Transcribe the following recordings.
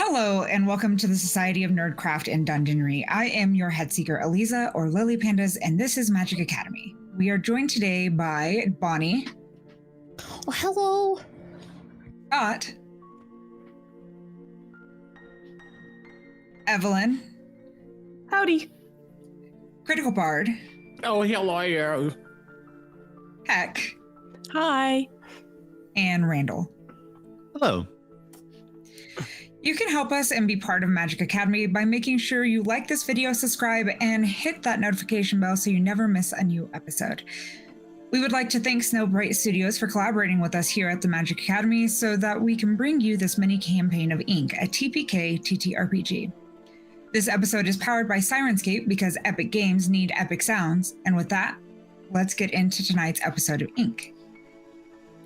Hello, and welcome to the Society of Nerdcraft and Dungeonry. I am your head seeker, Eliza, or Lily Pandas, and this is Magic Academy. We are joined today by Bonnie. Oh, hello. Scott. Evelyn. Howdy. Critical Bard. Oh, hello. Heck. Hi. And Randall. Hello. You can help us and be part of Magic Academy by making sure you like this video, subscribe, and hit that notification bell so you never miss a new episode. We would like to thank Snowbright Studios for collaborating with us here at the Magic Academy so that we can bring you this mini campaign of Ink, a TPK TTRPG. This episode is powered by Sirenscape because epic games need epic sounds, and with that, let's get into tonight's episode of Ink.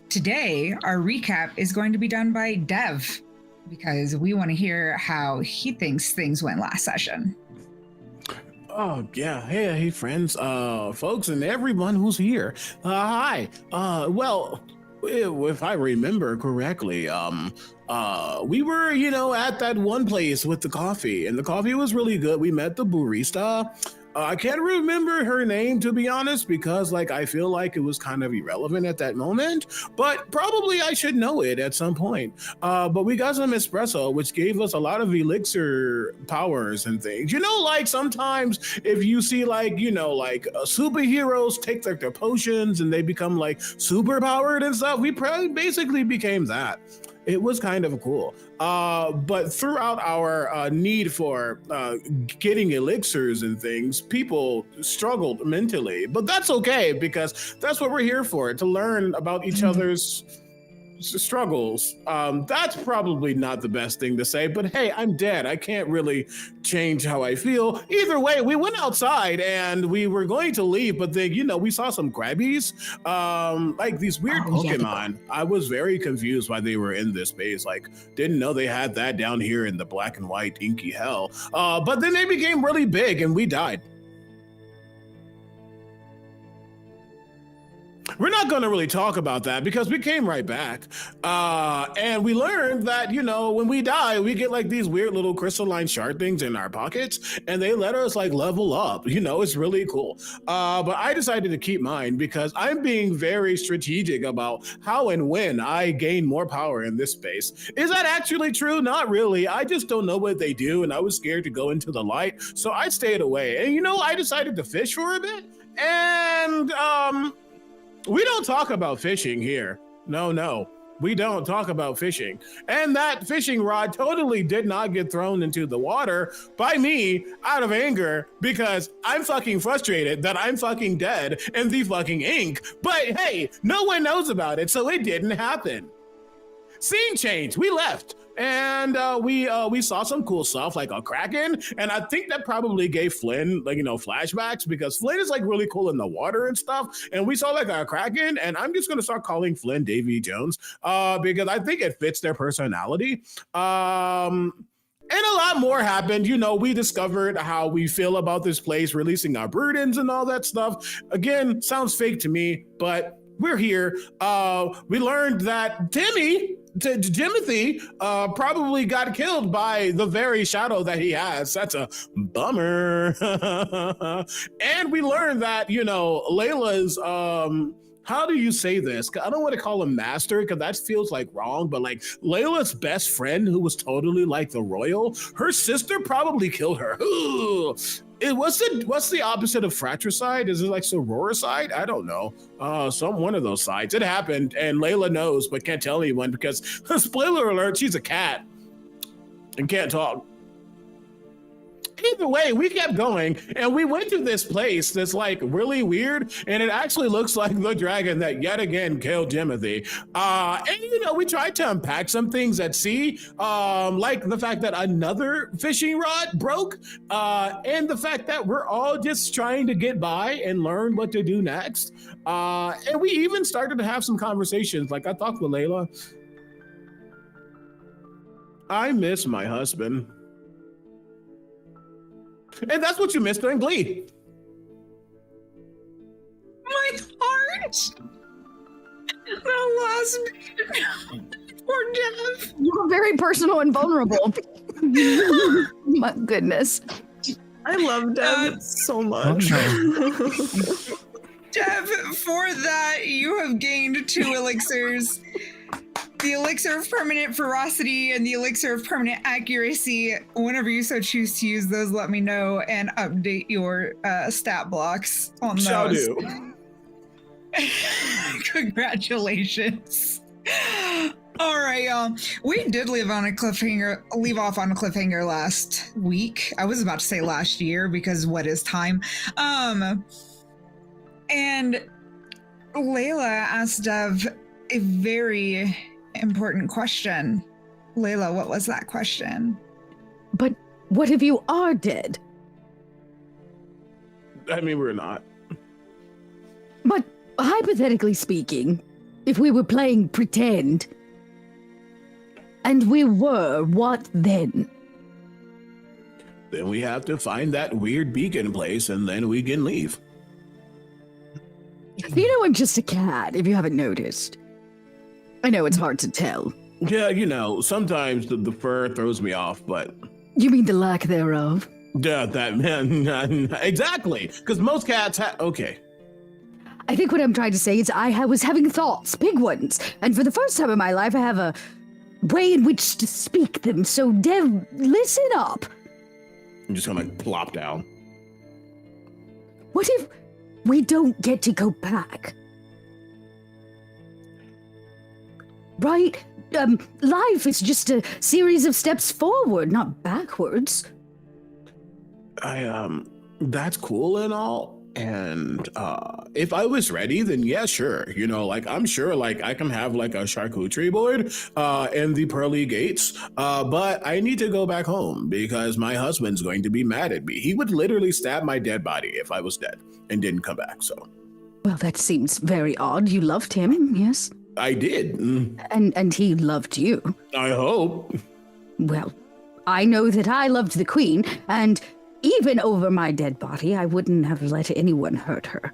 Today, our recap is going to be done by Dev, because we want to hear how he thinks things went last session. Oh, yeah. Hey, friends, folks, and everyone who's here. Hi. Well, if I remember correctly, we were, at that one place with the coffee, and the coffee was really good. We met the barista. I can't remember her name, to be honest, because I feel like it was kind of irrelevant at that moment, but probably I should know it at some point. But we got some espresso, which gave us a lot of elixir powers and things. Sometimes if you see superheroes take their potions and they become super powered and stuff, we probably basically became that. It was kind of cool. But throughout our need for getting elixirs and things, people struggled mentally. But that's okay, because that's what we're here for, to learn about each other's struggles. That's probably not the best thing to say, but hey, I'm dead. I can't really change how I feel. Either way, we went outside and we were going to leave, but then, we saw some Krabbies, these weird Pokemon. Yeah. I was very confused why they were in this space. Didn't know they had that down here in the black and white inky hell. But then they became really big and we died. We're not going to really talk about that because we came right back. And we learned that, when we die, we get these weird little crystalline shard things in our pockets, and they let us level up. It's really cool. But I decided to keep mine because I'm being very strategic about how and when I gain more power in this space. Is that actually true? Not really. I just don't know what they do, and I was scared to go into the light, so I stayed away. And I decided to fish for a bit, and we don't talk about fishing here. No, we don't talk about fishing. And that fishing rod totally did not get thrown into the water by me out of anger because I'm fucking frustrated that I'm fucking dead in the fucking ink. But hey, no one knows about it, so it didn't happen. Scene change, we left. And we saw some cool stuff like a Kraken, and I think that probably gave Flynn flashbacks because Flynn is really cool in the water and stuff. And we saw a Kraken, and I'm just gonna start calling Flynn Davy Jones because I think it fits their personality. And a lot more happened. We discovered how we feel about this place, releasing our burdens and all that stuff. Again, sounds fake to me, but we're here. We learned that Timothy probably got killed by the very shadow that he has. That's a bummer. And we learned that, Layla's, how do you say this? I don't want to call him master because that feels wrong, but Layla's best friend, who was totally the royal, her sister probably killed her. Ooh. What's the opposite of fratricide? Is it sororicide? I don't know. One of those sides. It happened, and Layla knows, but can't tell anyone because, spoiler alert, she's a cat and can't talk. Either way, we kept going, and we went to this place that's really weird, and it actually looks like the dragon that yet again killed Timothy. And we tried to unpack some things at sea, like the fact that another fishing rod broke, and the fact that we're all just trying to get by and learn what to do next. And we even started to have some conversations. I talked with Layla. I miss my husband. And that's what you missed during Glee. My heart! The last Poor Dev. You're very personal and vulnerable. My goodness. I love Deb so much. Dev, for that, you have gained 2 elixirs. The elixir of permanent ferocity and the elixir of permanent accuracy. Whenever you so choose to use those, let me know and update your stat blocks on those. Shall do. Congratulations. All right, y'all. We did leave off on a cliffhanger last week. I was about to say last year because what is time? And Layla asked Dev a very important question. Layla, what was that question? But what if you are dead? I mean, we're not. But hypothetically speaking, if we were playing pretend, and we were, what then? Then we have to find that weird beacon place and then we can leave. You know, I'm just a cat, if you haven't noticed. I know it's hard to tell. Yeah, you know, sometimes the fur throws me off, but... You mean the lack thereof? Yeah, that man, exactly. Because most cats okay. I think what I'm trying to say is I was having thoughts, big ones, and for the first time in my life I have a way in which to speak them, so Dev, listen up. I'm just gonna plop down. What if we don't get to go back? Right? Life is just a series of steps forward, not backwards. That's cool and all. And if I was ready, then yeah, sure. You know, like I'm sure like I can have like a charcuterie board in the pearly gates. But I need to go back home because my husband's going to be mad at me. He would literally stab my dead body if I was dead and didn't come back. So, well, that seems very odd. You loved him, yes? I did. And he loved you. I hope. Well, I know that I loved the queen, and even over my dead body, I wouldn't have let anyone hurt her.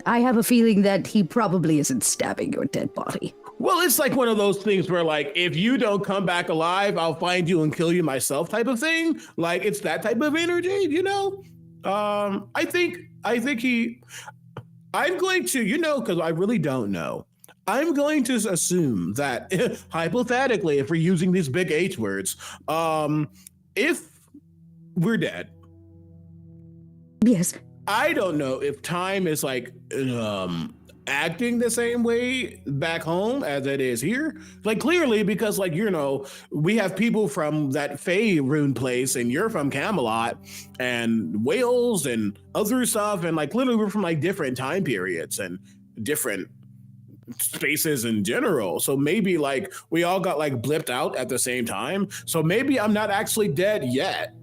I have a feeling that he probably isn't stabbing your dead body. Well, it's like one of those things where, like, if you don't come back alive, I'll find you and kill you myself type of thing. Like, it's that type of energy, you know? I think I'm going to, you know, because I really don't know. I'm going to assume that, hypothetically, if we're using these big H words, if we're dead. Yes. I don't know if time is like acting the same way back home as it is here. Like clearly, because like, you know, we have people from that Fey rune place and you're from Camelot and Wales and other stuff. And like literally we're from like different time periods and different spaces in general. So maybe like we all got like blipped out at the same time. So maybe I'm not actually dead yet.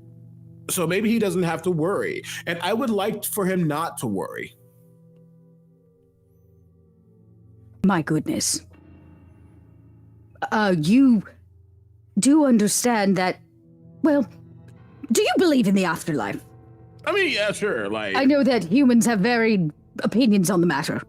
So maybe he doesn't have to worry. And I would like for him not to worry. My goodness. You do understand that, well, do you believe in the afterlife? I mean, yeah, sure. Like, I know that humans have varied opinions on the matter.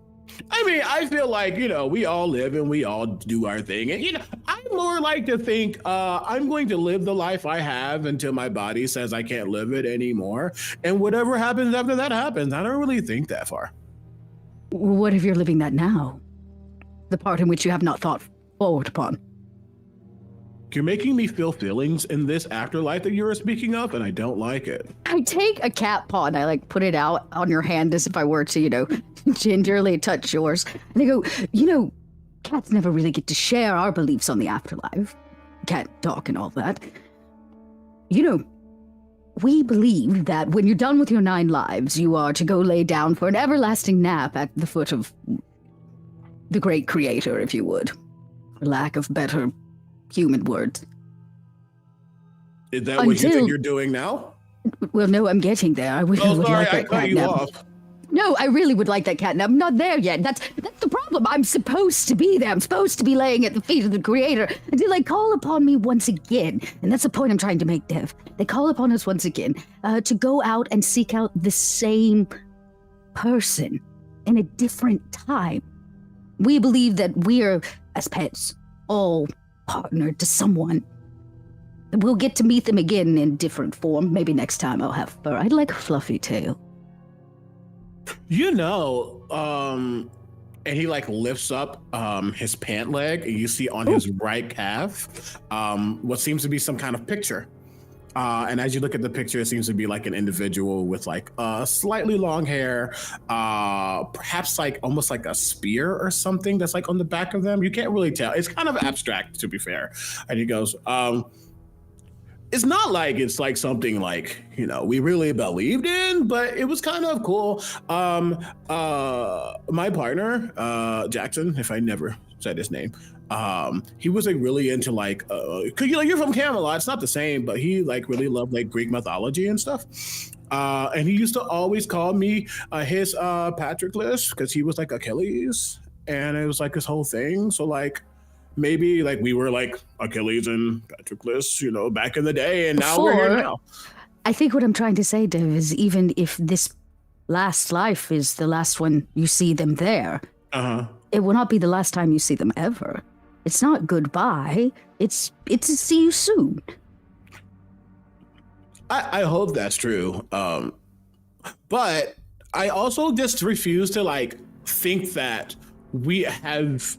I mean, I feel like, you know, we all live and we all do our thing. And, you know, I more like to think I'm going to live the life I have until my body says I can't live it anymore. And whatever happens after that happens. I don't really think that far. What if you're living that now? The part in which you have not thought forward upon. You're making me feel feelings in this afterlife that you're speaking of, and I don't like it. I take a cat paw and I like put it out on your hand as if I were to, you know, gingerly touch yours. And I go, you know, cats never really get to share our beliefs on the afterlife. Cat talk and all that. You know, we believe that when you're done with your 9 lives, you are to go lay down for an everlasting nap at the foot of the great creator, if you would. For lack of better human words. Is that what you think you're doing now? Well, no, I'm getting there. I really would like that I cut you off. No, I really would like that cat. I'm not there yet. That's the problem. I'm supposed to be there. I'm supposed to be laying at the feet of the creator until they call upon me once again. And that's the point I'm trying to make, Dev. They call upon us once again to go out and seek out the same person in a different time. We believe that we're, as pets, all partner to someone. We'll get to meet them again in different form. Maybe next time I'll have fur. I'd like a fluffy tail. And he like lifts up his pant leg, and you see on his right calf what seems to be some kind of picture. And as you look at the picture, it seems to be like an individual with like slightly long hair, perhaps like almost like a spear or something that's like on the back of them. You can't really tell. It's kind of abstract, to be fair. And he goes, it's not like it's like something like, you know, we really believed in, but it was kind of cool. My partner, Jackson, if I never said his name, he was like really into like, cause you're from Camelot, it's not the same, but he like really loved like Greek mythology and stuff. And he used to always call me his Patroclus, because he was like Achilles, and it was like this whole thing. So like, maybe like we were like Achilles and Patroclus, you know, back in the day, and now we're here now. I think what I'm trying to say, Dev, is even if this last life is the last one you see them there, it will not be the last time you see them ever. It's not goodbye. It's a see you soon. I hope that's true. But I also just refuse to like think that we have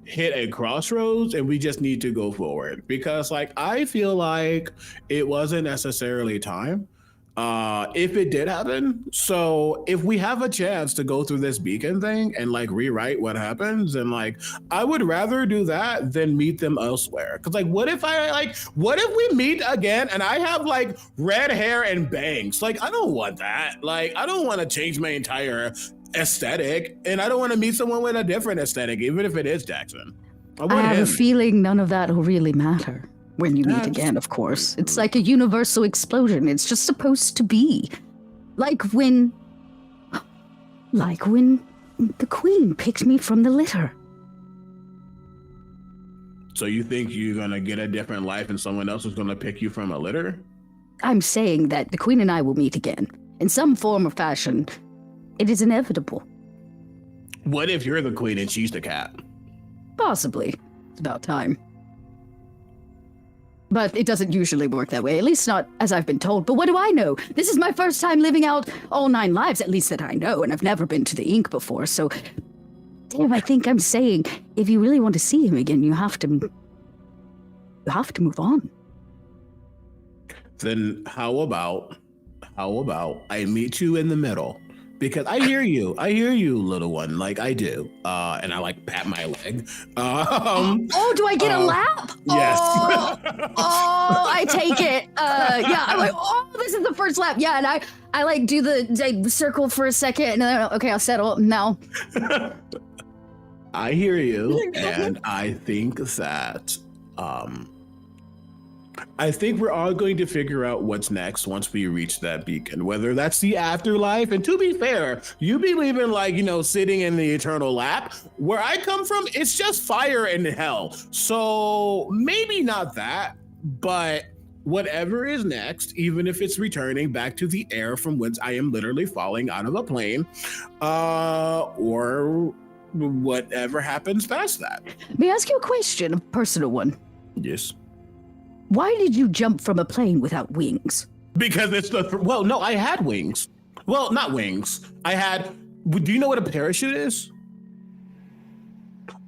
hit a crossroads and we just need to go forward, because like I feel like it wasn't necessarily time if it did happen. So if we have a chance to go through this beacon thing and like rewrite what happens, and like I would rather do that than meet them elsewhere. Because like what if we meet again and I have like red hair and bangs? Like I don't want that. Like I don't want to change my entire aesthetic, and I don't want to meet someone with a different aesthetic, even if it is Jackson. I have a feeling none of that will really matter when you meet again, of course. It's like a universal explosion. It's just supposed to be. Like when the queen picked me from the litter. So you think you're gonna get a different life and someone else is gonna pick you from a litter? I'm saying that the queen and I will meet again. In some form or fashion. It is inevitable. What if you're the queen and she's the cat? Possibly. It's about time. But it doesn't usually work that way, at least not as I've been told. But what do I know? This is my first time living out all 9 lives, at least that I know, and I've never been to the Ink before, so... Damn, I think I'm saying, if you really want to see him again, you have to move on. Then how about I meet you in the middle? Because I hear you, little one, like I do. And I like pat my leg. Oh, do I get a lap? Yes. Oh, I take it. Yeah, I'm like, oh, this is the first lap. Yeah, and I like do the circle for a second, and then, okay, I'll settle now. I hear you, and I think that, I think we're all going to figure out what's next once we reach that beacon, whether that's the afterlife. And to be fair, you believe in like, you know, sitting in the eternal lap. Where I come from, it's just fire and hell. So maybe not that, but whatever is next, even if it's returning back to the air from whence I am literally falling out of a plane, or whatever happens past that. May I ask you a question, a personal one? Yes. Why did you jump from a plane without wings? Because it's well, no, I had wings. Well, not wings. I had, do you know what a parachute is?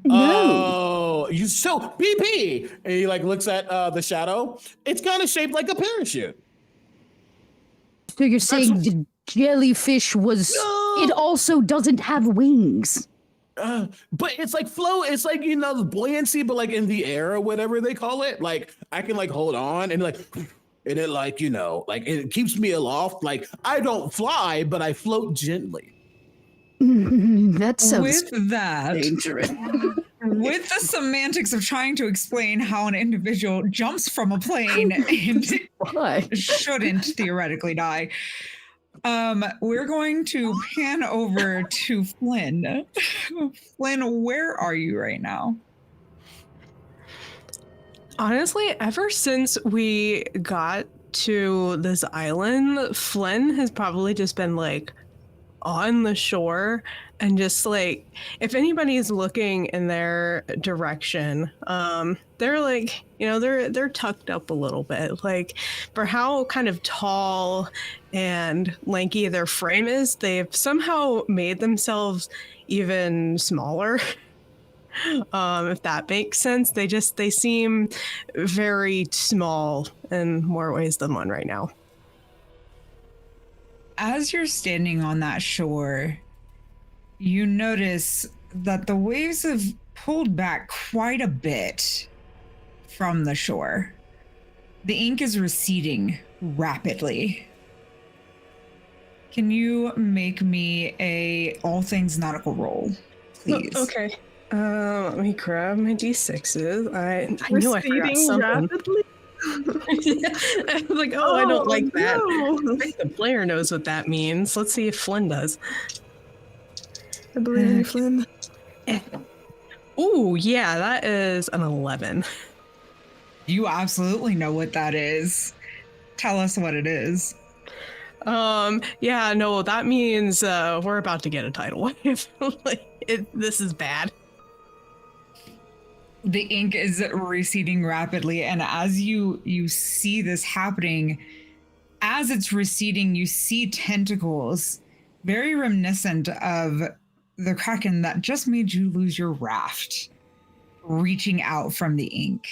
No. Oh, so PP. And he like looks at the shadow. It's kind of shaped like a parachute. So you're saying the jellyfish was, it also doesn't have wings. But it's like flow. It's like, you know, the buoyancy, but like in the air or whatever they call it. Like I can like hold on and like, and it like, you know, like it keeps me aloft. Like I don't fly, but I float gently. That sounds with that dangerous. With the semantics of trying to explain how an individual jumps from a plane and shouldn't theoretically die. We're going to pan over to Flynn. Flynn, where are you right now? Honestly, ever since we got to this island, Flynn has probably just been like on the shore and just like, if anybody's looking in their direction, they're like, they're tucked up a little bit. Like, for how kind of tall and lanky their frame is, they've somehow made themselves even smaller. If that makes sense. They seem very small in more ways than one right now. As you're standing on that shore, you notice that the waves have pulled back quite a bit from the shore. The ink is receding rapidly. Can you make me a all things nautical roll, please? Okay. Let me grab my d6s. I knew I forgot something. Rapidly? I was like, I don't like that. I think the player knows what that means. Let's see if Flynn does. I believe in you, Flynn. Ooh, yeah, that is an 11. You absolutely know what that is. Tell us what it is. Yeah, no, that means we're about to get a tidal wave. This is bad. The ink is receding rapidly, and as you see this happening, as it's receding, you see tentacles very reminiscent of the kraken that just made you lose your raft reaching out from the ink.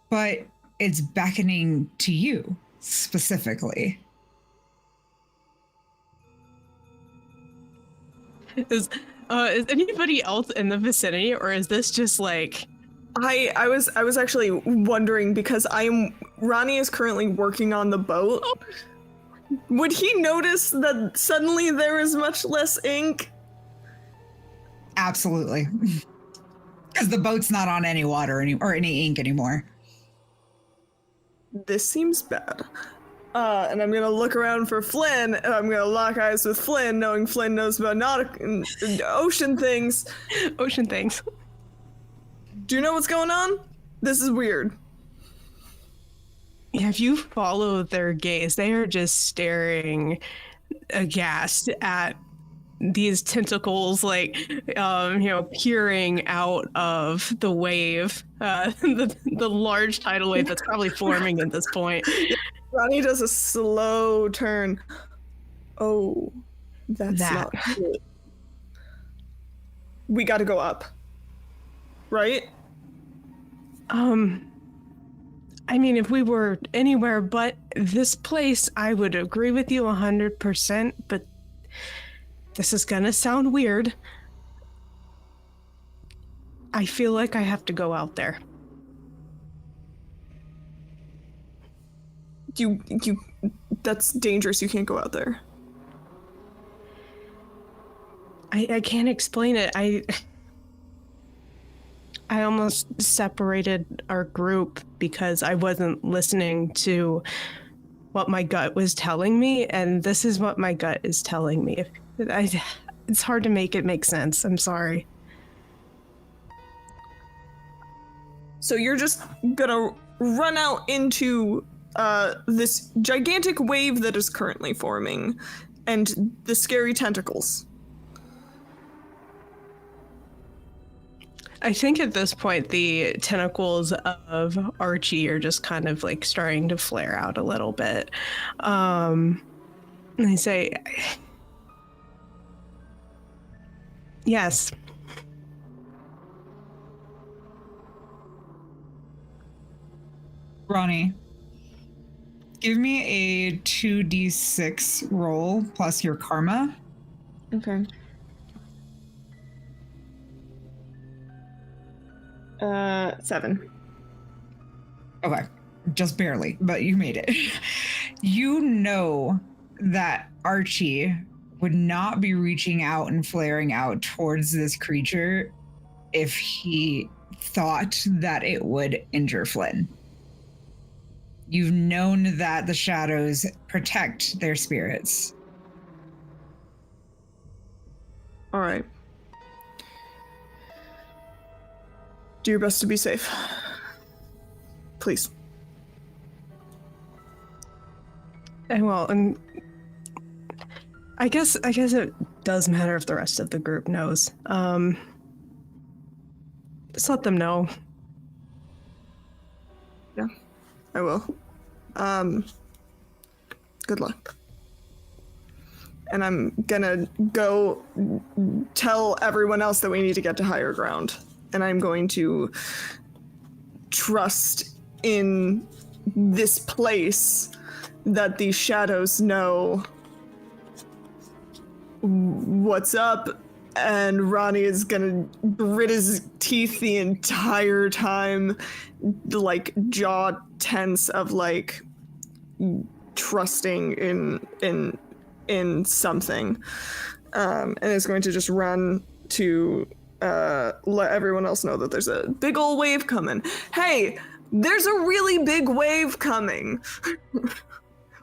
But it's beckoning to you specifically. Is anybody else in the vicinity, or is this just like... I was actually wondering, because Ronnie is currently working on the boat. Would he notice that suddenly there is much less ink? Absolutely. Because the boat's not on any water or any ink anymore. This seems bad. And I'm gonna look around for Flynn, and I'm gonna lock eyes with Flynn, knowing Flynn knows about ocean things. Ocean things. Do you know what's going on? This is weird. Yeah, if you follow their gaze, they are just staring aghast at these tentacles, like, peering out of the wave, the large tidal wave that's probably forming at this point. Ronnie does a slow turn. Oh, that's not good. We gotta go up. Right? I mean, if we were anywhere but this place, I would agree with you 100%, but this is gonna sound weird. I feel like I have to go out there. That's dangerous. You can't go out there. I can't explain it. I almost separated our group because I wasn't listening to what my gut was telling me, and this is what my gut is telling me. It's hard to make it make sense. I'm sorry. So you're just gonna run out into this gigantic wave that is currently forming, and the scary tentacles. I think at this point, the tentacles of Archie are just kind of like starting to flare out a little bit. And I say, yes. Ronnie, give me a 2d6 roll plus your karma. Okay. 7. Okay, just barely, but you made it. You know that Archie would not be reaching out and flaring out towards this creature if he thought that it would injure Flynn. You've known that the shadows protect their spirits. All right. Do your best to be safe. Please. I will. And I guess it does matter if the rest of the group knows. Just let them know. Yeah, I will. Good luck. And I'm gonna go tell everyone else that we need to get to higher ground. And I'm going to trust in this place that these shadows know what's up, and Ronnie is gonna grit his teeth the entire time, like jaw tense of like trusting in something, and is going to just run to let everyone else know that there's a big old wave coming. Hey, there's a really big wave coming.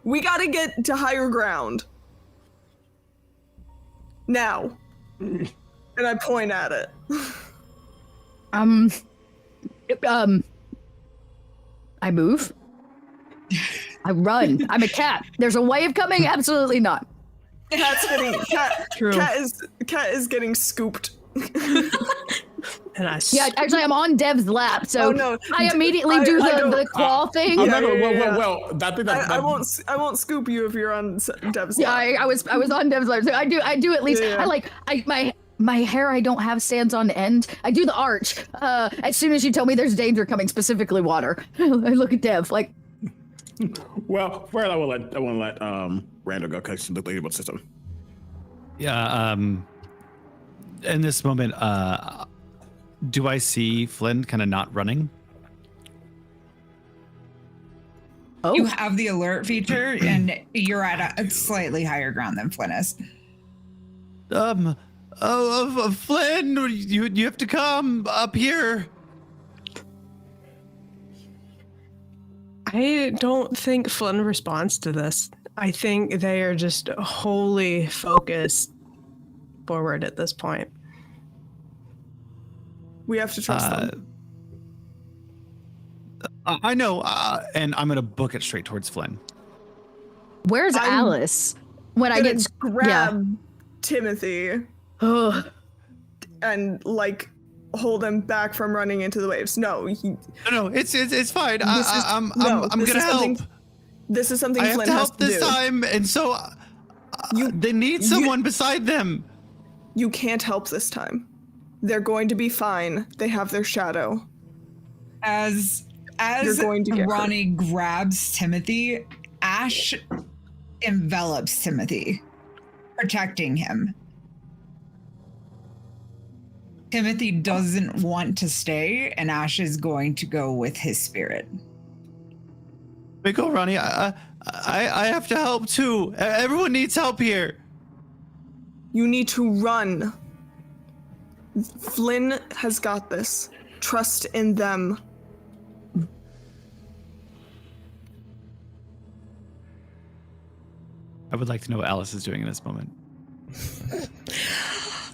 We gotta get to higher ground. Now. And I point at it. I move. I run. I'm a cat. There's a wave coming? Absolutely not. Cat is getting scooped. And Yeah, actually, I'm on Dev's lap, so Oh, no. I immediately do the claw thing. Well, I won't scoop you if you're on Dev's Yeah, lap. I was on Dev's lap, so I do at least. Yeah. My hair I don't have stands on end. I do the arch. As soon as you tell me there's danger coming, specifically water, I look at Dev like. Well, first I want to let Randall go because she looked like about system. Yeah. In this moment, do I see Flynn kind of not running? Oh. You have the alert feature, and you're at a slightly higher ground than Flynn is. Flynn, you have to come up here. I don't think Flynn responds to this. I think they are just wholly focused forward at this point. We have to trust them. I know, and I'm gonna book it straight towards Flynn. Where's I'm Alice? When I get grab Timothy Ugh. and like hold him back from running into the waves. No, No, it's fine. I'm this gonna is help. something- This is something I have Flynn to has help to this do. time, and so they need someone beside them. You can't help this time. They're going to be fine. They have their shadow. As You're going to get Ronnie grabs Timothy, Ash envelops Timothy, protecting him. Timothy doesn't want to stay, and Ash is going to go with his spirit. Wait, go, Ronnie. I have to help too. Everyone needs help here. You need to run. Flynn has got this. Trust in them. I would like to know what Alice is doing in this moment.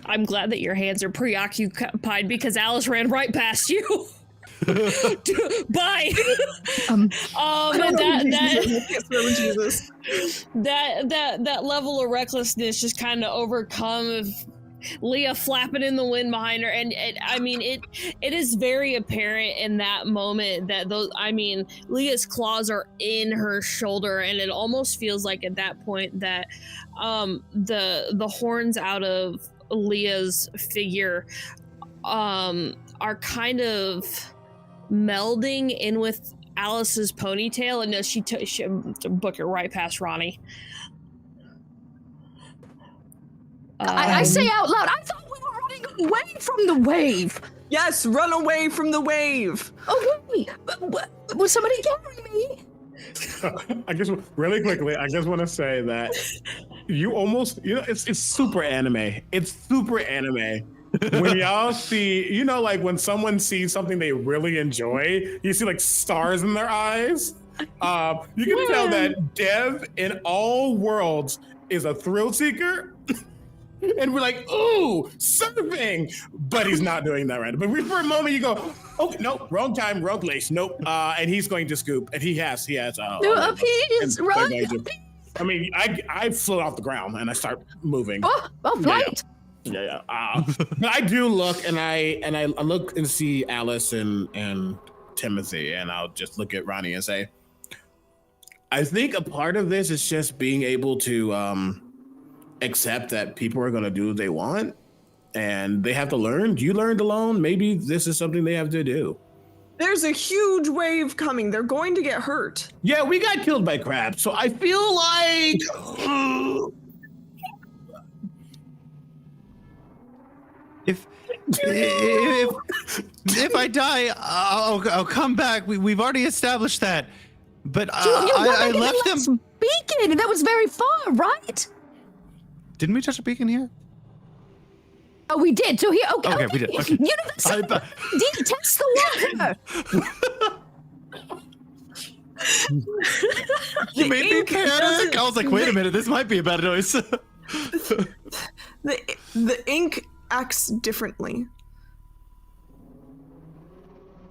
I'm glad that your hands are preoccupied because Alice ran right past you. Bye. That level of recklessness just kind of overcome Leah flapping in the wind behind her, and it is very apparent in that moment that Leah's claws are in her shoulder, and it almost feels like at that point that the horns out of Leah's figure are kind of melding in with Alice's ponytail, and no, she book it right past Ronnie. I say out loud, I thought we were running away from the wave. Yes, run away from the wave. Okay, will somebody carry me? I just really quickly, I just want to say that you almost, it's super anime. It's super anime. When y'all see, like when someone sees something they really enjoy, you see like stars in their eyes. You can tell that Dev in all worlds is a thrill seeker. And we're like, ooh, surfing. But he's not doing that right. But for a moment you go, oh, no, wrong time, wrong place. Nope. And he's going to scoop. And he has. Please, run. I mean, I float off the ground and I start moving. Oh, right. Yeah. But I do look, and I look and see Alice and Timothy, and I'll just look at Ronnie and say, I think a part of this is just being able to accept that people are going to do what they want, and they have to learn. You learned alone. Maybe this is something they have to do. There's a huge wave coming. They're going to get hurt. Yeah, we got killed by crabs, so I feel like... If I die, I'll come back. We've already established that. But I left them. Beacon, and that was very far, right? Didn't we touch a beacon here? Oh, we did. So here, okay, we did. Okay. You know, test the water. You made me panic. I was like, wait a minute, this might be a bad noise. The ink acts differently.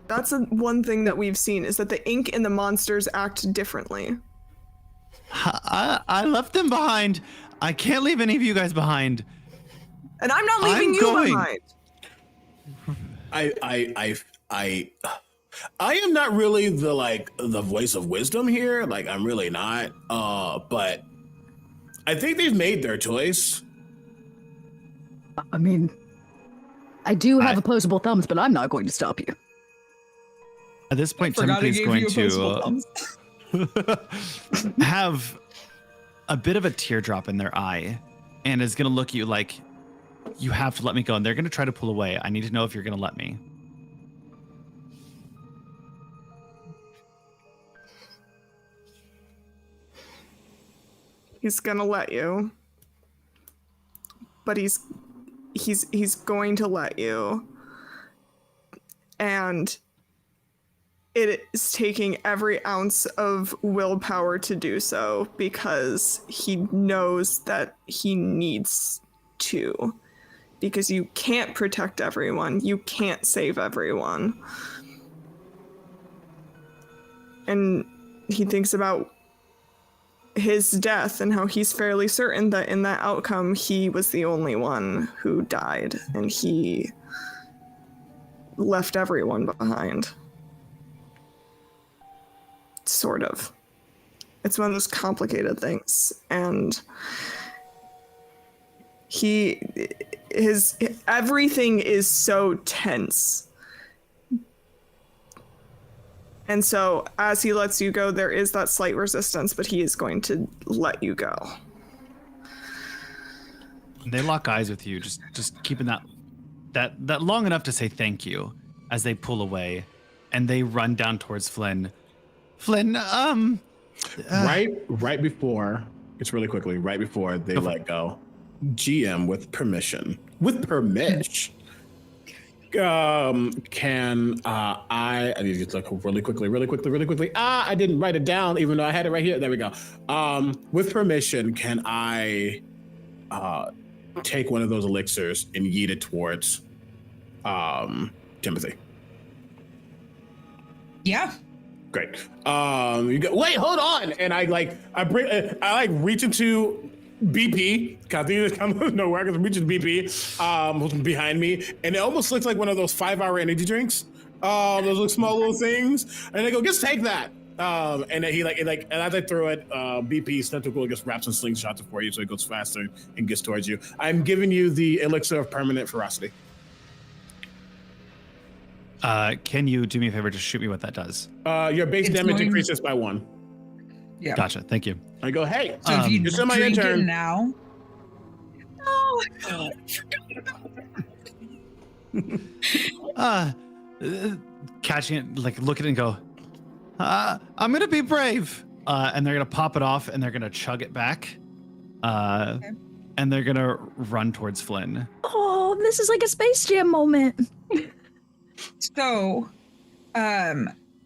That's one thing that we've seen, is that the ink in the monsters act differently. I left them behind. I can't leave any of you guys behind. And I'm not leaving you behind. I am not really the voice of wisdom here. Like, I'm really not. But I think they've made their choice. I mean, I do have opposable thumbs, but I'm not going to stop you. At this point, Timothy's going to have a bit of a teardrop in their eye and is going to look at you like, you have to let me go. And they're going to try to pull away. I need to know if you're going to let me. He's gonna let you. But he's going to let you. And it is taking every ounce of willpower to do so, because he knows that he needs to. Because you can't protect everyone. You can't save everyone. And he thinks about his death and how he's fairly certain that in that outcome he was the only one who died, and he left everyone behind. Sort of. It's one of those complicated things, and everything is so tense. And so as he lets you go, there is that slight resistance, but he is going to let you go. They lock eyes with you, just keeping that long enough to say thank you as they pull away, and they run down towards Flynn. Flynn, right before, it's really quickly, right before they let go, GM with permission, can I need to look really quickly. I didn't write it down, even though I had it right here. There we go. With permission, can I take one of those elixirs and yeet it towards Timothy? Yeah. Great. You go, wait, hold on. And I reach into BP, because I think it's nowhere, because I'm reaching BP behind me, and it almost looks like one of those 5-hour energy drinks. Those little small little things. And I go, just take that. And then he and as I throw it, BP tentacle just wraps and slingshots it for you, so it goes faster and gets towards you. I'm giving you the elixir of permanent ferocity. Can you do me a favor to shoot me what that does? Your base damage increases by 1. Yeah. Gotcha. Thank you. I go, hey. So if you it's my drink intern. it now. Oh my god. Catching it, look at it and go, I'm gonna be brave. And they're gonna pop it off and they're gonna chug it back. Okay. And they're gonna run towards Flynn. Oh, this is like a Space Jam moment. So,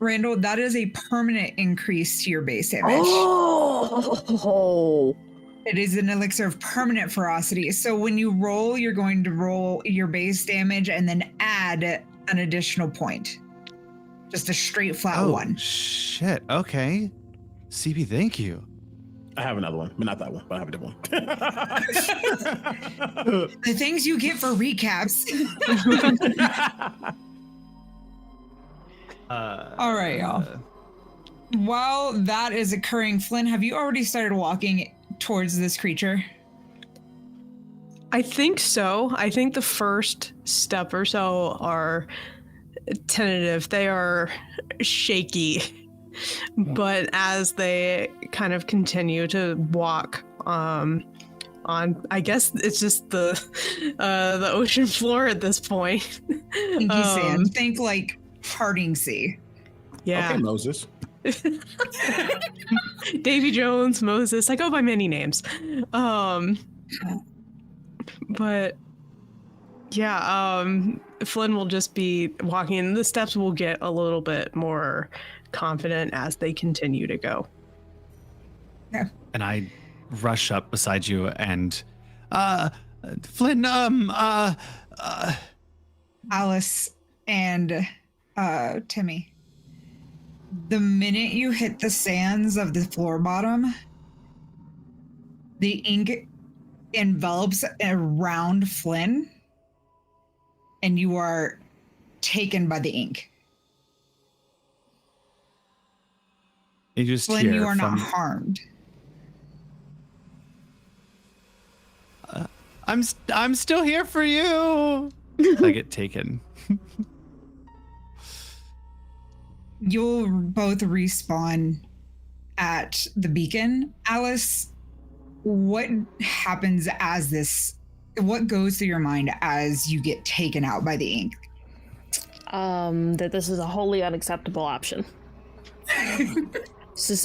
Randall, that is a permanent increase to your base damage. Oh! It is an elixir of permanent ferocity. So when you roll, you're going to roll your base damage and then add an additional point. Just a straight flat 1. Shit. Okay. CP, thank you. I have another one, but not that one. But I have a different one. The things you get for recaps. All right, y'all. While that is occurring, Flynn, have you already started walking towards this creature? I think so. I think the first step or so are tentative. They are shaky. But as they kind of continue to walk on, I guess it's just the ocean floor at this point. Inky sand. Think like parting sea. Yeah. Okay, Moses. Davy Jones, Moses. I go by many names. But yeah, Flynn will just be walking, and the steps will get a little bit more confident as they continue to go. Yeah. And I rush up beside you and, Flynn, Alice and Timmy. The minute you hit the sands of the floor bottom, the ink envelops around Flynn, and you are taken by the ink. you just Flynn, hear you are from, not harmed. I'm still here for you. I get taken. You'll both respawn at the beacon. Alice, what happens as this? What goes through your mind as you get taken out by the ink? That this is a wholly unacceptable option. This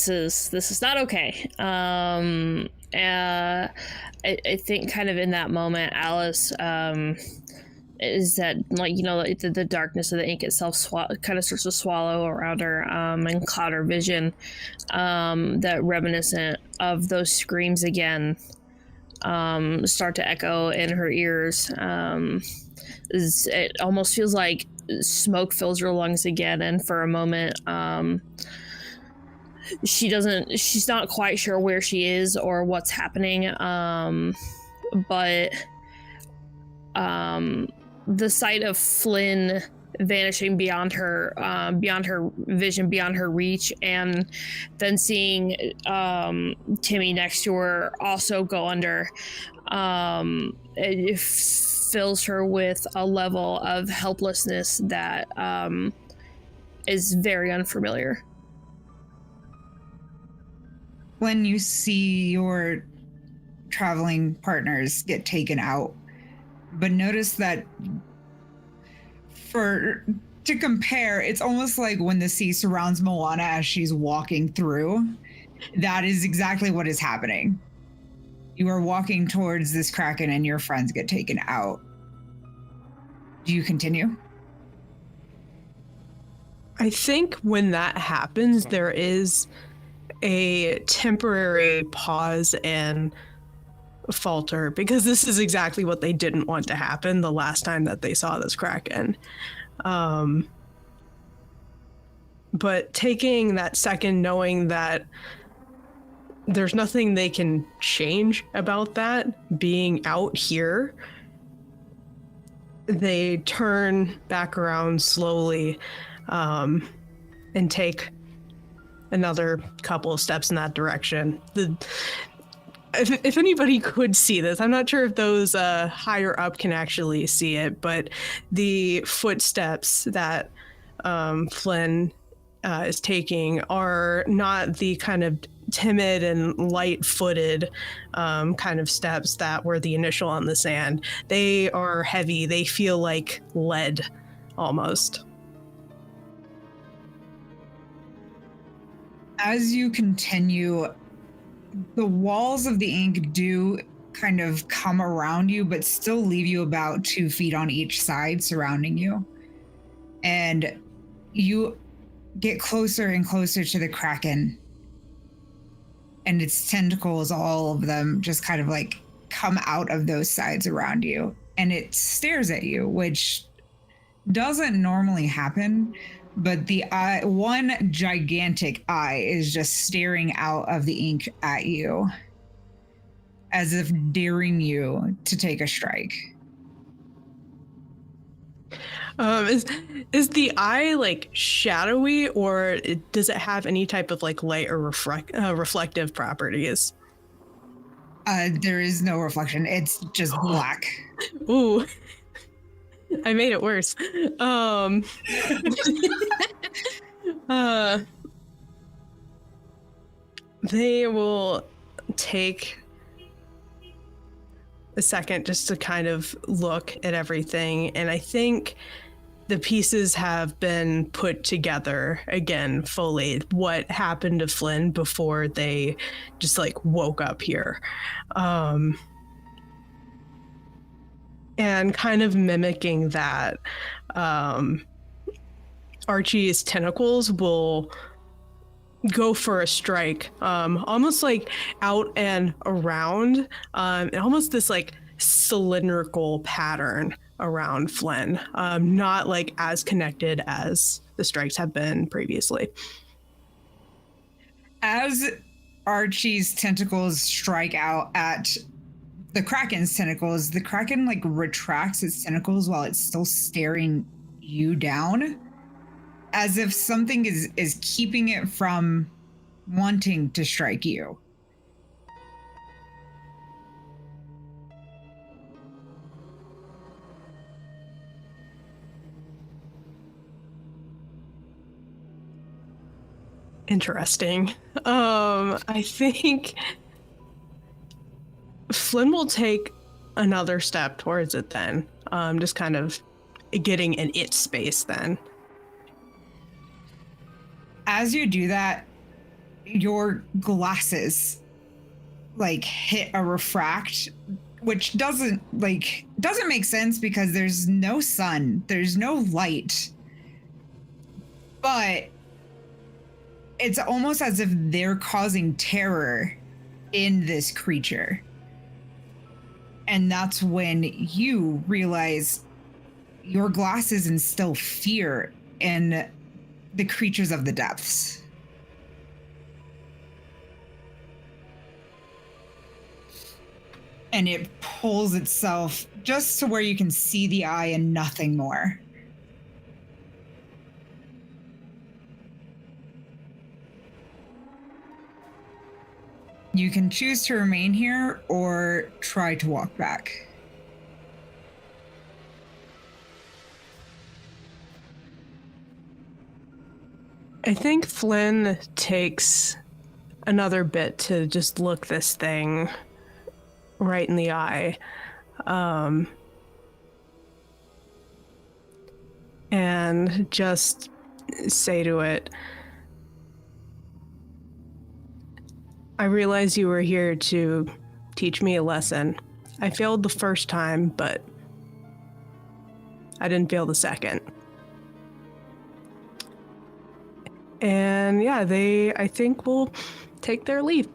is not okay. I think kind of in that moment, Alice, is that, like, you know, the darkness of the ink itself kind of starts to swallow around her, and cloud her vision, that reminiscent of those screams again start to echo in her ears. It almost feels like smoke fills her lungs again, and for a moment, she's not quite sure where she is or what's happening, but the sight of Flynn vanishing beyond her vision, beyond her reach, and then seeing Timmy next to her also go under, it fills her with a level of helplessness that is very unfamiliar. When you see your traveling partners get taken out, but notice that to compare, it's almost like when the sea surrounds Moana as she's walking through. That is exactly what is happening. You are walking towards this kraken and your friends get taken out. Do you continue? I think when that happens, there is a temporary pause and falter, because this is exactly what they didn't want to happen the last time that they saw this kraken. But taking that second, knowing that there's nothing they can change about that being out here, they turn back around slowly, and take another couple of steps in that direction. If anybody could see this, I'm not sure if those higher up can actually see it, but the footsteps that Flynn is taking are not the kind of timid and light-footed kind of steps that were the initial on the sand. They are heavy. They feel like lead, almost. As you continue, the walls of the ink do kind of come around you, but still leave you about 2 feet on each side surrounding you. And you get closer and closer to the kraken, and its tentacles, all of them, just kind of like come out of those sides around you. And it stares at you, which doesn't normally happen, but the eye, one gigantic eye is just staring out of the ink at you, as if daring you to take a strike. Is the eye like shadowy, or does it have any type of like light or reflective properties? There is no reflection. It's just black. Ooh, I made it worse. They will take a second just to kind of look at everything, and I think the pieces have been put together again fully. What happened to Flynn before they just like woke up here, and kind of mimicking that, Archie's tentacles will go for a strike, almost like out and around, and almost this like cylindrical pattern around Flynn, not like as connected as the strikes have been previously. As Archie's tentacles strike out at the Kraken's tentacles, the Kraken like retracts its tentacles while it's still staring you down, as if something is keeping it from wanting to strike you. Interesting. I think Flynn will take another step towards it then, just kind of getting in its space then. As you do that, your glasses like hit a refract, which doesn't make sense because there's no sun, there's no light. But it's almost as if they're causing terror in this creature. And that's when you realize your glasses instill fear in the creatures of the depths. And it pulls itself just to where you can see the eye and nothing more. You can choose to remain here or try to walk back. I think Flynn takes another bit to just look this thing right in the eye. And just say to it, I realize you were here to teach me a lesson. I failed the first time, but I didn't fail the second. And yeah, they, I think, will take their leave.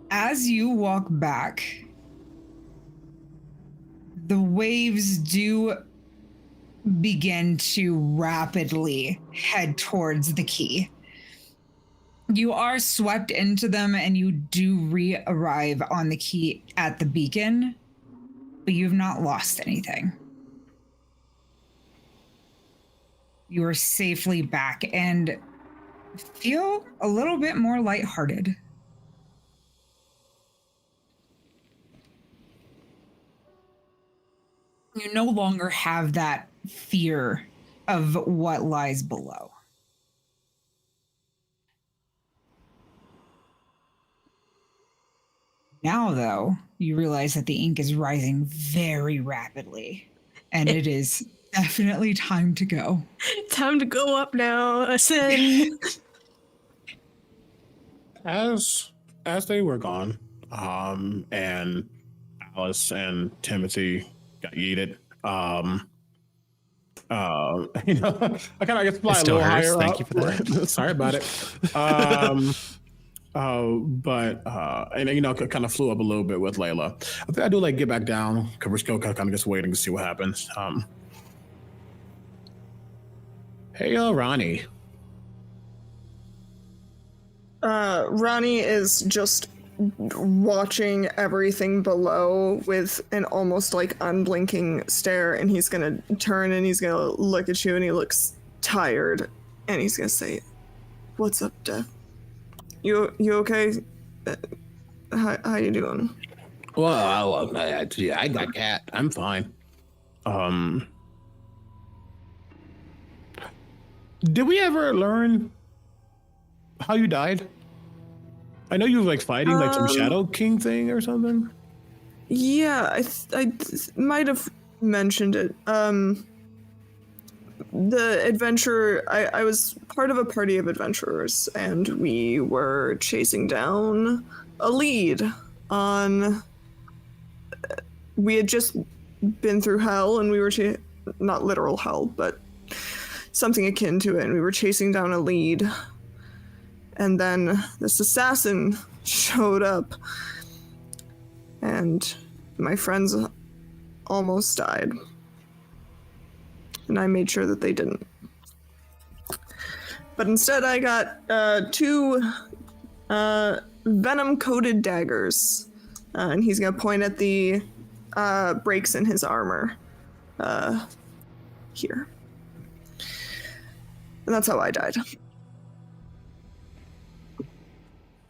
As you walk back, the waves do begin to rapidly head towards the key. You are swept into them and you do re-arrive on the key at the beacon, but you've not lost anything. You are safely back and feel a little bit more lighthearted. You no longer have that fear of what lies below. Now, though, you realize that the ink is rising very rapidly, and it is definitely time to go. Time to go up now, ascend. As they were gone, and Alice and Timothy got yeeted. I kind of get to fly a little higher. Thank you for that. Sorry about it. And kind of flew up a little bit with Layla. I think I do get back down because we're still kind of just waiting to see what happens. Hey, Ronnie. Ronnie is just watching everything below with an almost like unblinking stare, and he's gonna turn and he's gonna look at you, and he looks tired, and he's gonna say, "What's up, Death? You okay? How you doing?" Well, I got cat. I'm fine. Did we ever learn how you died? I know you were like fighting like some Shadow King thing or something. Yeah, I might have mentioned it. The adventure, I was part of a party of adventurers, and we were chasing down a lead on. We had just been through hell, and we were not literal hell, but something akin to it, and we were chasing down a lead. And then this assassin showed up, and my friends almost died. And I made sure that they didn't. But instead I got 2 venom-coated daggers. And he's gonna point at the breaks in his armor. Here. And that's how I died.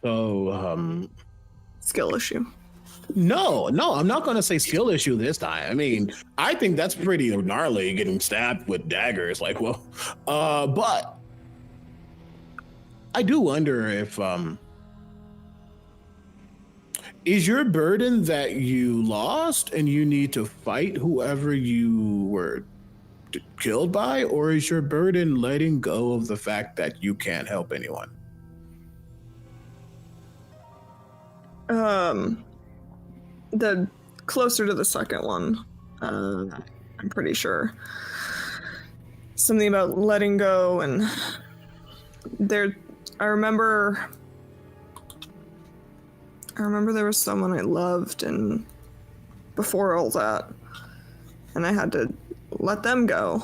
So, Skill issue. No, I'm not going to say skill issue this time. I mean, I think that's pretty gnarly, getting stabbed with daggers. Like, well, but I do wonder if, is your burden that you lost and you need to fight whoever you were killed by, or is your burden letting go of the fact that you can't help anyone? The closer to the second one, I'm pretty sure. Something about letting go, and I remember there was someone I loved, and before all that, and I had to let them go.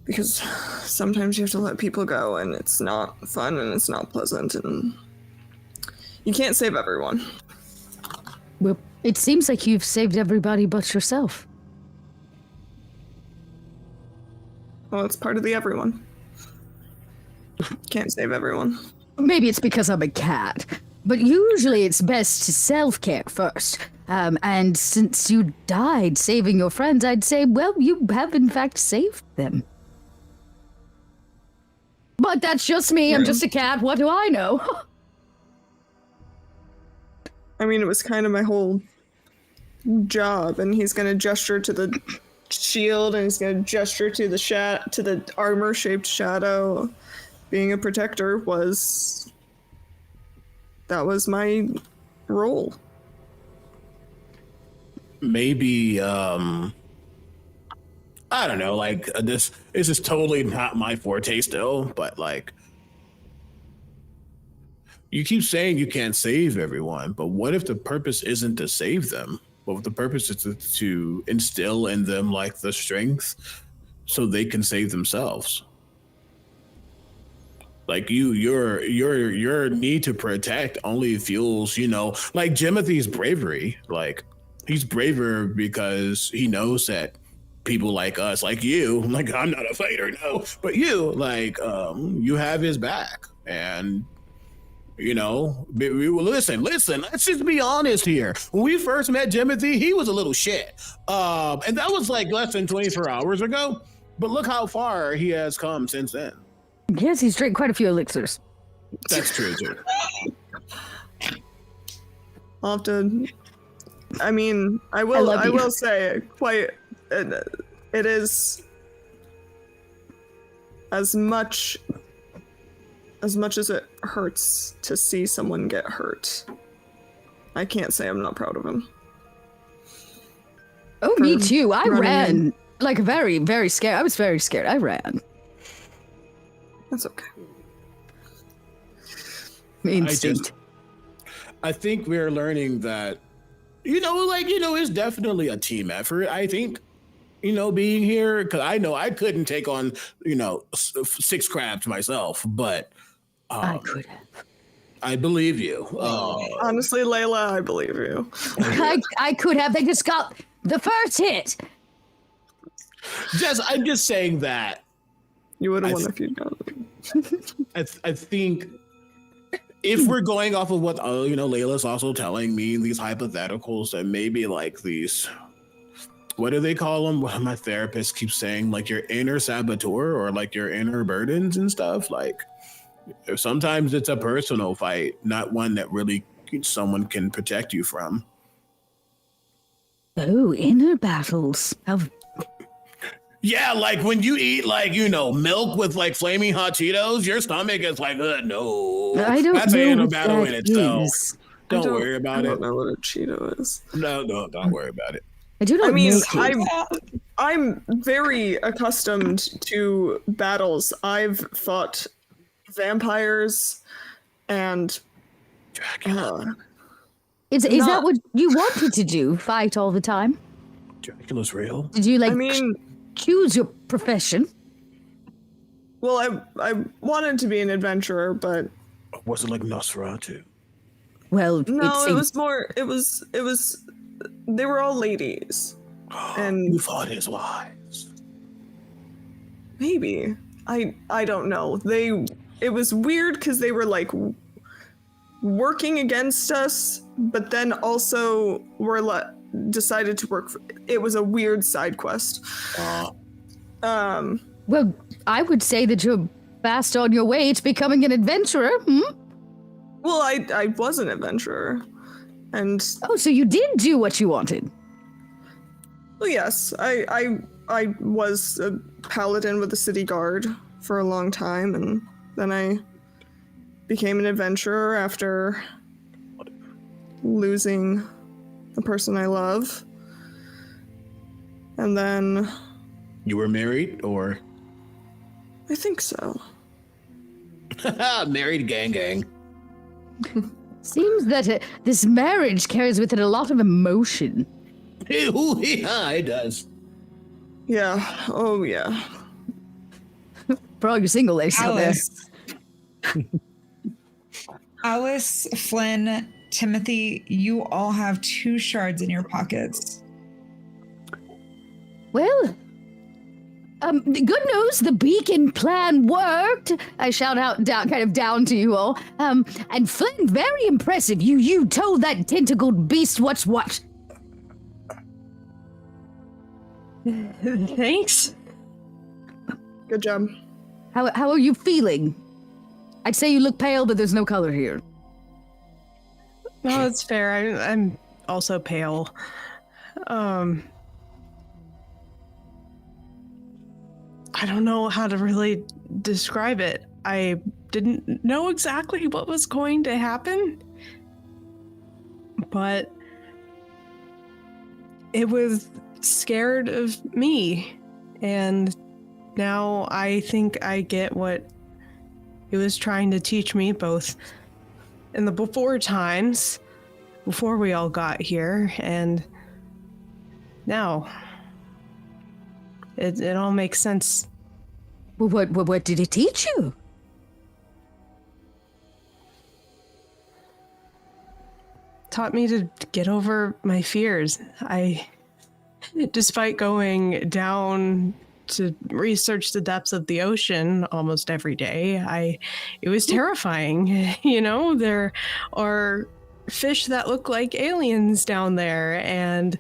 Because sometimes you have to let people go, and it's not fun, and it's not pleasant, and you can't save everyone. Well, it seems like you've saved everybody but yourself. Well, it's part of the everyone. Can't save everyone. Maybe it's because I'm a cat, but usually it's best to self-care first. And since you died saving your friends, I'd say, well, you have in fact saved them. But that's just me. I'm just a cat. What do I know? I mean, it was kind of my whole job, and he's gonna gesture to the shield, and he's gonna gesture to the armor-shaped shadow. Being a protector was my role. Maybe I don't know, like this is totally not my forte still, but like you keep saying you can't save everyone, but what if the purpose isn't to save them? What if the purpose is to instill in them like the strength so they can save themselves? Like your need to protect only fuels, like Jimothy's bravery. Like he's braver because he knows that people like us, like you, like I'm not a fighter, no, but you, like you have his back, and listen, let's just be honest here. When we first met Jimothy, he was a little shit, and that was like less than 24 hours ago. But look how far he has come since then. Yes, he's drank quite a few elixirs. That's true too. I'll have to. I mean, I will say quite. It is as much as it hurts to see someone get hurt. I can't say I'm not proud of him. Oh, me too. I ran like very, very scared. I was very scared. I ran. That's okay. Instinct. I think we're learning that, it's definitely a team effort. I think being here? Because I know I couldn't take on, 6 crabs myself, but I could have. I believe you. Honestly, Layla, I believe you. I could have. They just got the first hit. I'm just saying that. You would have won if you'd gone. I think if we're going off of what Layla's also telling me, these hypotheticals, and maybe like these, what do they call them? What my therapist keeps saying, like your inner saboteur or like your inner burdens and stuff. Like sometimes it's a personal fight, not one that really someone can protect you from. Oh, inner battles. Yeah, like when you eat milk with like flaming hot Cheetos, your stomach is like, no. I don't That's know an inner what battle in that itself. is. Don't worry about I it. don't know what a Cheeto is. No, don't worry about it. I do not I mean, know. I'm very accustomed to battles. I've fought vampires and Dracula. Is that what you wanted to do? Fight all the time? Dracula's real. Did you choose your profession? Well, I wanted to be an adventurer, but Was it like Nosferatu? Well, no, it was more. It was. They were all ladies, and You fought his wives. maybe I don't know. It was weird because they were like working against us, but then also were decided to work. It was a weird side quest. Well, I would say that you're fast on your way to becoming an adventurer. Well, I was an adventurer, and Oh, so you did do what you wanted. well, yes, I was a paladin with the city guard for a long time, and then I became an adventurer after losing the person I love. And then You were married or I think so. married gang? Seems that this marriage carries with it a lot of emotion. Yeah, it does. Yeah. Oh yeah. For all you single ladies out there. Alice, Flynn, Timothy, you all have 2 shards in your pockets. Well, good news, the beacon plan worked. I shout out down to you all. And Flynn, very impressive. You told that tentacled beast what's what. Thanks. Good job. How are you feeling? I'd say you look pale, but there's no color here. No, that's fair. I'm also pale. I don't know how to really describe it. I didn't know exactly what was going to happen, but it was scared of me, and now I think I get what it was trying to teach me, both in the before times, before we all got here, and now. It all makes sense. Well, what did it teach you? Taught me to get over my fears. Despite going down to research the depths of the ocean almost every day, it was terrifying. There are fish that look like aliens down there, and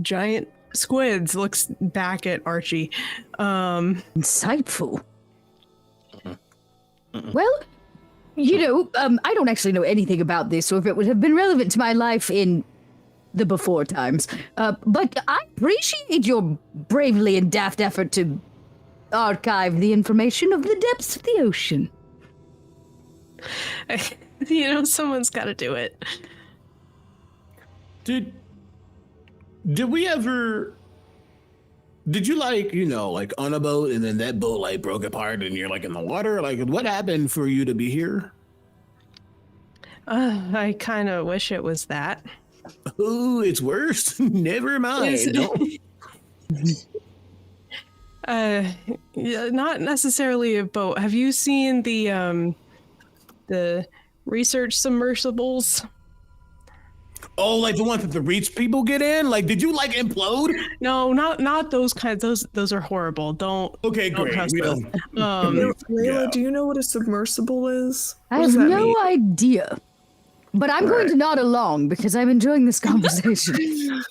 giant squids. Looks back at Archie. Insightful. Well, I don't actually know anything about this, or if it would have been relevant to my life in the before times. But I appreciate your bravely and daft effort to archive the information of the depths of the ocean. Someone's got to do it. Did we ever? Did you on a boat and then that boat broke apart and you're in the water? What happened for you to be here? I kind of wish it was that. Oh, it's worse. Never mind. Yeah, not necessarily a boat. Have you seen the research submersibles? Oh, like the ones that the Reach people get in? Like, did you like implode? No, not those kinds. Those are horrible. Don't. Okay, Don't great. trust We those. don't. Layla, do you know what a submersible is? I What have does that no mean? idea. But I'm going to nod along because I'm enjoying this conversation.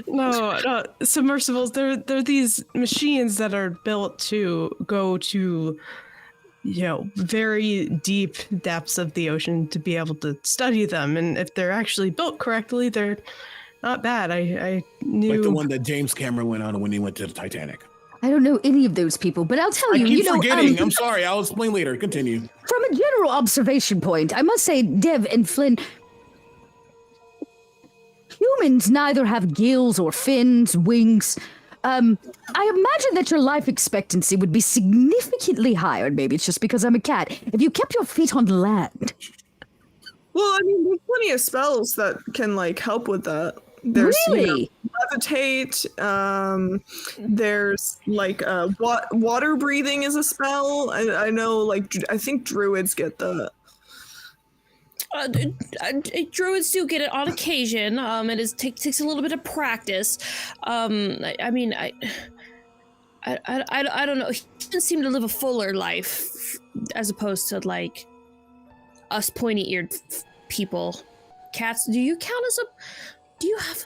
No, submersibles. They're these machines that are built to go to, very deep depths of the ocean to be able to study them. And if they're actually built correctly, they're not bad. I knew. Like the one that James Cameron went on when he went to the Titanic. I don't know any of those people, but I'll tell I you, keep forgetting. I'm sorry. I'll explain later. Continue. from a general observation point, I must say, Dev and Flynn, humans neither have gills or fins, wings. I imagine that your life expectancy would be significantly higher, and maybe it's just because I'm a cat, if you kept your feet on land. Well, I mean, there's plenty of spells that can like help with that. There's Really? levitate. There's like water breathing is a spell. I know, like I think druids get that. Druids do get it on occasion. It takes a little bit of practice. I don't know. He doesn't seem to live a fuller life as opposed to like us pointy-eared people. Cats, do you count as a? Do you have?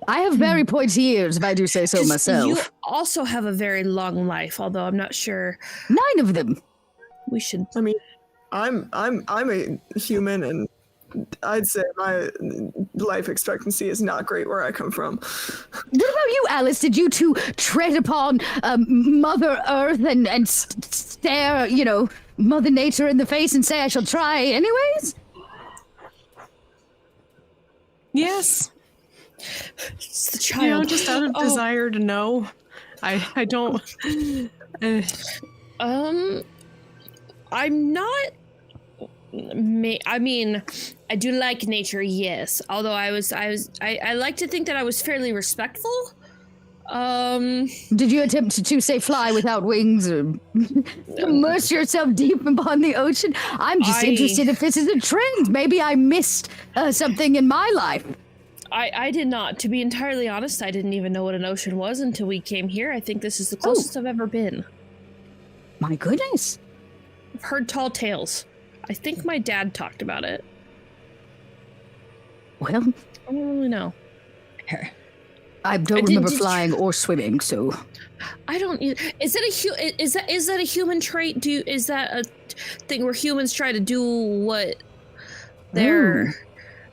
I have very pointy ears, if I do say so 'Cause myself. You also have a very long life, although I'm not sure 9 of them. we should. I mean, I'm a human, and I'd say my life expectancy is not great where I come from. What about you, Alice? Did you two tread upon Mother Earth and stare, Mother Nature in the face and say, I shall try anyways? Yes. It's the child. Just out of desire to know. I don't. I'm not. I mean, I do like nature, yes. Although I like to think that I was fairly respectful. Did you attempt to say fly without wings or immerse yourself deep upon the ocean? I'm just interested if this is a trend. Maybe I missed something in my life. I did not. To be entirely honest, I didn't even know what an ocean was until we came here. I think this is the closest I've ever been. My goodness. I've heard tall tales. I think my dad talked about it. Well, I don't really know. I don't remember flying or swimming, so I don't. Is that a human trait? Is that a thing where humans try to do what they're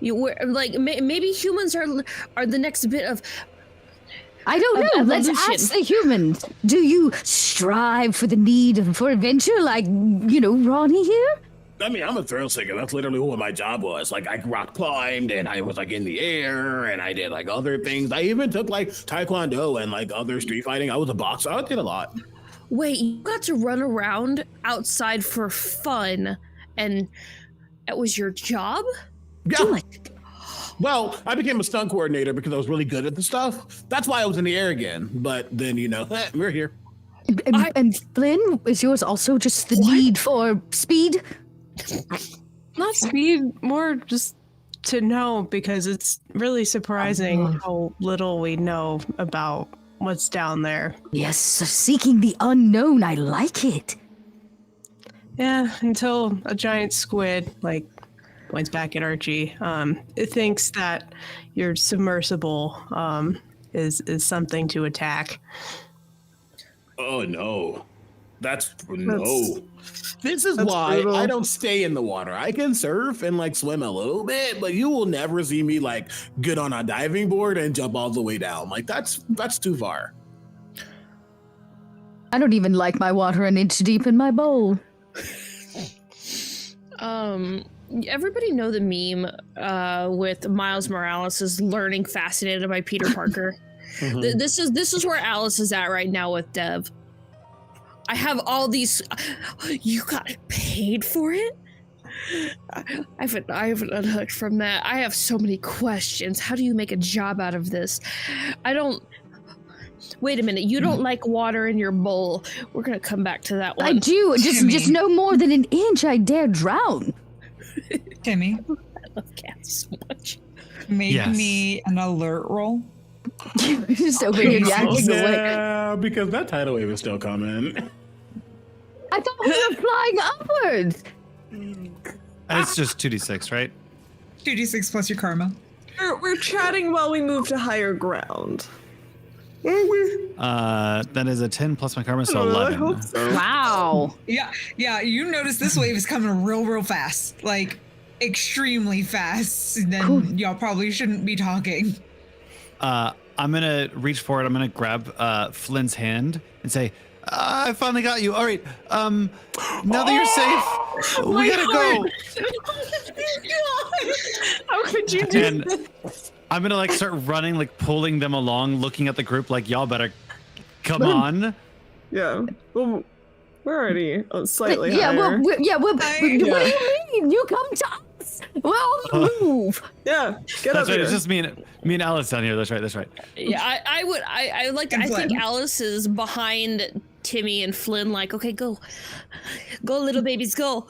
maybe humans are the next bit of. I don't know. Let's ask the humans. Do you strive for the need for adventure, like Ronnie here? I mean, I'm a thrill seeker. That's literally what my job was. Like, I rock climbed, and I was like in the air, and I did like other things. I even took like taekwondo and like other street fighting. I was a boxer. I did a lot. Wait, you got to run around outside for fun, and that was your job? Yeah. Well, I became a stunt coordinator because I was really good at the stuff. That's why I was in the air again. But then, we're here. And Flynn, is yours also just the need for speed? Not speed, more just to know, because it's really surprising how little we know about what's down there. Yes, seeking the unknown. I like it. Yeah, until a giant squid, points back at Archie. It thinks that your submersible is something to attack. Oh no. No. This is why brutal. I don't stay in the water. I can surf and swim a little bit, but you will never see me get on a diving board and jump all the way down. That's too far. I don't even like my water an inch deep in my bowl. Everybody know the meme with Miles Morales is learning fascinated by Peter Parker. Mm-hmm. This is where Alice is at right now with Dev. I have all these. You got paid for it? I haven't unhooked from that. I have so many questions. How do you make a job out of this? I don't. Wait a minute. You don't like water in your bowl. We're gonna come back to that one. I do. Just no more than an inch. I dare drown. Timmy, I love cats so much. make me an alert roll. Just over here yakking away. Yeah, because that tidal wave is still coming. I thought we were flying upwards. And it's just 2d6, right? 2d6 plus your karma. We're chatting while we move to higher ground. That is a 10 plus my karma, so 11. I hope so. Wow. Yeah, you notice this wave is coming real fast. Like, extremely fast. Then y'all probably shouldn't be talking. I'm gonna reach forward. I'm gonna grab Flynn's hand and say, "I finally got you. All right. Now that you're safe, we gotta go." How could you do And I'm gonna like start running, like pulling them along, looking at the group, like y'all better come on. Yeah. Well, we're already slightly Yeah, higher. what do you mean? You come to us. We're on the move. Yeah, get up That's right. here. It's just me and Alice down here. That's right. Yeah, I would like to. And I think Flynn. Alice is behind Timmy and Flynn. Like, okay, go, little babies, go.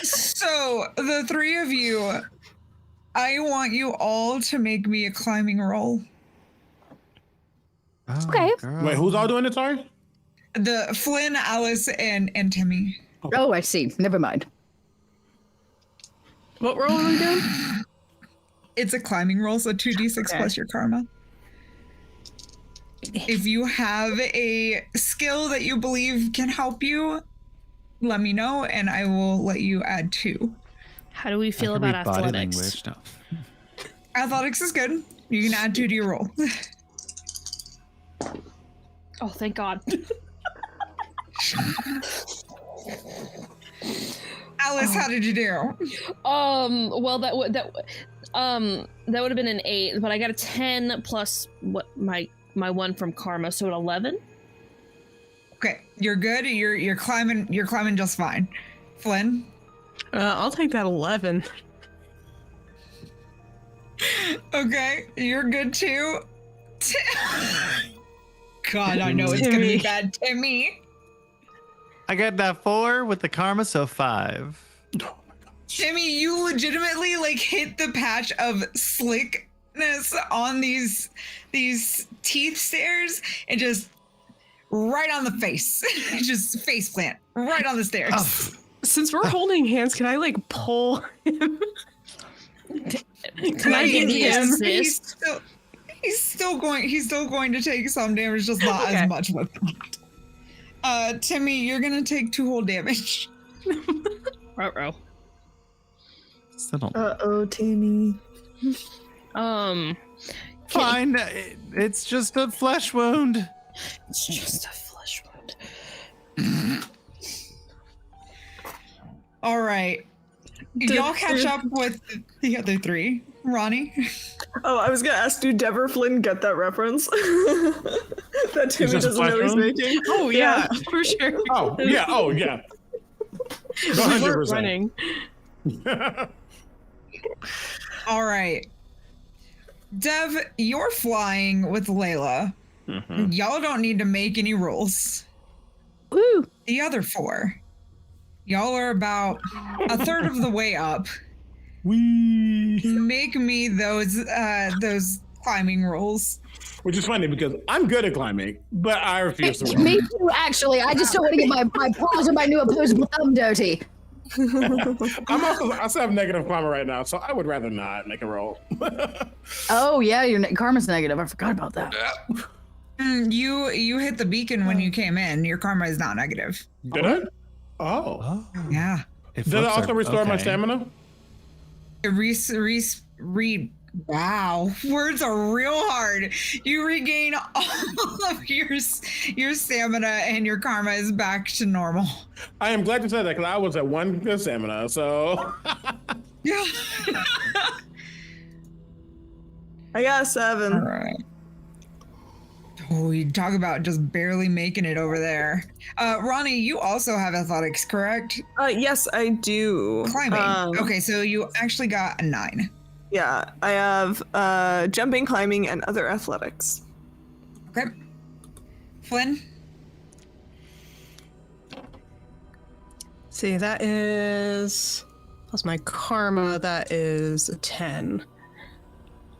So, the three of you, I want you all to make me a climbing roll. Okay. Wait, who's all doing it? Sorry. The Flynn, Alice, and Timmy. Oh, I see. Never mind. What roll are we doing? It's a climbing roll, so 2d6 Okay. plus your karma. If you have a skill that you believe can help you, let me know, and I will let you add 2. How do we feel about athletics? No. Athletics is good. You can add 2 to your roll. Oh, thank God. Alice, how did you do? Well, that would have been an 8, but I got a 10 plus what my 1 from karma, so an 11. Okay, you're good. You're climbing just fine. Flynn? I'll take that 11. Okay, you're good too. God, I know it's gonna be Timmy. bad, Timmy. I got that 4 with the karma, so 5. Timmy, you legitimately like hit the patch of slickness on these teeth stairs and just right on the face. Just face plant right on the stairs. Oh. Since we're holding hands, can I like pull him? Can I give you Yes, assist? he's still going to take some damage, just not Okay. as much with that. Timmy, you're gonna take 2 whole damage. Ruh-roh. Still don't. Uh-oh, Timmy. Fine. It's just a flesh wound. It's just a flesh wound. All right. Y'all catch up with the other 3. Ronnie? Oh, I was gonna ask, do Dever Flynn get that reference? That Timmy just a doesn't know he's flash making? Oh yeah, for sure. Oh yeah. We're 100%. running. All right. Dev, you're flying with Layla. Y'all don't need to make any rolls. Woo. The other 4, y'all are about a third of the way up. Make me those climbing rolls. Which is funny because I'm good at climbing, but I refuse to roll. Me too, actually. I just don't want to get my paws and my new opposable thumb dirty. I also have negative karma right now, so I would rather not make a roll. Oh yeah, your karma's negative. I forgot about that. You hit the beacon when you came in. Your karma is not negative. Did I? Oh. Yeah. Did it also restore my stamina? Wow, words are real hard. You regain all of your stamina, and your karma is back to normal. I am glad you said that because I was at 1 good stamina, so. Yeah. I got a 7. All right. Oh, you talk about just barely making it over there. Ronnie, you also have athletics, correct? Yes, I do. Climbing. Okay, so you actually got a 9. Yeah, I have jumping, climbing, and other athletics. Okay. Flynn? See, that is plus my karma. That is a 10.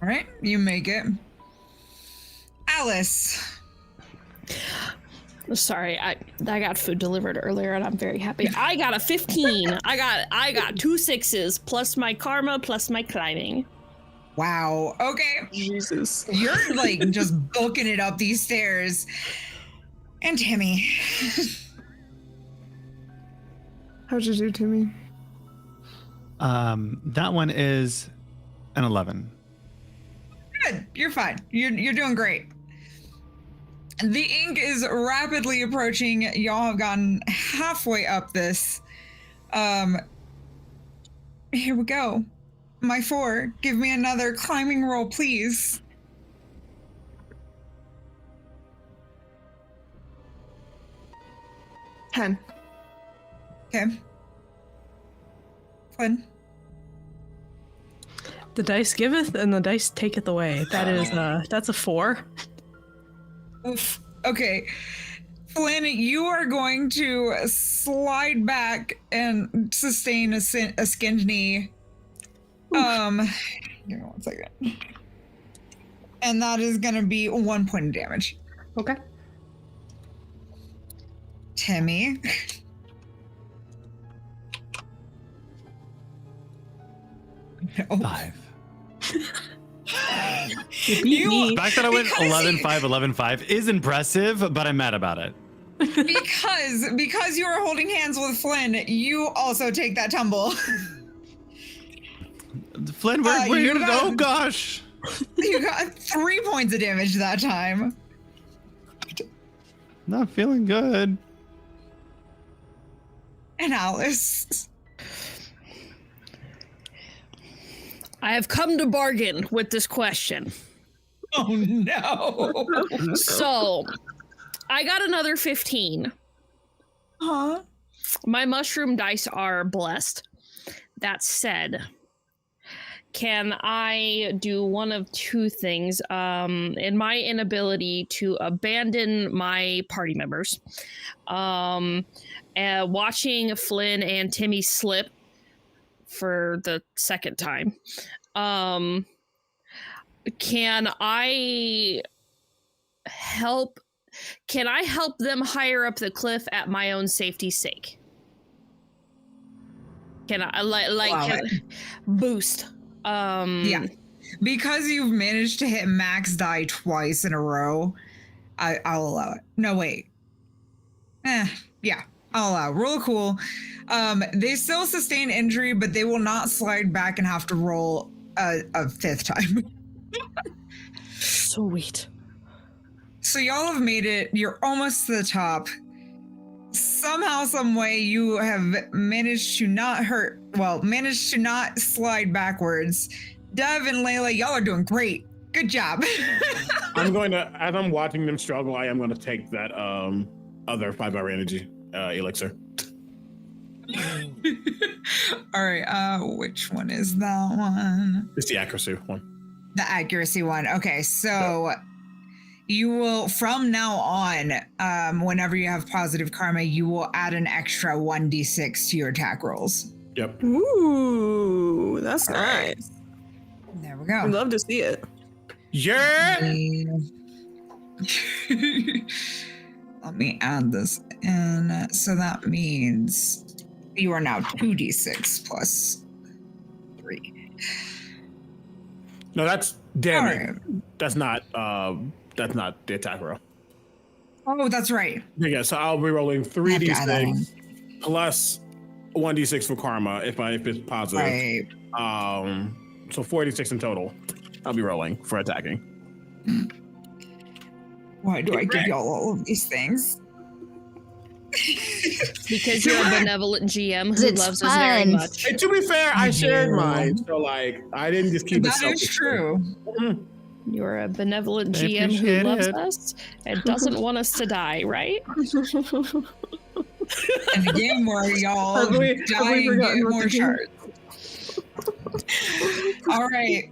All right, you make it. Alice. Sorry, I got food delivered earlier and I'm very happy. I got a 15. I got 2 6s plus my karma plus my climbing. Wow. Okay. Jesus. You're like just booking it up these stairs. And Timmy. How'd you do, Timmy? That one is an 11. Good. You're fine. You're doing great. The ink is rapidly approaching. Y'all have gotten halfway up this. Here we go. My 4. Give me another climbing roll, please. Ten. Okay. Flynn. The dice giveth and the dice taketh away. That is that's a 4. Oof. Okay. Flynn, you are going to slide back and sustain a skinned knee. Give me 1 second. And that is going to be 1 point of damage. Okay. Timmy. No. 5. You beat me. The fact that I went Because 11, you- 5, 11, 5 is impressive, but I'm mad about it. Because you are holding hands with Flynn, you also take that tumble. Flynn, where you did it? got- Oh gosh. You got 3 points of damage that time. Not feeling good. And Alice. I have come to bargain with this question. Oh no. So, I got another 15. Huh? My mushroom dice are blessed. That said, can I do one of 2 things? In my inability to abandon my party members, watching Flynn and Timmy slip for the second time, can I help them higher up the cliff at my own safety's sake? Can I boost? Yeah. Because you've managed to hit max die twice in a row, I'll allow it. No, wait. Yeah, I'll allow it. Roll cool. They still sustain injury, but they will not slide back and have to roll a 5th time. Sweet. So y'all have made it. You're almost to the top. Somehow, some way, you have managed to not slide backwards. Dev and Layla, y'all are doing great. Good job. I'm going to, as I'm watching them struggle, I am going to take that other 5-hour energy elixir. All right. Which one is that one? It's the accuracy one. The accuracy one. Okay, so you will, from now on, whenever you have positive karma, you will add an extra 1d6 to your attack rolls. Yep. Ooh, that's nice. There we go. I'd love to see it. Yeah. Let me add this in. So that means you are now 2d6 plus 3. No, that's damage. All right. That's not the attack roll. Oh, that's right. Yeah, so I'll be rolling I have to add that 3d6 plus 1d6 for karma if it's positive. Right. So 46 in total. I'll be rolling for attacking. Why do I give y'all all of these things? Because you're a benevolent GM who It's loves us very fun. much. And to be fair, I You shared do. mine, so like I didn't just keep it That is selfish. true. Mhm. You're a benevolent I GM who appreciate loves it. us and doesn't want us to die, right? And the game where y'all Have we dying forgotten get what more the game- shards. All right,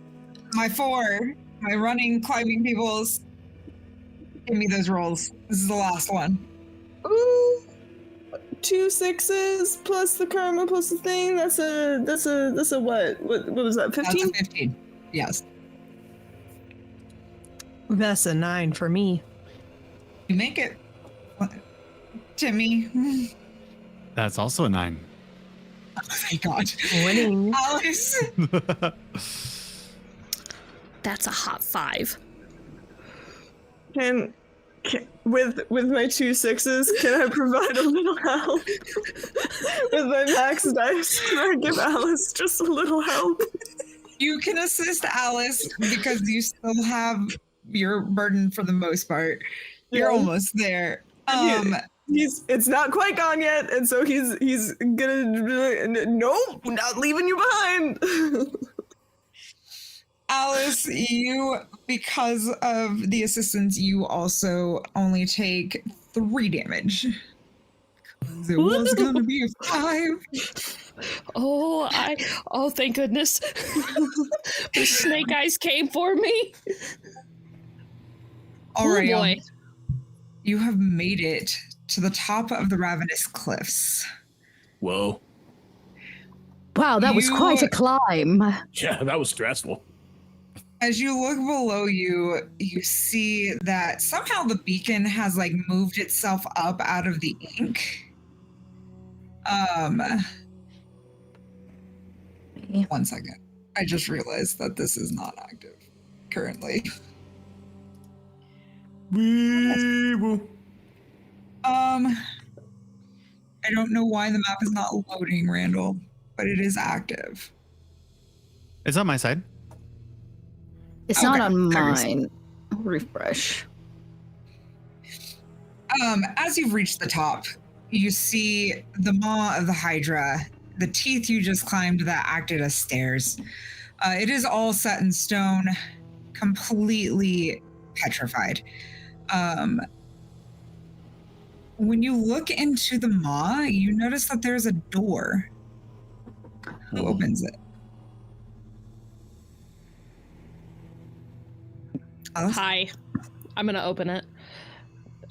my 4, my running, climbing peoples. Give me those rolls. This is the last one. Ooh, 2 6s plus the karma plus the thing. That's a what? What was that? That's 15. a 15. Yes. That's a 9 for me. You make it. What? Timmy. That's also a 9. Oh, thank God. Winning. Alice. That's a hot 5. Can with my 2 6s, can I provide a little help? With my max dice, can I give Alice just a little help? You can assist Alice because you still have your burden for the most part. You're Yeah. almost there. It's not quite gone yet, and so he's gonna nope, not leaving you behind. Alice, you, because of the assistance, you also only take 3 damage. It was gonna be a 5. Oh, thank goodness. The snake eyes came for me. All right, y'all. boy. You have made it to the top of the Ravenous Cliffs. Whoa. Wow, that was quite a climb. Yeah, that was stressful. As you look below you, you see that somehow the beacon has like moved itself up out of the ink. One second. I just realized that this is not active currently. Wee-woo. I don't know why the map is not loading, Randall, but it is active. It's on my side. It's not Okay, on there it is. mine. I'll refresh. As you've reached the top, you see the maw of the Hydra, the teeth you just climbed that acted as stairs. It is all set in stone, completely petrified. When you look into the maw, you notice that there's a door. Who opens it? Alice? Hi. I'm gonna open it.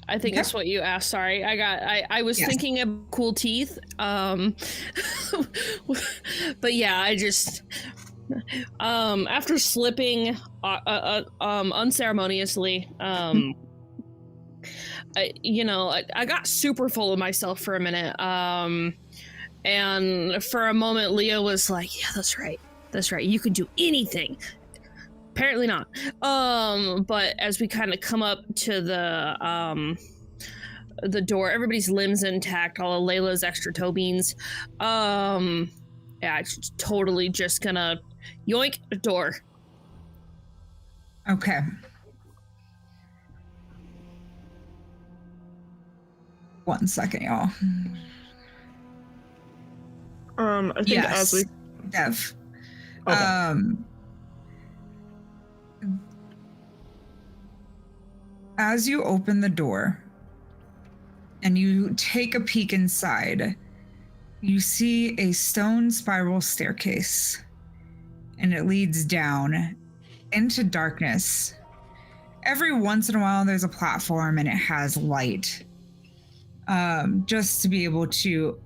I think Okay. that's what you asked. Sorry. I was Yes. thinking of cool teeth. But yeah, I just after slipping unceremoniously, I got super full of myself for a minute. And for a moment Leah was like, yeah, that's right. You can do anything. Apparently not. But as we kind of come up to the door, everybody's limbs intact, all of Layla's extra toe beans. Yeah, it's totally just gonna yoink the door. Okay. One second, y'all. I think Yes. as we Dev. Okay. As you open the door and you take a peek inside, you see a stone spiral staircase, and it leads down into darkness. Every once in a while, there's a platform and it has light, just to be able to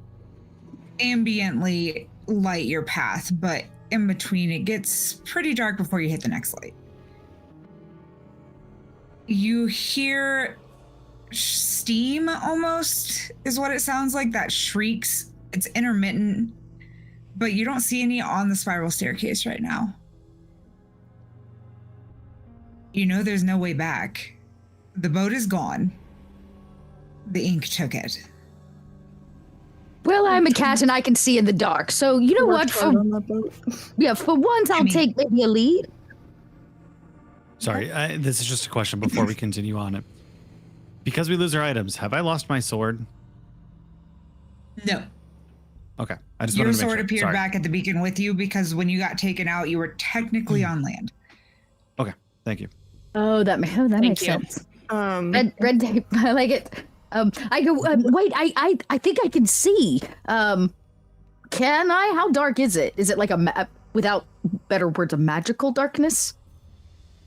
ambiently light your path, but in between, it gets pretty dark before you hit the next light. You hear steam almost is what it sounds like, that shrieks. It's intermittent, but you don't see any on the spiral staircase right now. You know there's no way back. The boat is gone. The ink took it. Well, I'm a cat and I can see in the dark. So you know what? worked hard on that boat. For once, I'll mean- take maybe a lead. Sorry, this is just a question before we continue on it. Because we lose our items, have I lost my sword? No. Okay, I just Your wanted to make sword sure. appeared Sorry. back at the beacon with you because when you got taken out, you were technically on land. Okay, thank you. Oh, that makes you. sense. Red tape. I like it. I go. Wait. I think I can see. Can I? How dark is it? Is it like without better words, a magical darkness?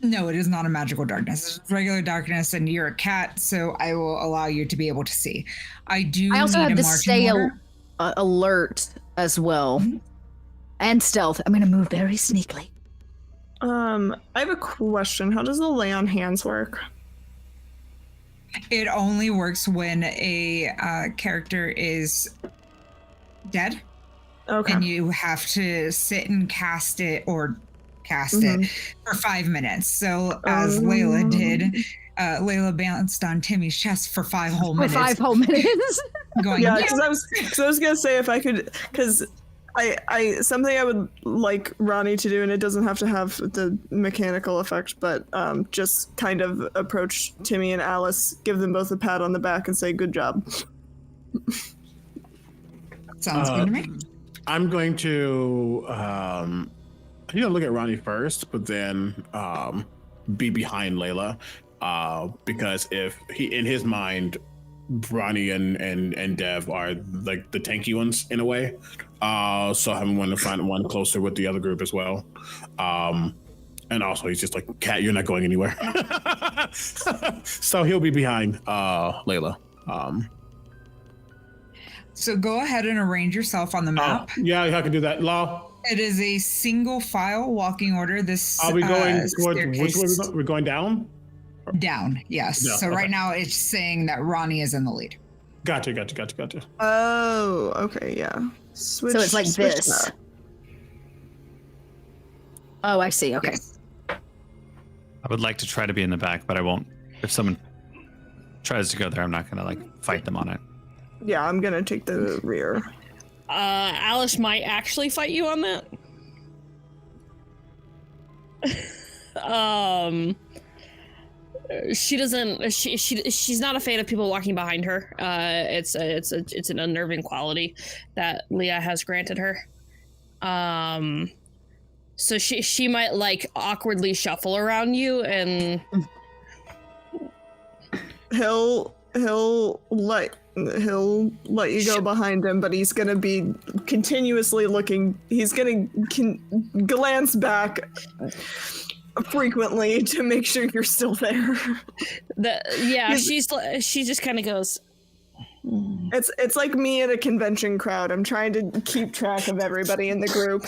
No, it is not a magical darkness. It's regular darkness, and you're a cat, so I will allow you to be able to see. I also have need to a marching stay order. alert as well, and stealth. I'm gonna move very sneakily. I have a question. How does the lay on hands work? It only works when a character is dead. Okay. And you have to sit and cast it for 5 minutes. So as Layla did, Layla bounced on Timmy's chest for 5 whole minutes. For 5 whole minutes. Going, Yeah, because I was gonna say if I could, because I something I would like Ronnie to do, and it doesn't have to have the mechanical effect, but just kind of approach Timmy and Alice, give them both a pat on the back, and say good job. Sounds good to me. I'm going to look at Ronnie first, but then be behind Layla, because if he, in his mind, Ronnie and Dev are like the tanky ones in a way, so I'm going to find one closer with the other group as well, and also he's just like, Cat, you're not going anywhere. So he'll be behind Layla. So go ahead and arrange yourself on the map. Yeah, I can do that. Law. It is a single file walking order. This Are we going towards staircase which way we're going down? Down, yes. Yeah, so okay. right now it's saying that Ronnie is in the lead. Gotcha. Oh, okay, yeah. Switch, So it's like switch this. that. Oh, I see. Okay. Yes. I would like to try to be in the back, but I won't. If someone tries to go there, I'm not gonna like fight them on it. Yeah, I'm gonna take the rear. Alice might actually fight you on that. She doesn't. She's not a fan of people walking behind her. It's an unnerving quality that Leah has granted her. So she might like awkwardly shuffle around you, and He'll let you go behind him, but he's gonna be continuously looking. He's gonna glance back frequently to make sure you're still there. she just kind of goes. It's like me at a convention crowd. I'm trying to keep track of everybody in the group.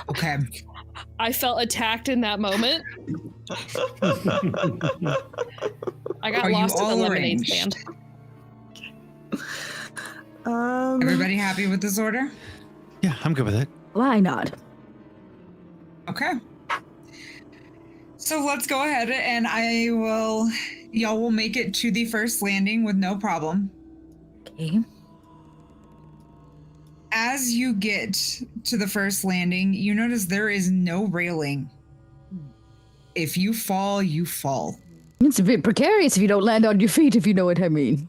Okay. I felt attacked in that moment. I got Are you lost in the all lemonade arranged? stand. Everybody happy with this order? Yeah, I'm good with it. Why not? Okay. So let's go ahead and y'all will make it to the first landing with no problem. Okay. As you get to the first landing, you notice there is no railing. If you fall, you fall. It's a bit precarious if you don't land on your feet, if you know what I mean.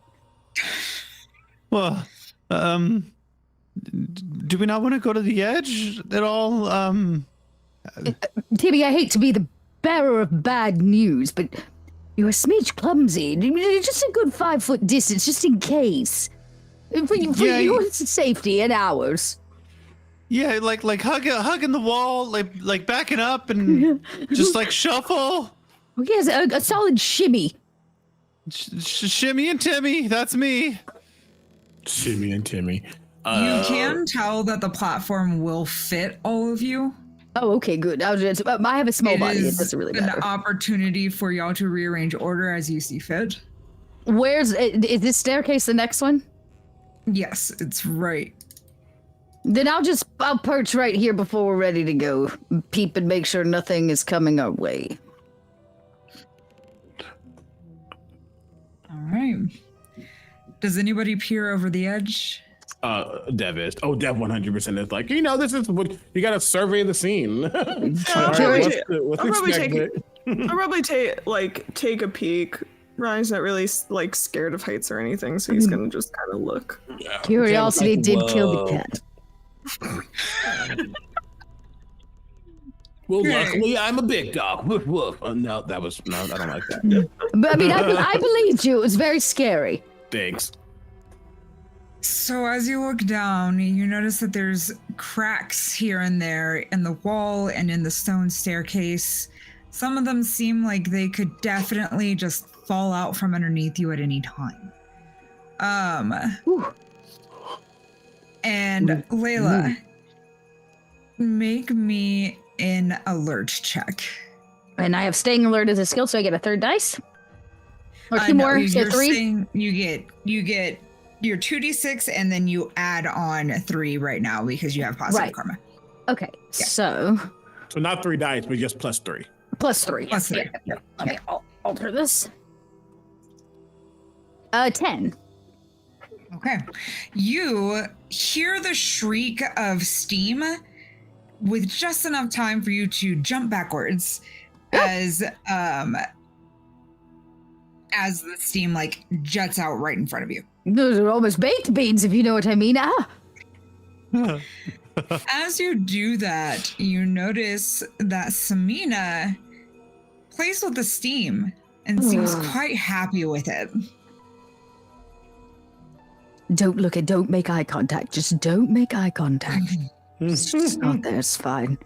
Well, do we not want to go to the edge at all? Timmy, I hate to be the bearer of bad news, but you're a smidge clumsy. Just a good 5 foot distance, just in case. For your safety and ours. Yeah, like hugging the wall, like backing up and just like shuffle. Oh, yes, a solid shimmy. Shimmy and Timmy, that's me. Shimmy and Timmy. You can tell that the platform will fit all of you. Oh, okay, good. I have a small body. It is doesn't really an matter. opportunity for y'all to rearrange order as you see fit. Is this staircase the next one? Yes, it's right. Then I'll perch right here before we're ready to go. Peep and make sure nothing is coming our way. All right. Does anybody peer over the edge? Dev is. Oh, Dev 100% is like, this is what you got to survey the scene. I'll probably take a peek. Ronnie's not really like scared of heights or anything, so he's gonna just kind of look. Yeah. Curiosity did kill the cat. Well, luckily I'm a big dog. Woof, woof. No, I don't like that. But I mean, I believed you. It was very scary. Thanks. So as you look down, you notice that there's cracks here and there in the wall and in the stone staircase. Some of them seem like they could definitely just fall out from underneath you at any time. And Layla, make me an alert check. And I have staying alert as a skill, so I get a third dice. Or two No, more, so you're 3. saying you get your 2d6 and then you add on 3 right now because you have positive karma. Okay, so not 3 dice, but just plus 3. plus 3. Plus 3. Yeah. Let me alter this. 10. Okay. You hear the shriek of steam with just enough time for you to jump backwards as the steam like juts out right in front of you. Those are almost baked beans, if you know what I mean. As you do that, you notice that Samina plays with the steam and seems quite happy with it. Don't make eye contact. Just don't make eye contact. It's just not there. It's fine.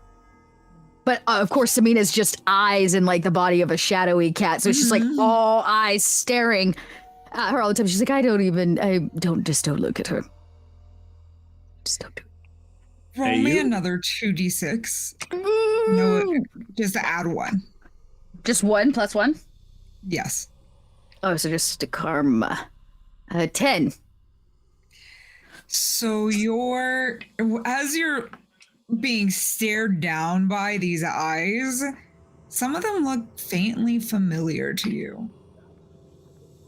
But of course, Samina's just eyes in like the body of a shadowy cat. So it's just like all eyes staring at her all the time. She's like, just don't look at her. Just don't do it. Roll me another 2d6. No, just add 1. Just 1 plus 1? Yes. Oh, so just a karma. 10. So as you're being stared down by these eyes, some of them look faintly familiar to you.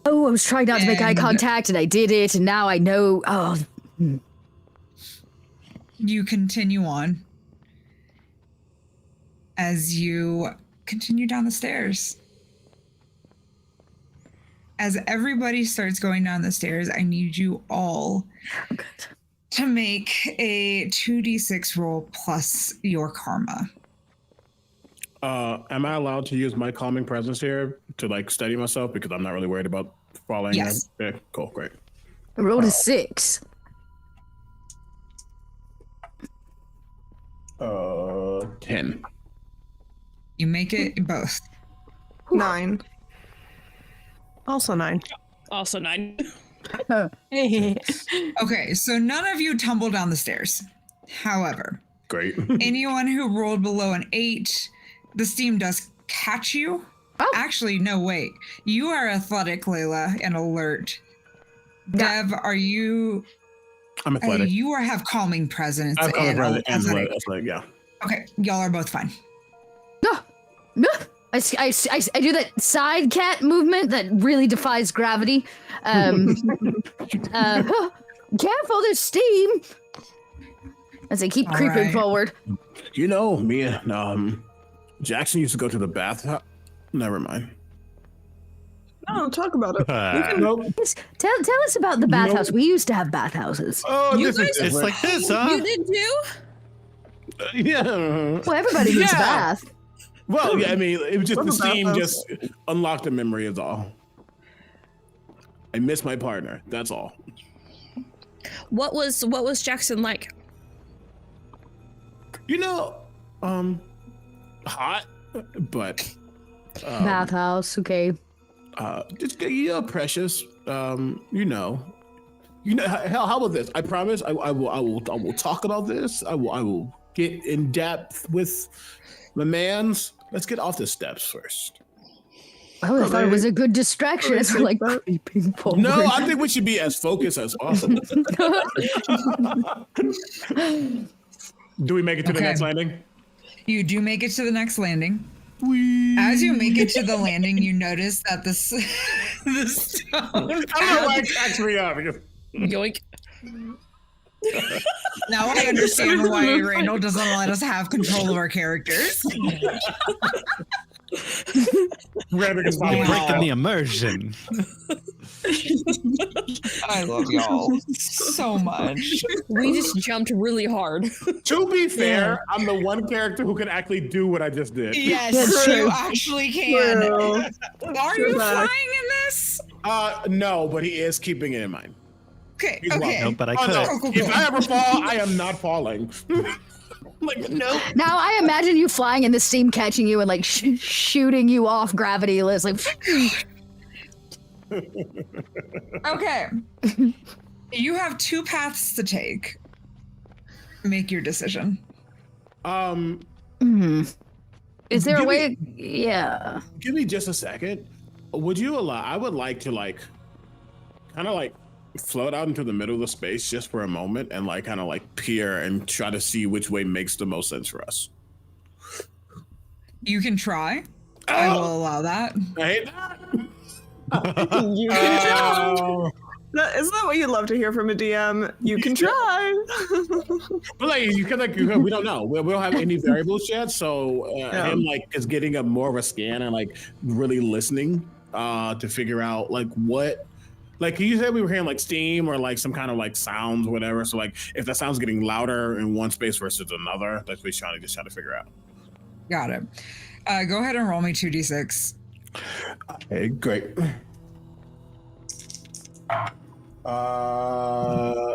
Oh, I was trying not to make eye contact and I did it, and now I know. You continue on as you continue down the stairs. As everybody starts going down the stairs, I need you all to make a 2d6 roll plus your karma. Am I allowed to use my calming presence here to like steady myself because I'm not really worried about falling? Yes. Okay, cool, great. I rolled a 6. 10. You make it both. 9. Also 9. Also 9. Okay, so none of you tumble down the stairs. However, Great. anyone who rolled below an 8, the steam does catch you. Oh. Actually, no, wait. You are athletic, Layla, and alert. Dev, are you... I'm athletic. you have calming presence. I've calming and presence and athletic. athletic, yeah. Okay, y'all are both fine. No. I do that side cat movement that really defies gravity. Careful, there's steam. As I keep creeping forward. You know, me and Jackson used to go to the bath. Never mind. No, talk about it. Tell us about the bathhouse. We used to have bathhouses. Oh, You this is guys- It's like this, huh? You did too? yeah. Well, everybody needs a Yeah. bath. Well, yeah, I mean, it was just the What's a steam bathhouse? just unlocked a memory is all. I miss my partner. That's all. What was Jackson like? You know, hot, but Bathhouse, okay. just precious. You know. Hell, how about this? I promise, I will talk about this. I will get in depth with my man's. Let's get off the steps first. Oh, I thought it was a good distraction. It's like creeping forward. No, I think we should be as focused as possible. Do we make it to the Okay. next landing? You do make it to the next landing. As you make it to the landing, you notice that the stone... I don't know why it cracks me up. Yoink. Now I understand why Randall doesn't let us have control of our characters. Randall is You're following breaking the immersion. I love y'all so much. We just jumped really hard. To be fair, I'm the one character who can actually do what I just did. Yes, That's you true. actually can. True. Are True you that. flying in this? No, but he is keeping it in mind. Okay, He's okay. welcome. No, but I Oh, could. no. Cool. If I ever fall, I am not falling. Like, no. Now I imagine you flying and the steam catching you and like shooting you off gravity. Like, Okay. You have 2 paths to take. Make your decision. is there a Give way? Yeah. Give me just a second. Would you allow? I would like to kind of float out into the middle of the space just for a moment and kind of peer and try to see which way makes the most sense for us. You can try. I will allow that. I hate that. You can try. Isn't that what you love to hear from a DM? You can try. But we don't know. We don't have any variables yet, so him is getting a more of a scan and really listening to figure out what. You said we were hearing steam or some kind of sounds, whatever. So if that sound's getting louder in one space versus another, that's what he's trying to figure out. Got it. Go ahead and roll me 2d6. Okay, great.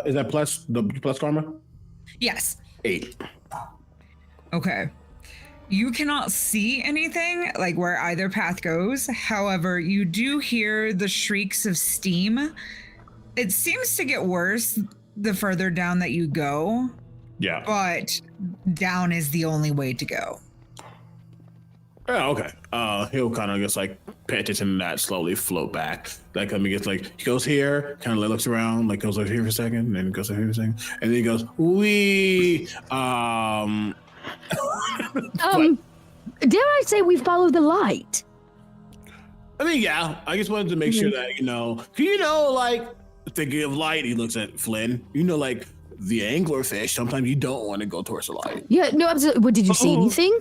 Is that plus karma? Yes. 8. Okay. You cannot see anything where either path goes. However, you do hear the shrieks of steam. It seems to get worse the further down that you go, Yeah. but down is the only way to go. Oh, okay. He'll kind of just pay attention to that, slowly float back. He goes here, kind of looks around, goes over here for a second, then goes over here for a second, and then he goes, wee. Dare I say we follow the light? I mean, yeah. I just wanted to make sure that thinking of light, he looks at Flynn. The anglerfish. Sometimes you don't want to go towards the light. Yeah, no, absolutely. What, did you see anything?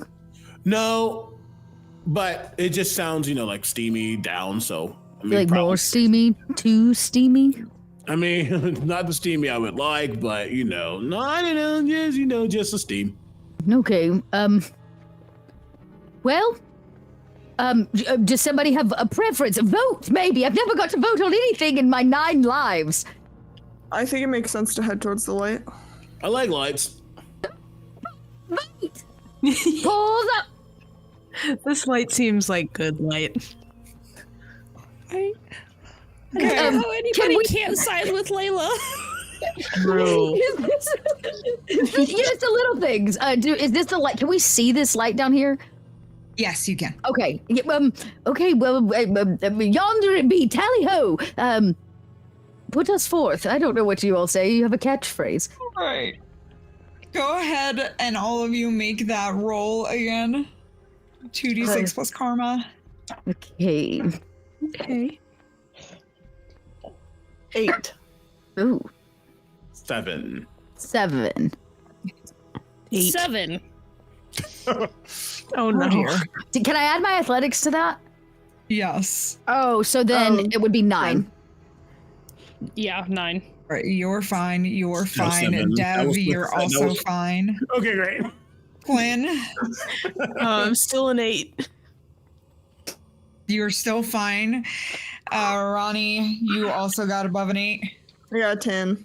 No, but it just sounds, steamy down. So I mean, More steamy, too steamy. I mean, not the steamy I would like, but just the steam. Okay. Well, does somebody have a preference? Vote, maybe. I've never got to vote on anything in my 9 lives. I think it makes sense to head towards the light. I like lights. Vote. Pause up. This light seems like good light. I don't know how anybody we- can't side with Layla. Bro. Just the little things. Is this the light? Can we see this light down here? Yes, you can. Okay. Okay. Well, yonder it be. Tally ho. Put us forth. I don't know what you all say. You have a catchphrase. All right. Go ahead and all of you make that roll again. 2d6 plus karma. Okay. Okay. 8. Ooh. 7. 7. 8. 7. Oh no. Can I add my athletics to that? Yes. Oh, so then it would be 9. Yeah, 9. All right, you're fine. You're fine. 7. That Dev, was- you're that also was- fine. Okay, great. Flynn, I'm still an 8. you're still fine. Ronnie, you also got above an 8. I got a 10.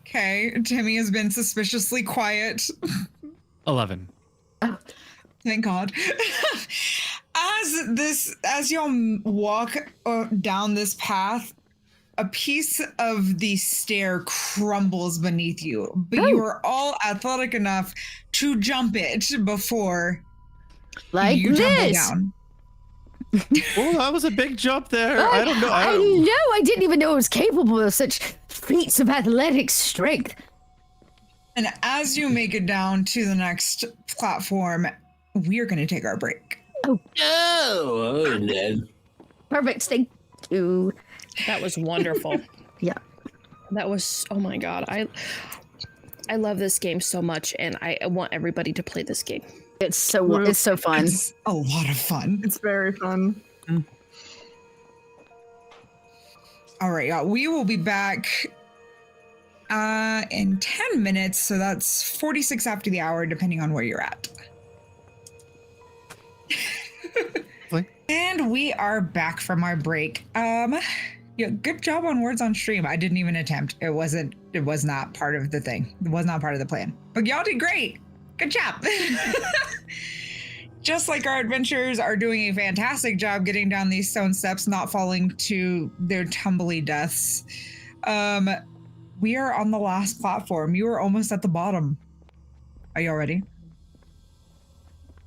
Okay, Timmy has been suspiciously quiet. 11. Thank God. As y'all walk down this path, a piece of the stair crumbles beneath you, but you are all athletic enough to jump it before Like you tumble this. down. Oh, that was a big jump there. I don't know. I know. I didn't even know I was capable of such feats of athletic strength. And as you make it down to the next platform, we're going to take our break. Oh, Ned. Perfect. Thank you. That was wonderful. Yeah. That was, oh my god. I love this game so much, and I want everybody to play this game. It's so fun. It's a lot of fun. It's very fun. All right, y'all. We will be back in 10 minutes, so that's 46 after the hour, depending on where you're at. And we are back from our break. Yeah, good job on words on stream. I didn't even attempt. It was not part of the thing. It was not part of the plan. But y'all did great. Good job. Just like our adventurers are doing a fantastic job getting down these stone steps, not falling to their tumbly deaths. We are on the last platform. You are almost at the bottom. Are y'all ready?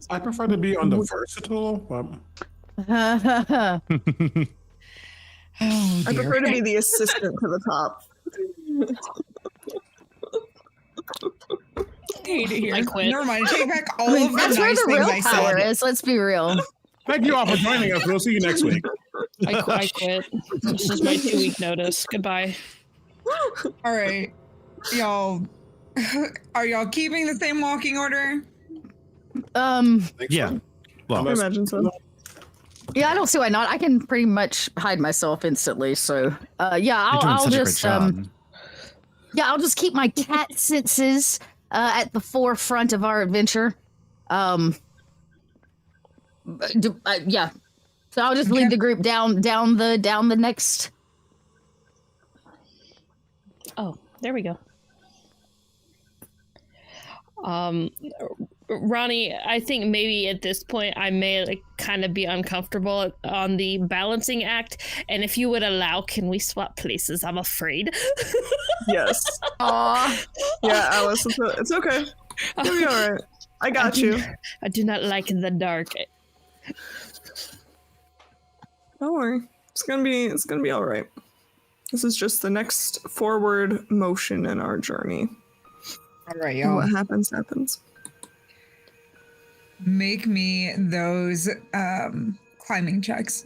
I prefer to be on the versatile. Oh, I dear. prefer to be the assistant to the top. Hate it here. I quit. Never mind. Take back all I mean, of the that's where nice the things real I power said. is. Let's be real. Thank you all for joining us. We'll see you next week. I quit. This is my 2-week notice. Goodbye. All right, y'all. Are y'all keeping the same walking order? Yeah. Well, I imagine so. Yeah, I don't see why not. I can pretty much hide myself instantly. So, yeah, you're doing I'll such just a great job. yeah, I'll just keep my cat senses at the forefront of our adventure. Yeah. So I'll just lead the group down the next. Oh, there we go. Ronnie, I think maybe at this point I may kind of be uncomfortable on the balancing act, and if you would allow, can we swap places? I'm afraid. Yes. Aw. Yeah, Alice, it's okay. You'll be all right. I got you. I do not like the dark. Don't worry. It's gonna be all right. This is just the next forward motion in our journey. All right, And y'all. what happens, happens. Make me those climbing checks,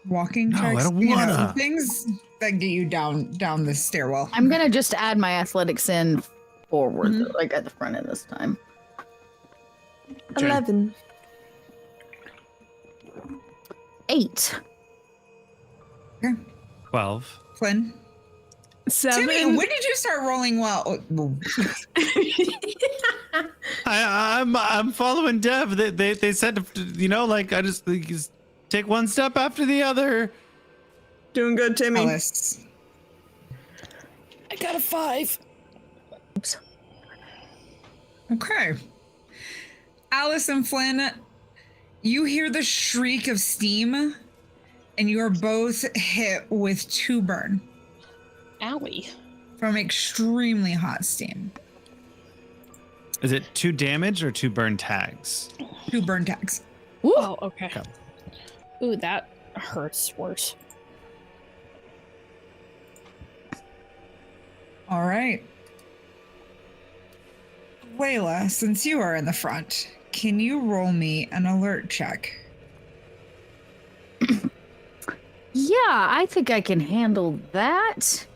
walking No, checks. I don't you know, wanna. things that get you down the stairwell. I'm gonna just add my athletics in forward, like at the front end this time. 11. 8. 12. Flynn, 7. Timmy, when did you start rolling well? I'm following Dev. They said, I just take one step after the other. Doing good, Timmy. Alice. I got a 5. Okay. Alice and Flynn, you hear the shriek of steam, and you are both hit with 2 burn Owie. from extremely hot steam. Is it 2 damage or 2 burn tags? 2 burn tags. Oh, okay. Okay. Ooh, that hurts worse. All right. Layla, since you are in the front, can you roll me an alert check? Yeah, I think I can handle that.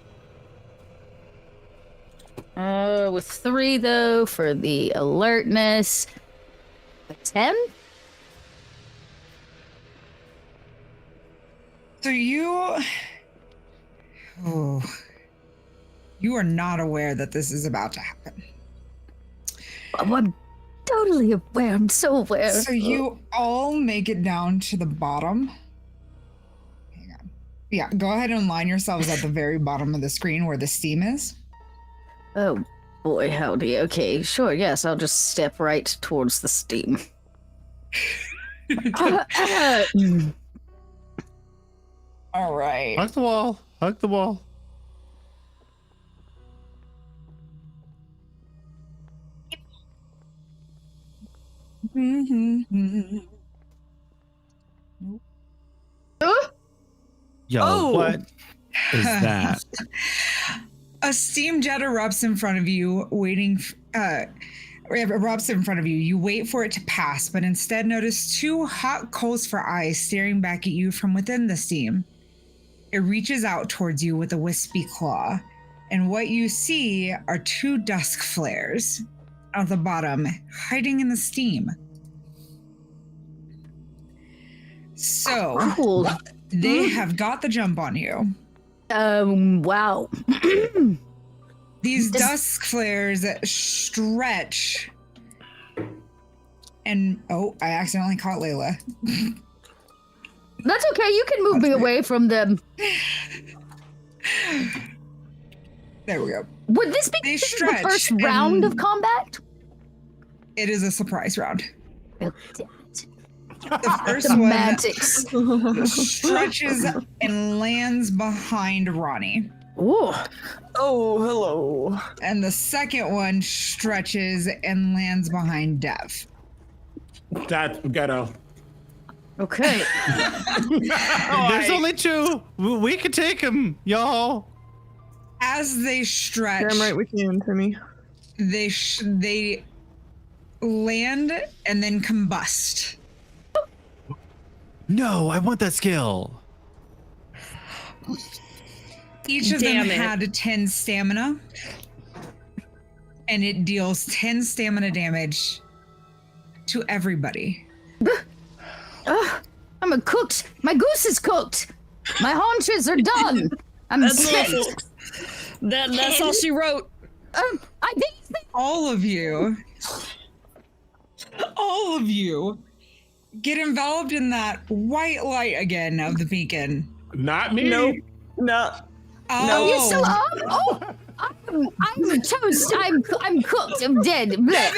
With 3 though for the alertness. A 10? So you are not aware that this is about to happen. Oh, I'm totally aware. I'm so aware. So you all make it down to the bottom. Hang on. Yeah, go ahead and line yourselves at the very bottom of the screen where the steam is. Oh boy, howdy. Okay, sure, yes, I'll just step right towards the steam. All right. Hug the wall. Hug the wall. Yo, Oh. what is that? A steam jet erupts in front of you, erupts in front of you. You wait for it to pass, but instead notice 2 hot coals for eyes staring back at you from within the steam. It reaches out towards you with a wispy claw, and what you see are 2 dusk flares at the bottom, hiding in the steam. So Cool. they have got the jump on you. Wow. These dusk flares stretch. And I accidentally caught Layla. That's okay. You can move me away from them. There we go. Would this be They the stretch first round of and- combat? It is a surprise round. Oh, damn it. The first Semantics. one stretches and lands behind Ronnie. Ooh. Oh, hello. And the second one stretches and lands behind Dev. That's ghetto. Okay. There's only two. We could take him, y'all. As they stretch, Damn right we can, Timmy. they land and then combust. No, I want that skill. Each of Damn them it. had 10 stamina, and it deals 10 stamina damage to everybody. I'm a cooked. My goose is cooked. My haunches are done. I'm That's spent. awful. That's all she wrote. I think All of you get enveloped in that white light again of the beacon. Not me. Nope. No. Oh, you're still up? Oh, I'm toast. I'm cooked. I'm dead. Blech.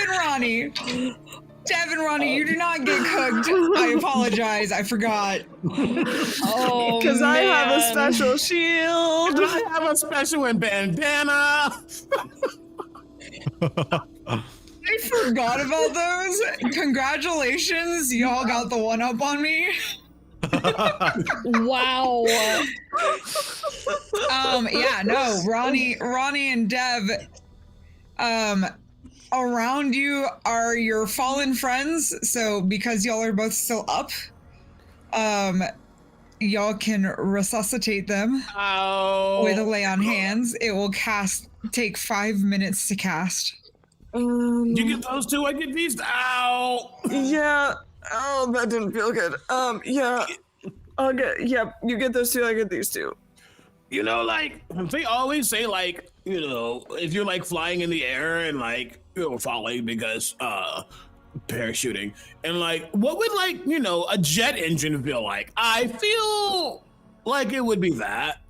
Devin Ronnie, you do not get cooked. I apologize. I forgot. Oh, Because I have a man. special shield. I have a special and bandana. I forgot about those. Congratulations. Y'all got the one up on me. Wow. Yeah, no, Ronnie and Dev, around you are your fallen friends. So because y'all are both still up, y'all can resuscitate them Oh. with a lay on hands. It will take 5 minutes to cast. You get those two, I get these. Ow. Yeah. Oh, that didn't feel good. Yeah. I'll get. Yep. You get those two. I get these two. You know, like, they always say, like, you know, if you're, like, flying in the air and, like, you're falling because, parachuting. And, like, what would, like, you know, a jet engine feel like? I feel like it would be that.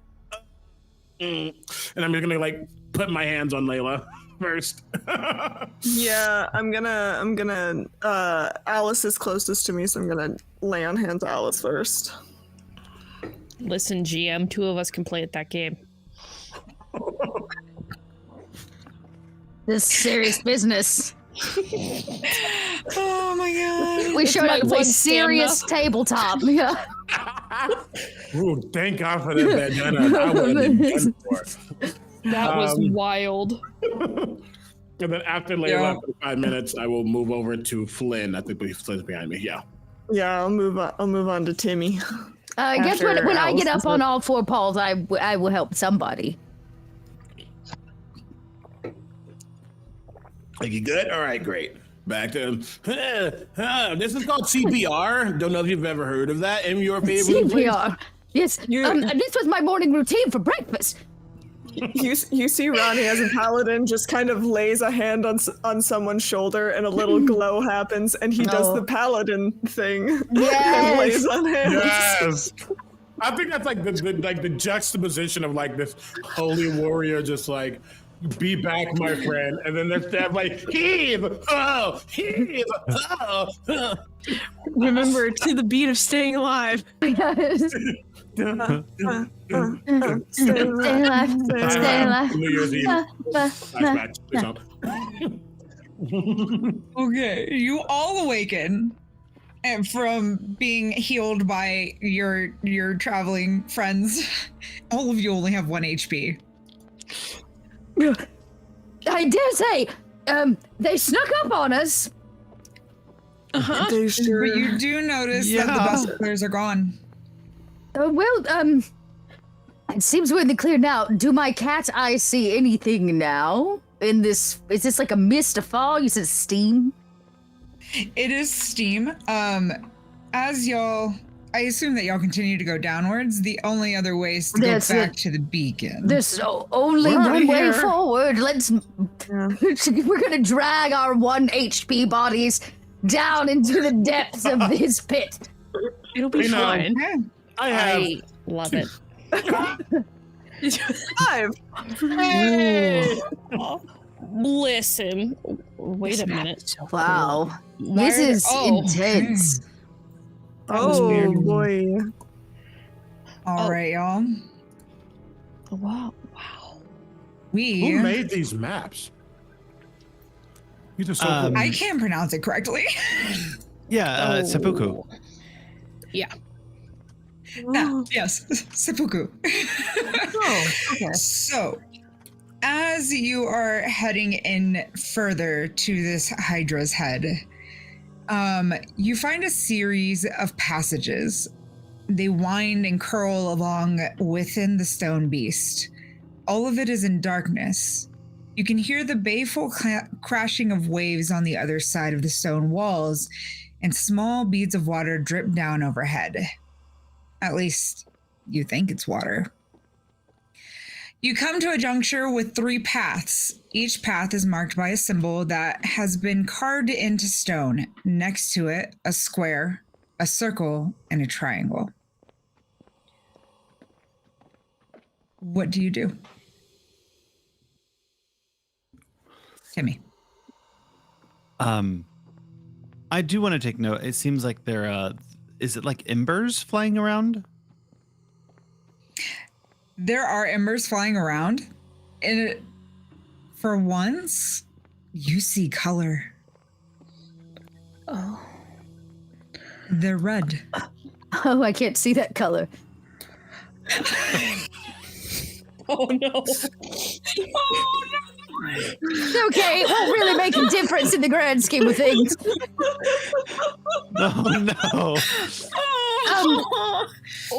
And I'm just gonna, like, put my hands on Layla first. Yeah. I'm gonna. Alice is closest to me, so I'm gonna lay on hands Alice first. Listen, GM, two of us can play at that game. This is serious business. Oh my god. We showed my up to play one serious tabletop. Yeah. Ooh, thank God for that bandana. I would have been done for. That was wild. And then after Layla, for 5 minutes, I will move over to Flynn. I think Flynn's behind me. Yeah. Yeah. I'll move on to Timmy. I guess when After I get Alice up is on all four paws, I will help somebody. Are you good? All right, great. Back to this is called CPR. Don't know if you've ever heard of that in your favorite place. CPR. Yes. This was my morning routine for breakfast. You see Ronnie as a paladin just kind of lays a hand on someone's shoulder and a little glow happens and he does the paladin thing. Yes. And lays on hands. Yes. I think that's like the juxtaposition of like this holy warrior just like be back, my friend, and then there's that like heave, heave, Remember, to the beat of staying alive. Yes. Stay alive. Stay alive. New Year's Eve. Flashback. Please don't. Okay, you all awaken and from being healed by your traveling friends. All of you only have 1 HP. I dare say, they snuck up on us. They sure. But you do notice that the best players are gone. It seems we're in the clear now. Do my cat's eyes see anything now? In this, is this like a mist, a fog? You said steam? It is steam. As y'all I assume that y'all continue to go downwards. The only other way is to That's go back it. to the beacon. There's only We're already one way here. forward. Yeah. We're gonna drag our 1 HP bodies down into the depths of this pit. It'll be You know, fine. Okay. I have. I love it. 5. Listen, wait a minute. Wow, Why this are- is oh, intense. That was Oh weird. boy. All Oh. right, y'all. Wow. We. Who made these maps? You just so cool. I can't pronounce it correctly. Yeah, seppuku. Yeah. Yeah, yes, seppuku. Oh, okay. So, as you are heading in further to this Hydra's head, you find a series of passages. They wind and curl along within the stone beast. All of it is in darkness. You can hear the baleful crashing of waves on the other side of the stone walls, and small beads of water drip down overhead. At least, you think it's water. You come to a juncture with 3 paths. Each path is marked by a symbol that has been carved into stone. Next to it, a square, a circle, and a triangle. What do you do? Timmy. I do want to take note. It seems like there is it like embers flying around? There are embers flying around, and for once, you see color. Oh. They're red. Oh, I can't see that color. Oh no. Okay, it won't really make a difference in the grand scheme of things. Oh no.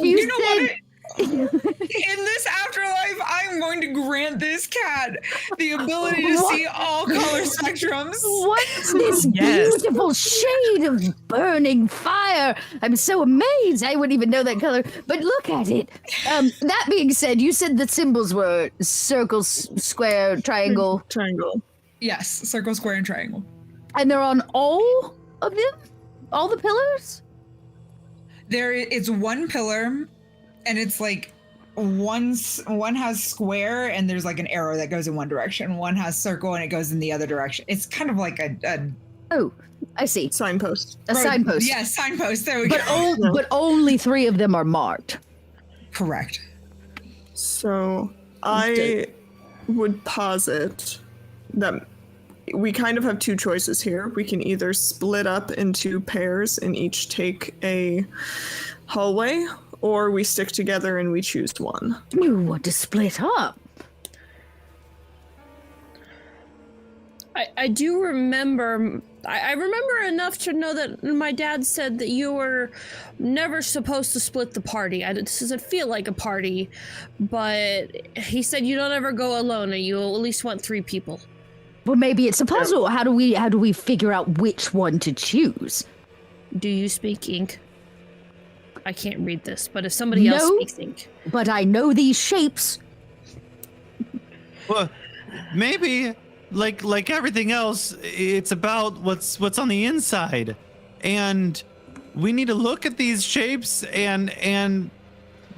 You know what? In this afterlife, I'm going to grant this cat the ability to see all color spectrums. What's this Yes. beautiful shade of burning fire? I'm so amazed. I wouldn't even know that color. But look at it. That being said, you said the symbols were circle, square, triangle, Triangle. Yes, circle, square, and triangle. and they're on all of them? All the pillars? It's one pillar, and it's like one has square, and there's like an arrow that goes in one direction. One has circle, and it goes in the other direction. It's kind of like a Oh, I see. Signpost. A signpost. Yes, signpost. There we But, go. but only 3 of them are marked. Correct. So I would posit that we kind of have 2 choices here. We can either split up into pairs and each take a hallway, or we stick together and we choose one. You want to split up? I do remember. I remember enough to know that my dad said that you were never supposed to split the party. This doesn't feel like a party, but he said you don't ever go alone, and you at least want 3 people. Well, maybe it's a puzzle. How do we figure out which one to choose? Do you speak ink? I can't read this, but if somebody else No. speaks ink, But I know these shapes. Well, maybe like everything else, it's about what's on the inside, and we need to look at these shapes and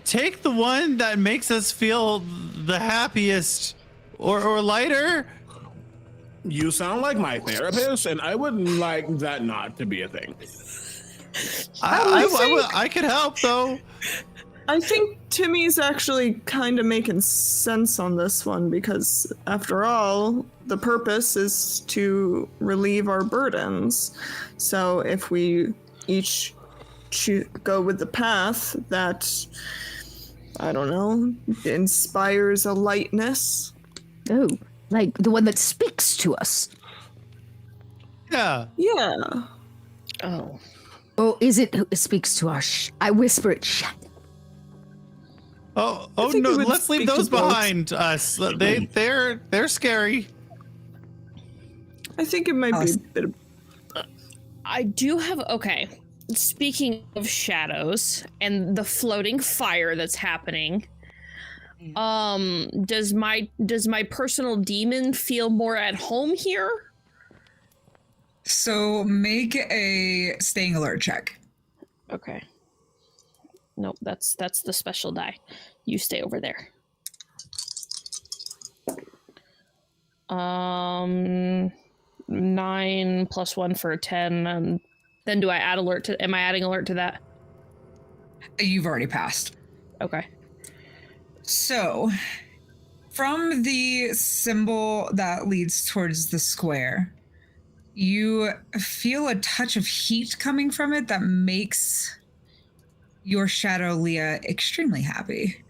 take the one that makes us feel the happiest or lighter. You sound like my therapist, and I wouldn't like that not to be a thing. I could help though. I think Timmy's actually kind of making sense on this one because, after all, the purpose is to relieve our burdens. So if we each go with the path that, I don't know, inspires a lightness. Oh, like the one that speaks to us. Yeah. Yeah. oh, Or is it who speaks to our I whisper it shut. Oh think no! it would Let's leave speak to those both. behind us. They're scary. I think it might be a Alice. bit of I do have. Okay, speaking of shadows and the floating fire that's happening, does my personal demon feel more at home here? So make a staying alert check. Okay. Nope, that's the special die. You stay over there. 9 plus 1 for a 10, and then do I add alert to? Am I adding alert to that? You've already passed. Okay. So, from the symbol that leads towards the square, you feel a touch of heat coming from it that makes your shadow Leah extremely happy.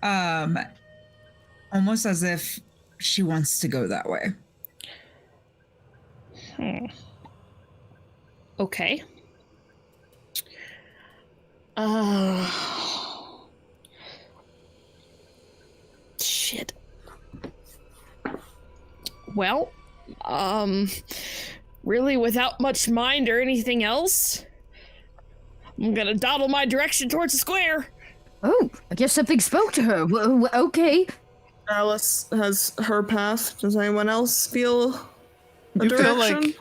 Almost as if she wants to go that way. Okay. Shit. Well, really without much mind or anything else, I'm gonna dawdle my direction towards the square. Oh, I guess something spoke to her. Okay. Alice has her path. Does anyone else feel a You feel direction?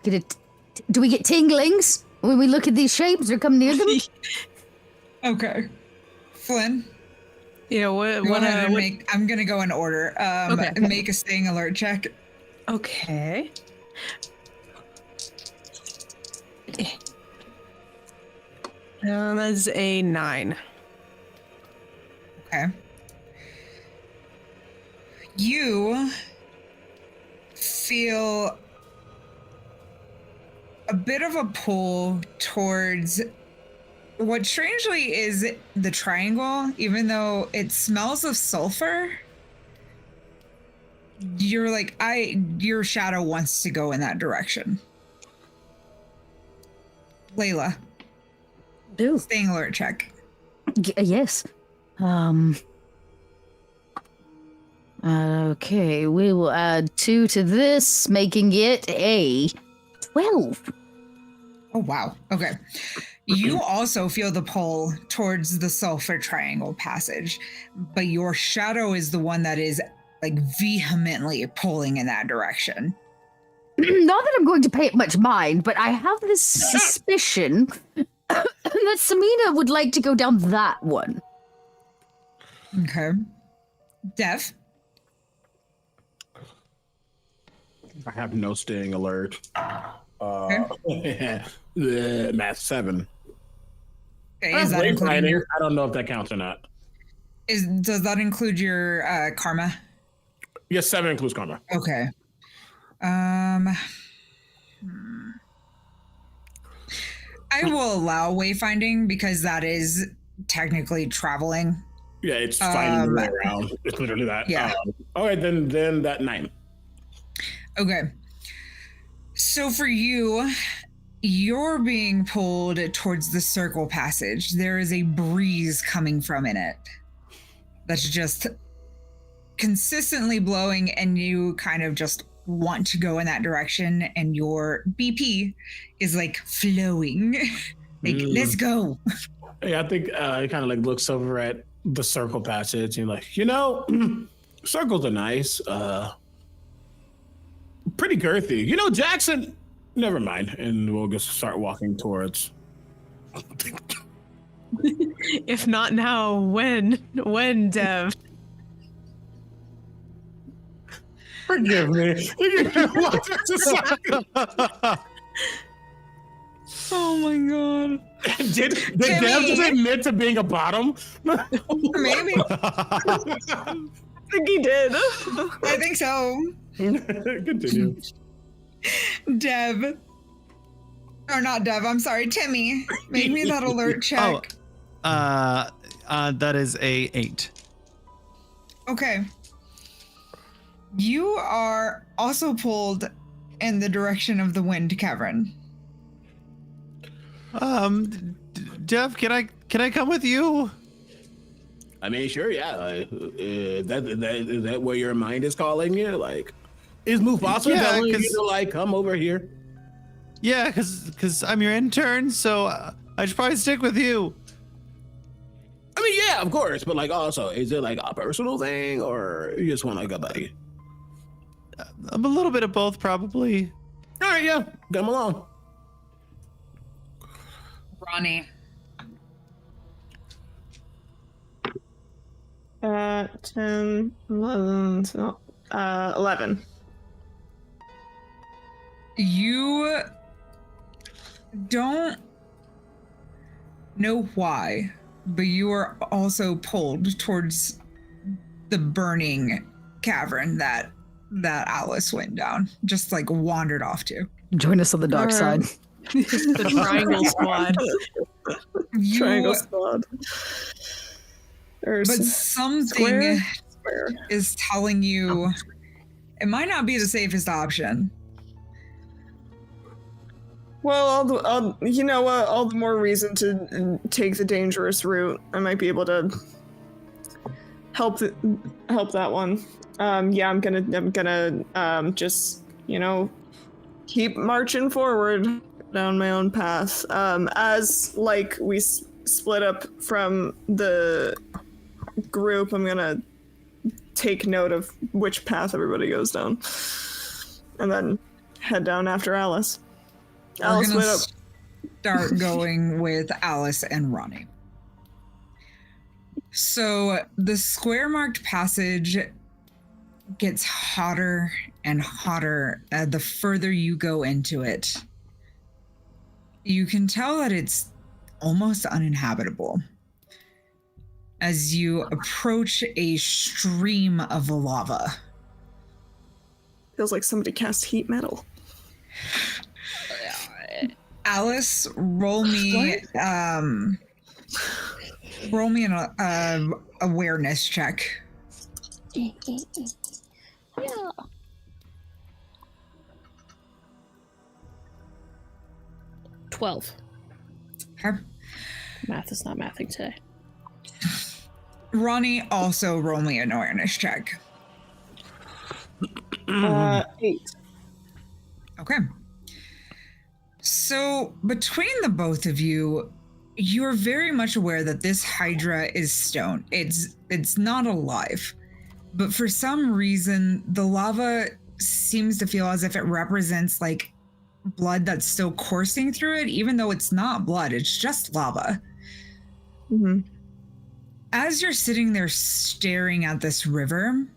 like Do we get tinglings when we look at these shapes or come near them? Okay. Flynn, Yeah, go ahead and I'm going to go in order. Okay. Make a staying alert check. Okay. That's a 9. Okay. You feel a bit of a pull towards what strangely is the triangle, even though it smells of sulfur. You're like, your shadow wants to go in that direction. Layla, Do. staying alert check. Yes. Okay, we will add 2 to this, making it a 12. Oh, wow. Okay. You also feel the pull towards the sulfur triangle passage, but your shadow is the one that is like vehemently pulling in that direction. Not that I'm going to pay it much mind, but I have this suspicion that Samina would like to go down that one. Okay. Dev? I have no staying alert. Okay. Math 7. Okay, is that including your, I don't know if that counts or not. does that include your karma? Yes, 7 includes karma. Okay. I will allow wayfinding because that is technically traveling. Yeah, it's finding the way around. It's literally that. Yeah. All right, then that 9. Okay. So for you, you're being pulled towards the circle passage. There is a breeze coming from in it that's just consistently blowing, and you kind of just want to go in that direction, and your BP is like flowing. Like, let's go. Yeah, I think it kind of like looks over at the circle passage and like, circles are nice. Pretty girthy. Jackson, never mind. And we'll just start walking towards. If not now, when, Dev? Forgive me. Walk just a second. Oh my god. Did Dev just admit to being a bottom? Maybe. I think he did. I think so. Continue. Dev. Or not Dev, I'm sorry, Timmy. Make me that alert check. That is a 8. Okay. You are also pulled in the direction of the wind cavern. Jeff, can I come with you? I mean, sure, yeah. That where your mind is calling you? Like, is Mufasa telling you to, like, come over here? Yeah, because I'm your intern, so I should probably stick with you. I mean, yeah, of course, but like, also, is it like a personal thing, or you just want like a buddy? I'm a little bit of both, probably. All right, yeah, come along. Ronnie. 10, 11, 11. You don't know why, but you are also pulled towards the burning cavern that Alice went down, just like wandered off to. Join us on the dark side. The triangle squad. Triangle squad. But something is telling you it might not be the safest option. Well, you know what? All the more reason to take the dangerous route. I might be able to help that one. Yeah, I'm gonna just, you know, keep marching forward down my own path. As like we split up from the group, I'm gonna take note of which path everybody goes down, and then head down after Alice. We're gonna start going with Alice and Ronnie. So the square marked passage gets hotter and hotter the further you go into it. You can tell that it's almost uninhabitable as you approach a stream of lava. Feels like somebody cast heat metal. Alice, roll me an awareness check. Yeah. 12. Okay. Math is not mathing today. Ronnie, also roll me an awareness check. 8. Okay. So between the both of you, you're very much aware that this Hydra is stone. It's not alive. But for some reason, the lava seems to feel as if it represents like blood that's still coursing through it, even though it's not blood, it's just lava. Mm-hmm. As you're sitting there staring at this river,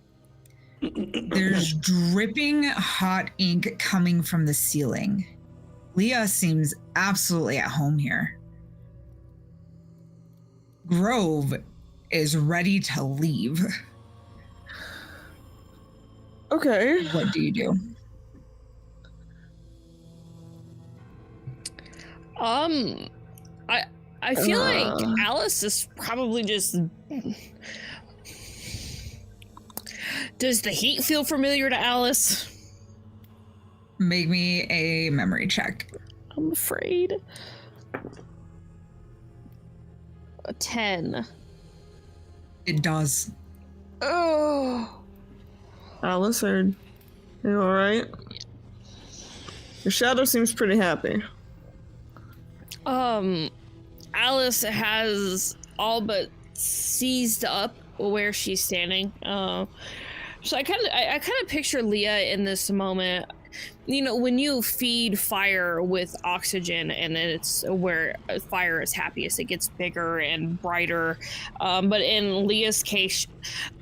there's dripping hot ink coming from the ceiling. Leah seems absolutely at home here. Grove is ready to leave. Okay. What do you do? I feel like Alice is probably just. Does the heat feel familiar to Alice? Make me a memory check. I'm afraid. A 10. It does. Oh. Alice, are you alright? Your shadow seems pretty happy. Alice has all but seized up where she's standing. So I kind of picture Leah in this moment. You know, when you feed fire with oxygen and then it's where fire is happiest, it gets bigger and brighter. But in Leah's case,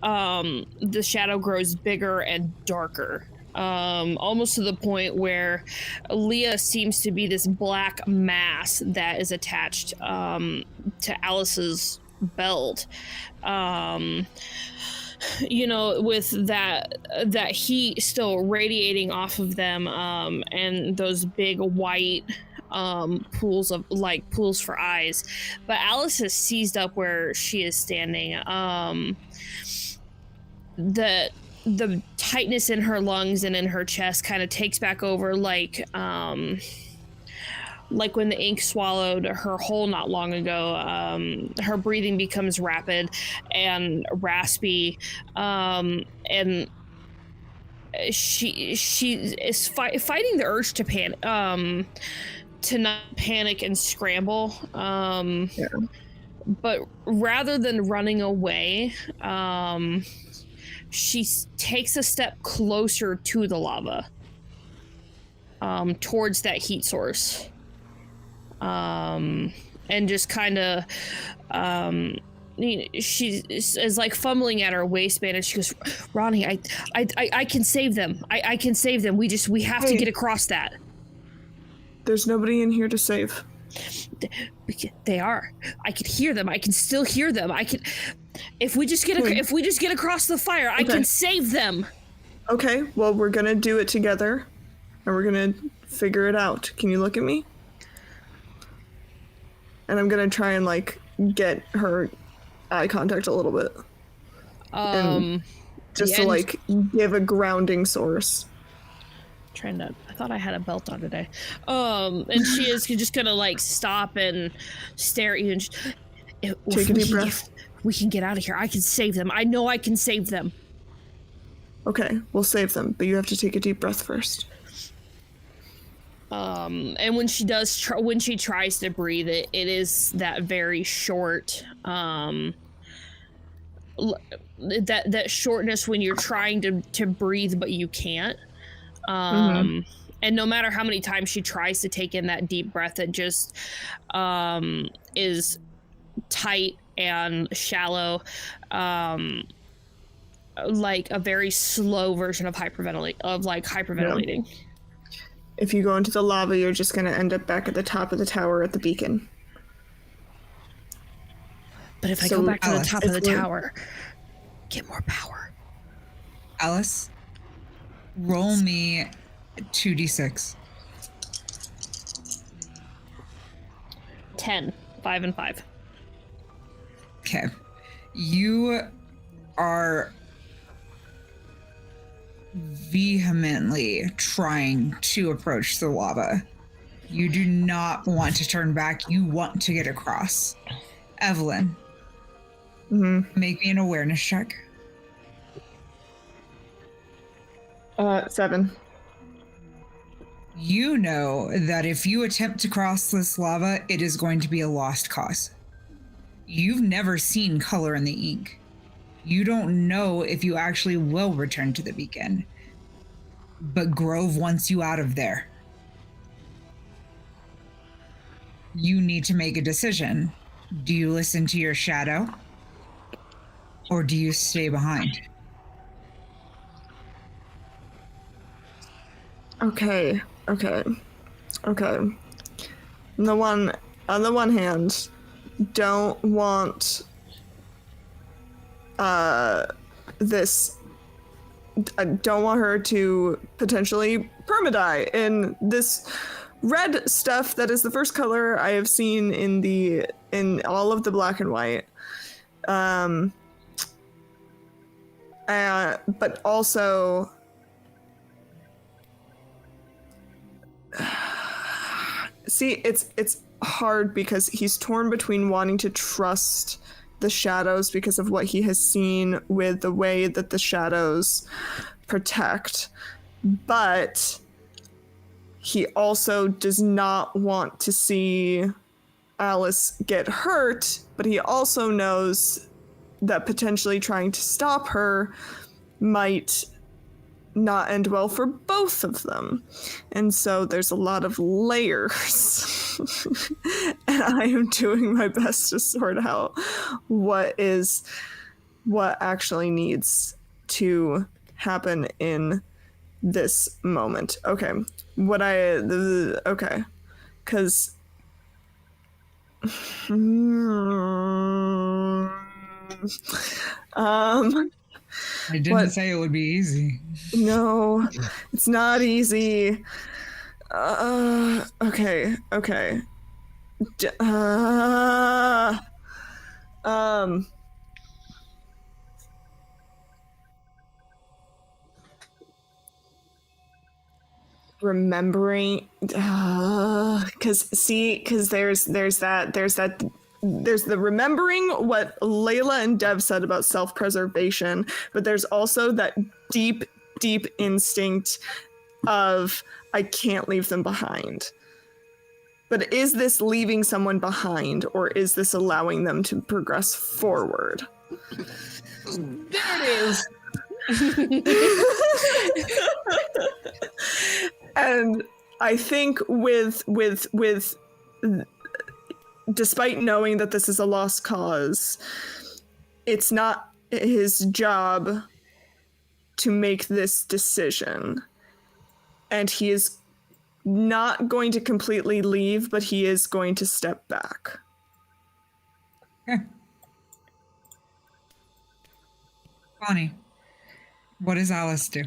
the shadow grows bigger and darker. Almost to the point where Leah seems to be this black mass that is attached to Alice's belt. You know, with that heat still radiating off of them, and those big white pools for eyes. But Alice has seized up where she is standing. The tightness in her lungs and in her chest kind of takes back over, like when the ink swallowed her whole not long ago. Her breathing becomes rapid and raspy, and she is fighting the urge to to not panic and scramble. But rather than running away, she takes a step closer to the lava, towards that heat source, and just kind of, she is like fumbling at her waistband, and she goes, "Ronnie, I can save them. I can save them. We have to get across that." There's nobody in here to save. They are. I can hear them. I can still hear them. I can. If we just get across the fire, I can save them. Okay. Well, we're gonna do it together, and we're gonna figure it out. Can you look at me? And I'm gonna try and like get her eye contact a little bit. Just to like give a grounding source. I thought I had a belt on today. And she is just gonna like stop and stare at you and just, take a deep breath. We can get out of here. I can save them. I know I can save them. Okay, we'll save them, but you have to take a deep breath first. And when she does, when she tries to breathe, it is that very short, that shortness when you're trying to breathe but you can't. And no matter how many times she tries to take in that deep breath, it just is tight and shallow, like a very slow version of hyperventilating. Yeah. If you go into the lava, you're just going to end up back at the top of the tower at the beacon. But if I go back to the top of the tower, get more power. Alice, roll me 2d6. 10, 5 and 5. Okay. You are vehemently trying to approach the lava. You do not want to turn back. You want to get across. Evelyn, make me an awareness check. 7. You know that if you attempt to cross this lava, it is going to be a lost cause. You've never seen color in the ink. You don't know if you actually will return to the beacon. But Grove wants you out of there. You need to make a decision. Do you listen to your shadow? Or do you stay behind? Okay. On the one hand, don't want this. I don't want her to potentially permadie in this red stuff that is the first color I have seen in all of the black and white. But also see, it's hard because he's torn between wanting to trust the shadows because of what he has seen with the way that the shadows protect, but he also does not want to see Alice get hurt, but he also knows that potentially trying to stop her might not end well for both of them. And so there's a lot of layers. And I am doing my best to sort out what actually needs to happen in this moment. Okay. Because I didn't say it would be easy. No, it's not easy. Okay. Remembering, because there's the remembering what Layla and Dev said about self-preservation, but there's also that deep deep instinct of, I can't leave them behind. But is this leaving someone behind, or is this allowing them to progress forward? There it is. And I think with despite knowing that this is a lost cause, it's not his job to make this decision. And he is not going to completely leave, but he is going to step back. Okay. Bonnie, what does Alice do?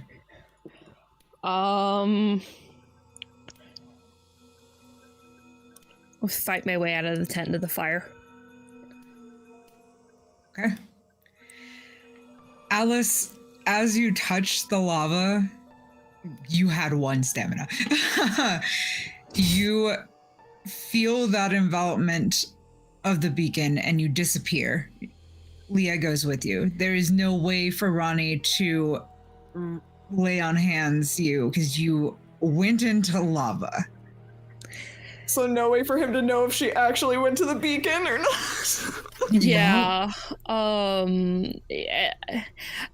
I'll fight my way out of the tent to the fire. Okay. Alice, as you touch the lava, you had 1 stamina. You feel that envelopment of the beacon and you disappear. Leah goes with you. There is no way for Ronnie to lay on hands you because you went into lava. So no way for him to know if she actually went to the beacon or not. Yeah. And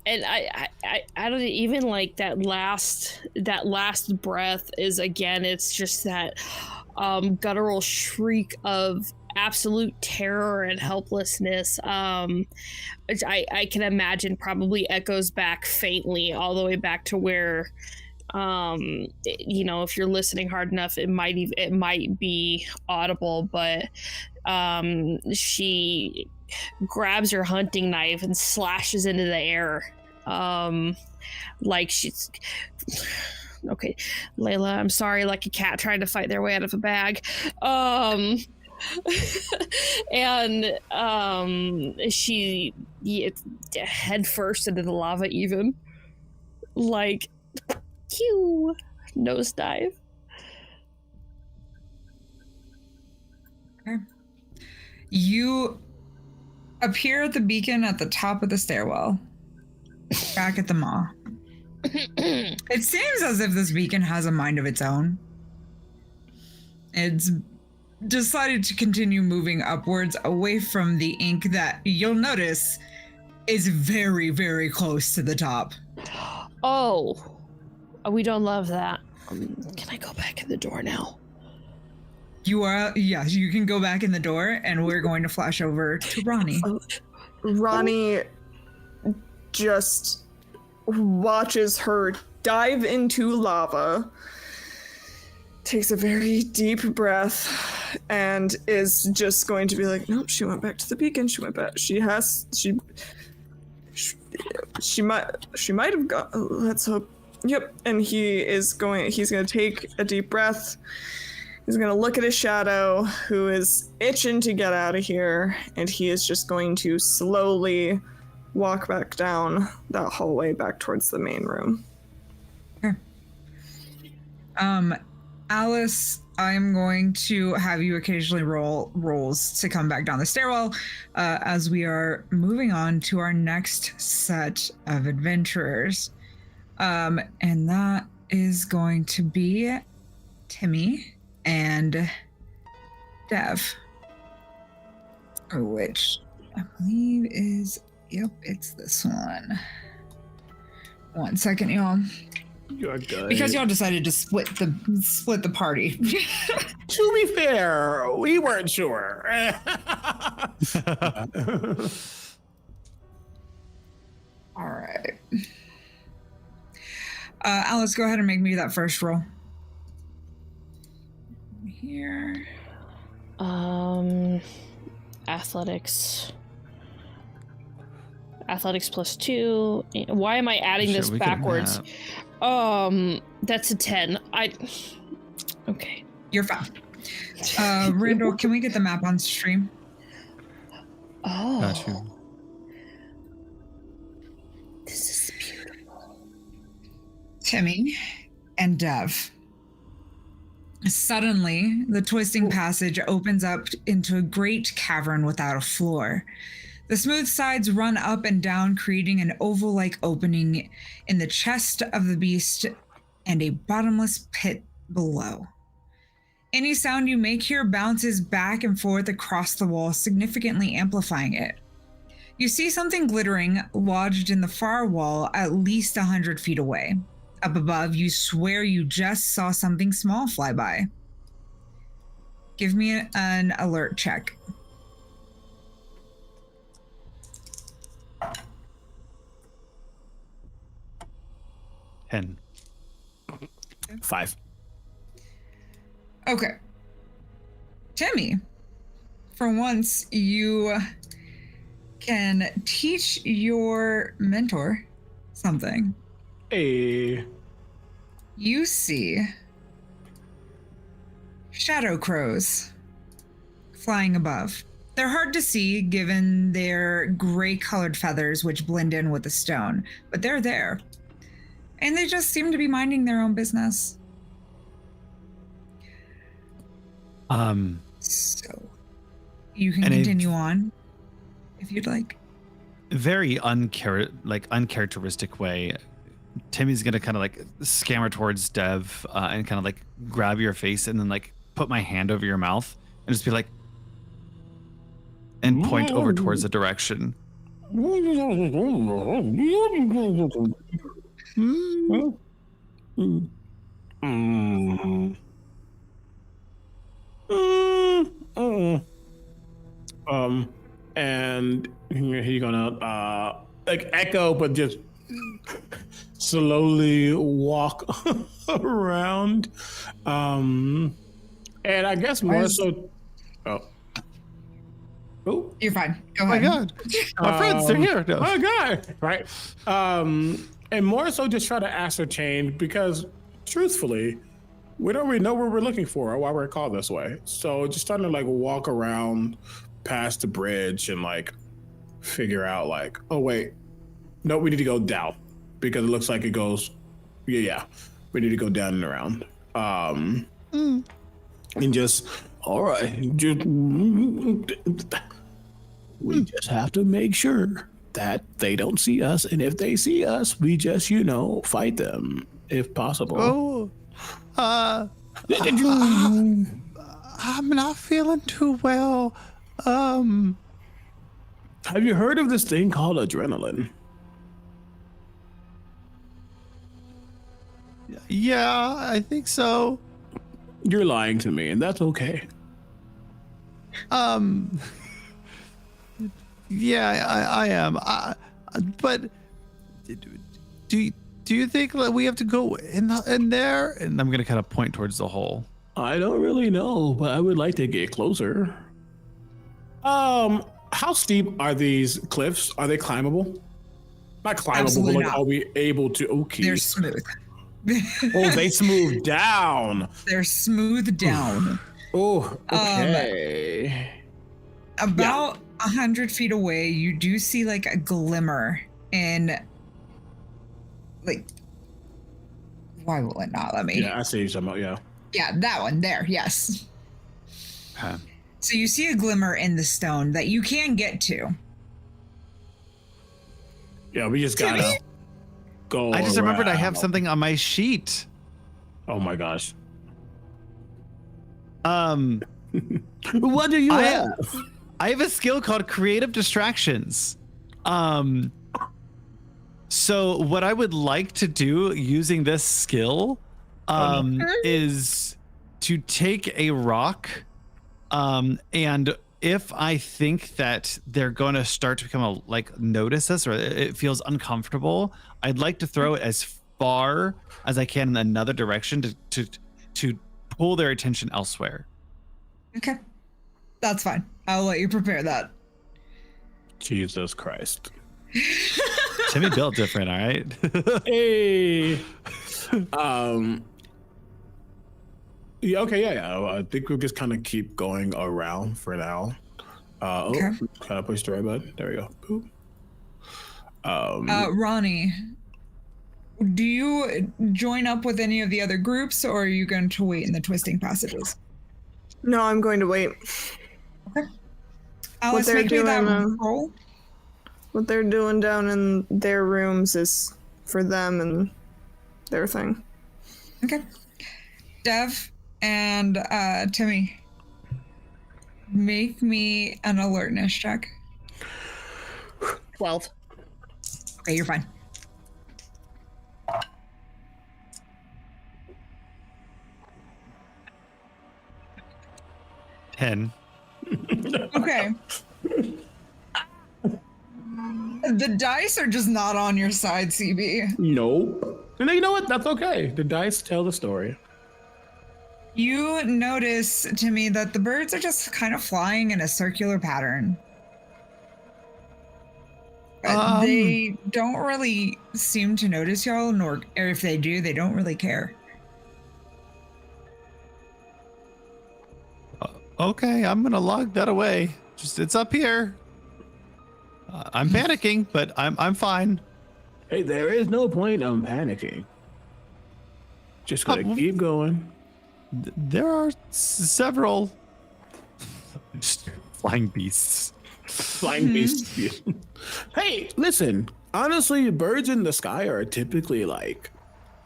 I don't even like that last breath is, again, it's just that guttural shriek of absolute terror and helplessness, which I can imagine probably echoes back faintly all the way back to where, if you're listening hard enough, it might be audible, but she grabs her hunting knife and slashes into the air, like she's okay, Layla, I'm sorry, like a cat trying to fight their way out of a bag. And she head first into the lava, even like pew, nosedive. Okay. You appear at the beacon at the top of the stairwell, back at the maw. It seems as if this beacon has a mind of its own. It's decided to continue moving upwards away from the ink that you'll notice is very, very close to the top. Oh, we don't love that. Can I go back in the door now? Yes, you can go back in the door, and we're going to flash over to Ronnie. Ronnie just watches her dive into lava, takes a very deep breath, and is just going to be like, nope, she went back to the beacon. She went back. She might have got, let's hope. Yep. And he's going to take a deep breath. He's going to look at his shadow, who is itching to get out of here, and he is just going to slowly walk back down that hallway back towards the main room. Okay. Alice, I'm going to have you occasionally roll rolls to come back down the stairwell as we are moving on to our next set of adventurers. And that is going to be Timmy and Dev, which I believe is, yep, it's this one. 1 second, y'all. You're good. Because y'all decided to split the party. To be fair, we weren't sure. All right. Alice, go ahead and make me that first roll. Here. Athletics +2. Why am I adding this backwards? That's a 10. Okay. You're fine. Randall, can we get the map on stream? Oh. Got you. This is beautiful. Timmy and Dev. Suddenly, the twisting passage opens up into a great cavern without a floor. The smooth sides run up and down, creating an oval-like opening in the chest of the beast and a bottomless pit below. Any sound you make here bounces back and forth across the wall, significantly amplifying it. You see something glittering lodged in the far wall at least 100 feet away. Up above, you swear you just saw something small fly by. Give me an alert check. Ten. 5. Okay. Timmy, for once, you can teach your mentor something. Hey. You see shadow crows flying above. They're hard to see given their gray-colored feathers, which blend in with the stone, but they're there. And they just seem to be minding their own business. So you can continue on if you'd like. Very uncharacteristic way. Timmy's gonna kind of like scamper towards Dev and kind of like grab your face and then like put my hand over your mouth and just be like, and point over towards the direction. And he's gonna like echo, but just slowly walk around. And I guess more so. Oh, you're fine. Go ahead. Oh my God, my friends, they're here. No. Oh God, right. And more so just try to ascertain because, truthfully, we don't really know what we're looking for or why we're called this way. So just starting to like walk around past the bridge and like figure out like, oh wait, no, we need to go down because it looks like it goes. Yeah, we need to go down and around. And just all right, we just have to make sure that they don't see us, and if they see us, we just fight them if possible. I'm not feeling too well. Have you heard of this thing called adrenaline? Yeah, I think so. You're lying to me, and that's okay. Yeah, I am. But do you think that we have to go in there? And I'm gonna kind of point towards the hole. I don't really know, but I would like to get closer. How steep are these cliffs? Are they climbable? Not climbable, Absolutely but like, not. are we able to? Okay. They're smooth. Oh, they smooth down. They're smooth down. Oh, okay. About 100 feet away, you do see like a glimmer in like, why will it not let me? Yeah, I see you talking about, yeah. Yeah, that one there, yes. Okay. So you see a glimmer in the stone that you can get to. Yeah, we just gotta go. I just remembered I have around. something on my sheet. Oh my gosh. What do you have? I have a skill called Creative Distractions. So what I would like to do using this skill is to take a rock and if I think that they're going to start to become notice us or it feels uncomfortable, I'd like to throw it as far as I can in another direction to pull their attention elsewhere. Okay. That's fine. I'll let you prepare that. Jesus Christ. Timmy built different, all right? Hey. Yeah, okay, yeah. I think we'll just kind of keep going around for now. Okay. Kind of push the right button. There we go. Boop. Ronnie, do you join up with any of the other groups or are you going to wait in the twisting passages? No, I'm going to wait. Okay. Let's they're make me that doing, roll. what they're doing down in their rooms is for them and their thing. Okay. Dev and Timmy, make me an alertness check. 12. Okay, you're fine. Ten. Okay. The dice are just not on your side, CB. Nope. And you know what? That's okay. The dice tell the story. You notice, Timmy, that the birds are just kind of flying in a circular pattern. They don't really seem to notice y'all, or if they do, they don't really care. Okay, I'm gonna log that away. Just it's up here. I'm panicking, but I'm fine. Hey, there is no point on panicking. Just gotta keep going. There are several flying beasts. Flying beasts. Hey, listen. Honestly, birds in the sky are typically like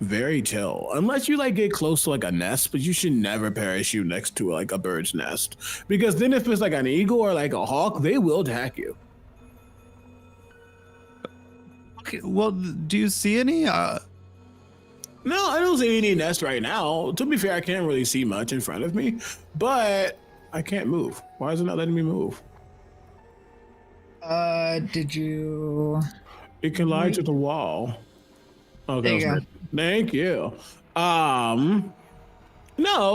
very chill, unless you like get close to like a nest. But you should never parachute next to like a bird's nest, because then if it's like an eagle or like a hawk, they will attack you. Okay, well, do you see any? No, I don't see any nest right now. To be fair, I can't really see much in front of me, but I can't move. Why is it not letting me move? Did you? It can lie to the wall. Oh, There you go. Thank you. No,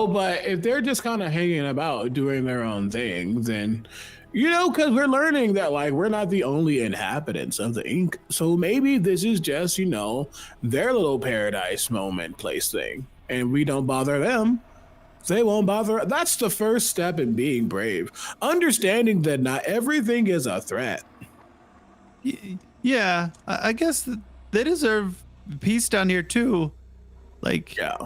but if they're just kind of hanging about doing their own thing, then, you know, because we're learning that like we're not the only inhabitants of the ink. So maybe this is just, you know, their little paradise moment place thing, and we don't bother them. They won't bother. That's the first step in being brave. Understanding that not everything is a threat. Yeah, I guess they deserve peace down here too. Like, Yeah.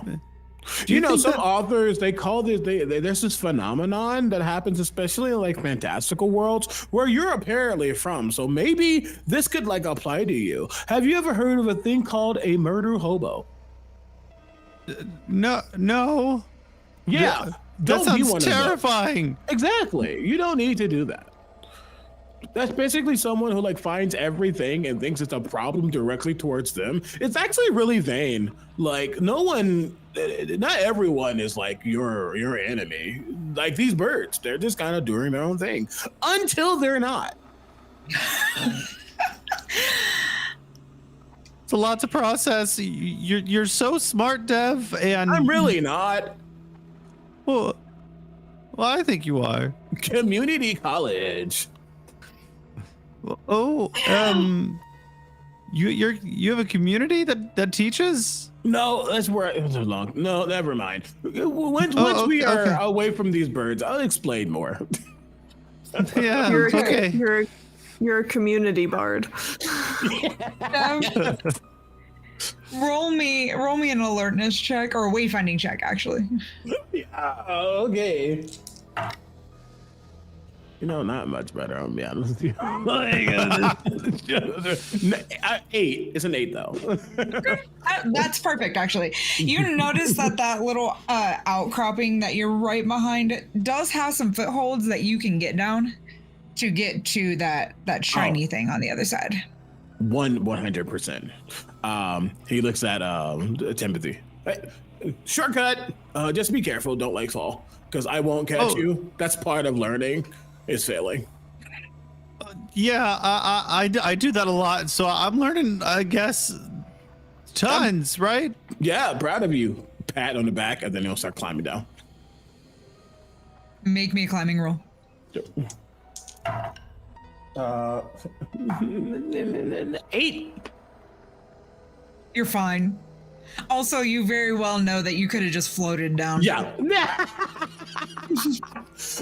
do You know, think some that- authors, they call this, there's this phenomenon that happens, especially in like fantastical worlds where you're apparently from. So maybe this could like apply to you. Have you ever heard of a thing called a murder hobo? No. Yeah. That Don't be sounds one of those. terrifying. Exactly. You don't need to do that. That's basically someone who like finds everything and thinks it's a problem directly towards them. It's actually really vain. Like not everyone is like your enemy. Like these birds, they're just kind of doing their own thing until they're not. It's a lot to process. You're so smart, Dev, and I'm really not. well, I think you are. Community college. Oh, you have a community that teaches? No, that's where it was long. No, never mind. Once we are okay. away from these birds, I'll explain more. Yeah. You're Okay. you're a community bard. Roll me an alertness check or a wayfinding check, actually. Yeah, okay. You know, not much better, I'll be honest with you. 8. It's an 8, though. That's perfect, actually. You notice that little outcropping that you're right behind does have some footholds that you can get down to get to that shiny thing on the other side. 100%. He looks at Timothy. Hey, shortcut. Just be careful. Don't like fall, because I won't catch you. That's part of learning. Is failing. Yeah, I do that a lot, so I'm learning, I guess, tons, right? Yeah, proud of you. Pat on the back, and then he'll start climbing down. Make me a climbing roll. 8. You're fine. Also, you very well know that you could have just floated down. Yeah.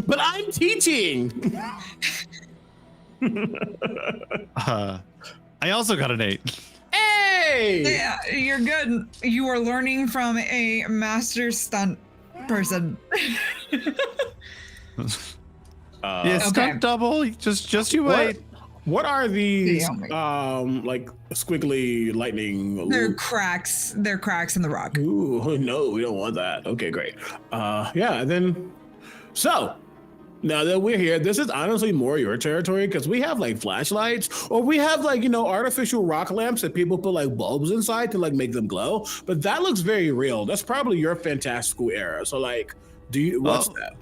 But I'm teaching. I also got an 8. Hey. Yeah, you're good. You are learning from a master stunt person. Yeah, stunt double. Just you wait. What are these Yeah, like squiggly lightning? They're cracks. They're cracks in the rock. Ooh, no, we don't want that. Okay, great. Yeah, then so now that we're here, this is honestly more your territory because we have like flashlights or we have like, artificial rock lamps that people put like bulbs inside to like make them glow. But that looks very real. That's probably your fantastical era. So like, what's that?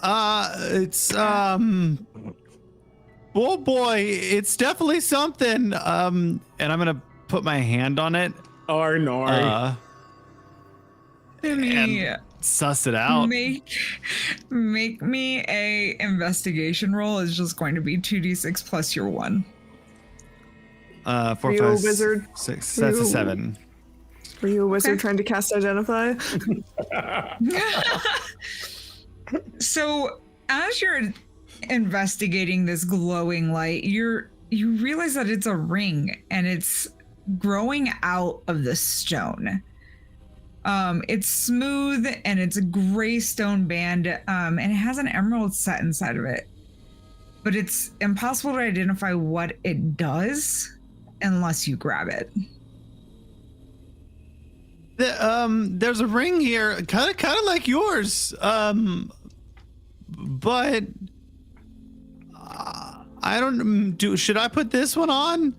It's oh boy, it's definitely something. And I'm gonna put my hand on it. Arnor. And suss it out. Make me a investigation roll. Is just going to be 2d6 plus your 1. 4, Are you 5, a wizard? 6. That's a 7. Were you a wizard trying to cast Identify? So as you're investigating this glowing light, you realize that it's a ring and it's growing out of the stone. It's smooth and it's a gray stone band, and it has an emerald set inside of it. But it's impossible to identify what it does unless you grab it. There's a ring here, kind of like yours. But I don't should I put this one on?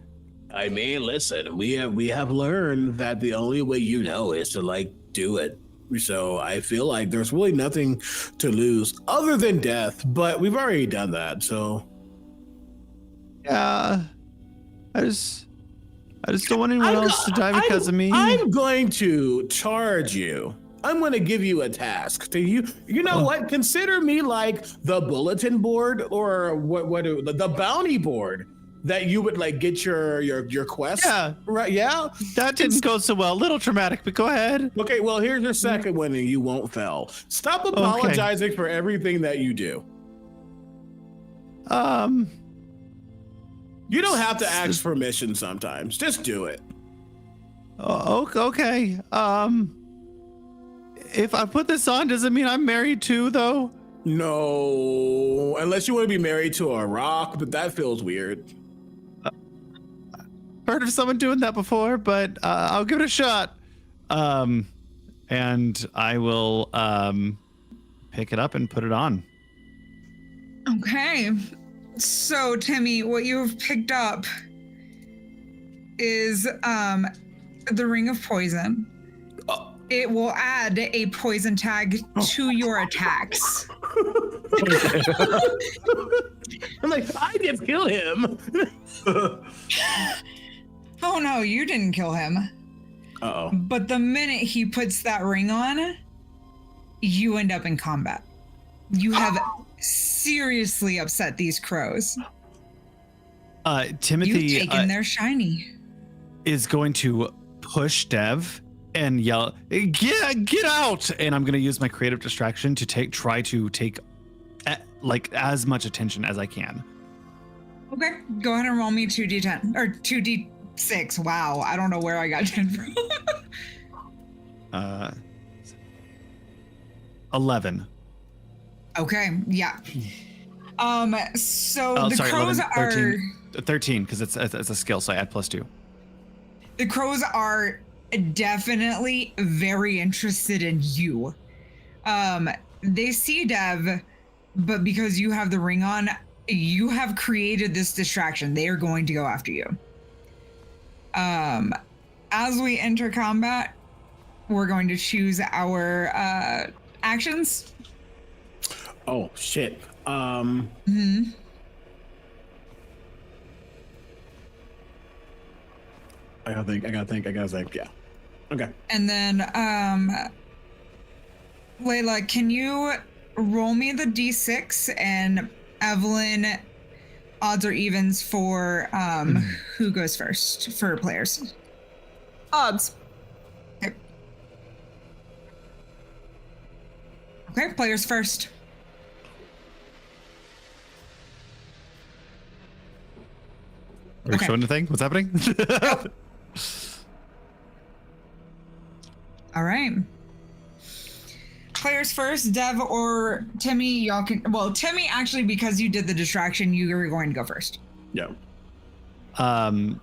I mean, listen, we have learned that the only way is to like do it. So I feel like there's really nothing to lose other than death, but we've already done that. So yeah, I just don't want anyone else to die because of me. I'm going to charge you. I'm going to give you a task. You know what? Consider me like the bulletin board or the bounty board that you would like get your quest. Yeah. Right. Yeah. That didn't go so well. A little traumatic, but go ahead. Okay. Well, here's your second one and you won't fail. Stop apologizing for everything that you do. You don't have to ask permission sometimes. Just do it. Okay. If I put this on, does it mean I'm married too, though? No, unless you want to be married to a rock, but that feels weird. Heard of someone doing that before, but I'll give it a shot. And I will pick it up and put it on. Okay. So, Timmy, what you have picked up is the Ring of Poison. It will add a poison tag to your attacks. I'm like, I didn't kill him. Oh no, you didn't kill him. Uh-oh. But the minute he puts that ring on, you end up in combat. You have seriously upset these crows. Timothy You've taken their shiny. is going to push Dev and yell, get out! And I'm going to use my creative distraction to try to take like as much attention as I can. Okay, go ahead and roll me 2d10 or 2d6. Wow, I don't know where I got 10 from. 11. Okay, yeah. So the sorry, crows 11, are 13 because it's a skill, so I add +2. The crows are definitely very interested in you. They see Dev, but because you have the ring on, you have created this distraction. They are going to go after you. As we enter combat, we're going to choose our actions. Oh shit. I gotta think. Yeah. Okay. And then, Layla, can you roll me the d6 and Evelyn, odds or evens for who goes first for players? Odds. Okay, players first. Are you Okay. showing the thing? What's happening? All right. players first, Dev or Timmy? Y'all can. Well, Timmy, actually, because you did the distraction, you were going to go first. Yeah. I'm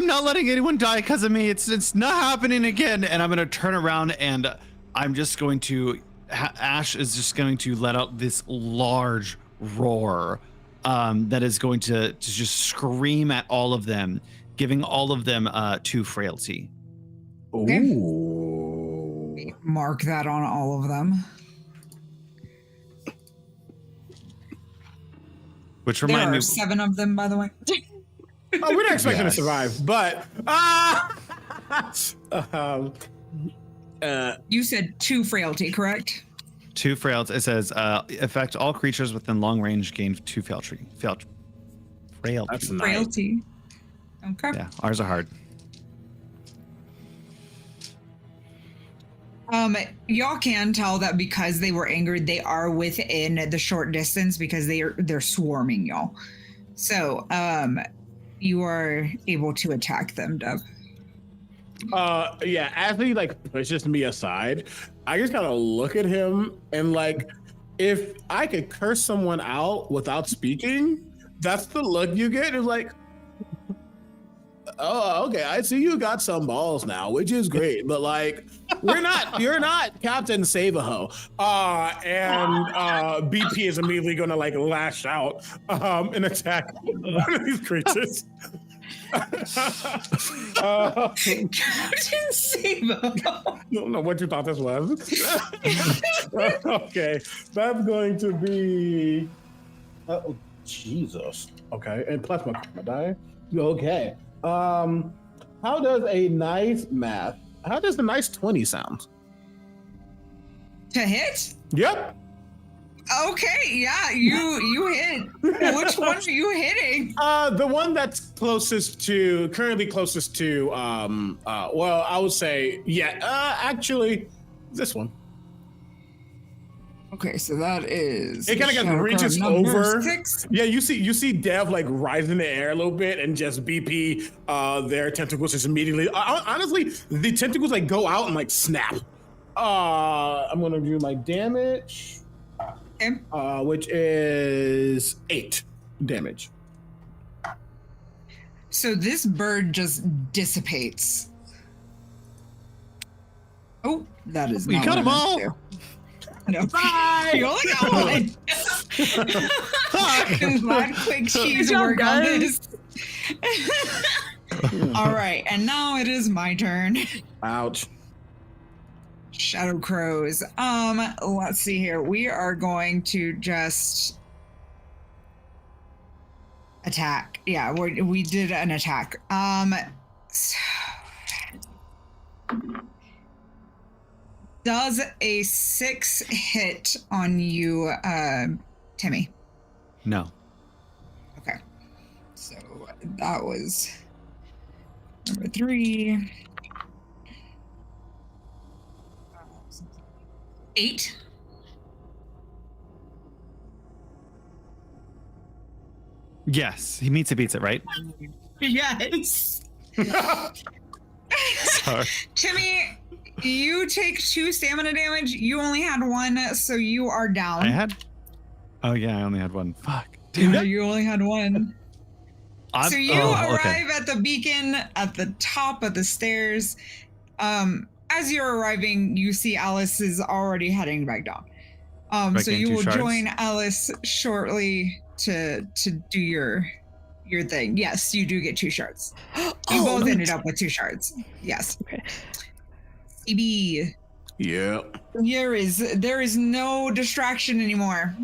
not letting anyone die because of me. It's not happening again. And I'm gonna turn around and I'm just going to. Ash is just going to let out this large roar that is going to just scream at all of them, giving all of them 2 frailty. Okay. Ooh. Mark that on all of them. Which There remind are me, 7 of them, by the way. Oh, we're not expecting Yes. to survive, but You said 2 frailty, correct? 2 frailty. It says affect all creatures within long range gain 2 frailty. Frailty. that's nice. Frailty. Okay. Yeah, ours are hard. Y'all can tell that because they were angered, they are within the short distance because they're swarming y'all. So, you are able to attack them, Dev. Yeah, as he like pushes me aside, I just kind of look at him and like, if I could curse someone out without speaking, that's the look you get. It's like, oh, okay, I see you got some balls now, which is great, but like, you're not Captain Save-A-Ho. And BP is immediately gonna like lash out and attack one of these creatures. Captain Save-A-Ho. I don't know what you thought this was. Okay, that's going to be. Oh, Jesus. Okay, and plus my die. Okay. How does a nice 20 sound? To hit? Yep. Okay, yeah, you hit. Which one are you hitting? The one that's currently closest to, well, I would say, actually, this one. Okay, so that is. It kind of Shadow reaches Card number over. 6. Yeah, you see Dev like rise in the air a little bit, and just BP, their tentacles just immediately. Honestly, the tentacles like go out and like snap. I'm gonna do my damage, Okay. which is 8 damage. So this bird just dissipates. Oh, that is. You not got what them I meant all? to do. No. Bye. You only got one. Glad quick cheese Good job, work on guys. this. All right, and now it is my turn. Ouch. Shadow crows. Let's see here. We are going to just attack. Yeah, we did an attack. So does a 6 hit on you, Timmy? No. Okay. So that was number 3. 8. Yes, he meets it, beats it, right? Yes. Sorry. Timmy, you take 2 stamina damage. You only had 1, so you are down. Oh yeah, I only had 1. Fuck. Yeah, you only had 1. So you okay. arrive at the beacon at the top of the stairs. As you're arriving, you see Alice is already heading back down. So gain you 2 will shards? join Alice shortly to do your thing. Yes, you do get 2 shards. You both ended up with 2 shards. Yes. Okay. CB. Yep. There is no distraction anymore.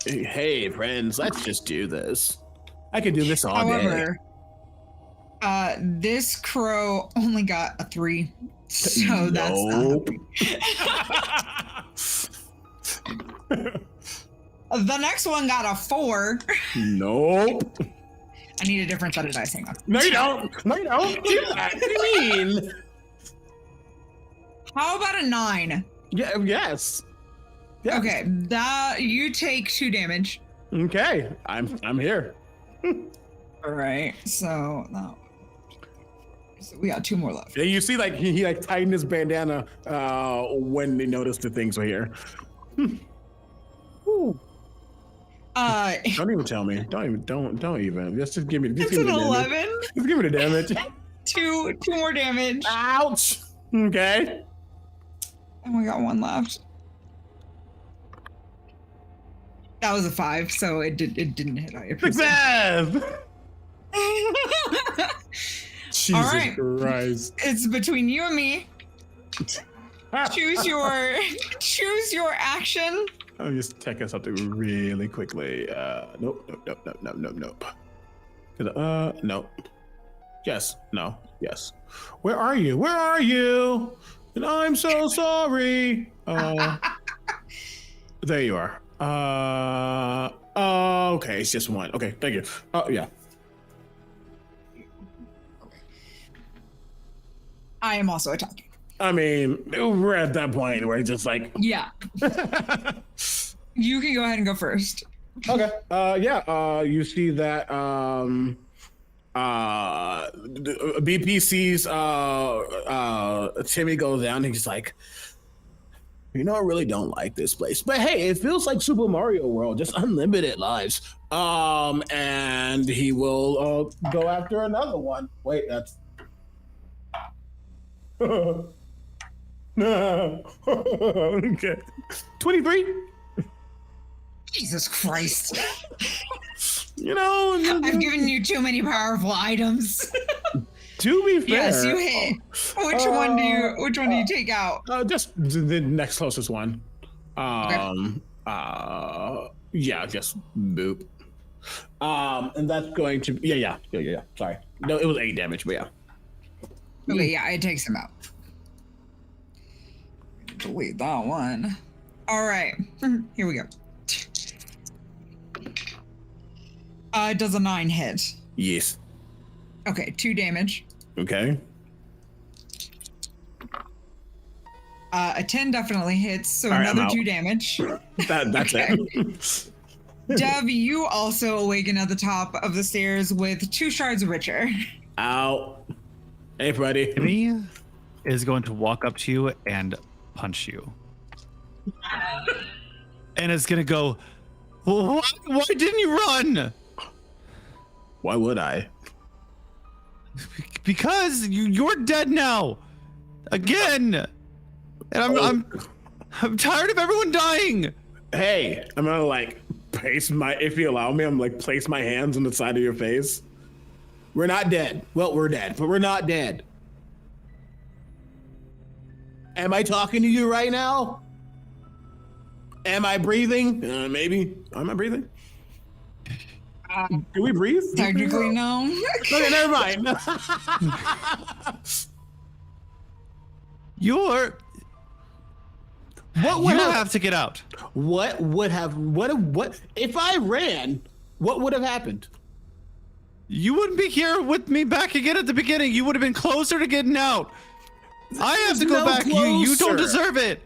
Hey, friends, let's just do this. I could do this all day. However, this crow only got a 3, so that's Nope. the next one got a 4. Nope. I need a different set of dice. Hang on. No, you don't. No, you don't. Do that. What do you mean? How about a 9? Yeah. Yes. Yes. Okay, that you take 2 damage. Okay. I'm here. All right, so no. So we got 2 more left. And you see, like he like tightened his bandana when they noticed the things were here. Ooh. Don't even tell me. Don't even. Just give me. Just It's give me an the 11. damage. Just give me the damage. 2 more damage. Ouch. Okay. And we got 1 left. That was a 5, so it didn't hit. I appreciate Success. Jesus All right. Christ. It's between you and me. Choose your action. Let me just check something really quickly. Nope. Nope. Yes. No. Yes. Where are you? Where are you? And I'm so sorry. There you are. Okay, it's just 1. Okay, thank you. Oh, yeah. I am also attacking. I mean, we're at that point where it's just like. Yeah. You can go ahead and go first. Okay. You see that BP sees Timmy go down and he's like, I really don't like this place. But hey, it feels like Super Mario World, just unlimited lives. And he will go after another one. Wait, that's okay. 23. Jesus Christ. I've given you too many powerful items. To be fair, yes, you hit. Which one do you take out? Just the next closest one. Okay. Yeah, just boop. And that's going to yeah. Sorry, no, it was 8 damage, but yeah. Okay, yeah, it takes him out. Delete that one. All right, here we go. Does a 9 hit? Yes. Okay, 2 damage. Okay. A 10 definitely hits, so All right, another 2 damage. That's Okay. it. Dev, you also awaken at the top of the stairs with 2 shards of Richer. Ow. Hey, buddy. Timmy is going to walk up to you and punch you. And it's going to go, why didn't you run? Why would I? Because you're dead now. Again. And I'm tired of everyone dying. Hey, I'm gonna if you allow me, I'm place my hands on the side of your face. We're not dead. Well, we're dead, but we're not dead. Am I talking to you right now? Am I breathing? Maybe. Am I breathing? Do we breathe? Technically, no. Okay, never mind. What would have to get out? What if I ran? What would have happened? You wouldn't be here with me back again at the beginning. You would have been closer to getting out. I have to go back. You don't deserve it.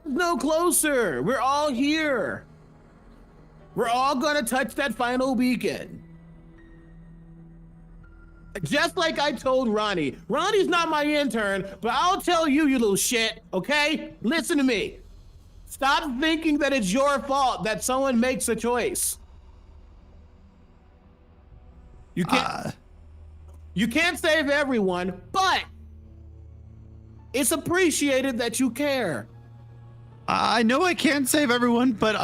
No closer. We're all here. We're all gonna touch that final beacon. Just like I told Ronnie. Ronnie's not my intern, but I'll tell you, you little shit, okay? Listen to me. Stop thinking that it's your fault that someone makes a choice. You can't save everyone, but it's appreciated that you care. I know I can't save everyone, but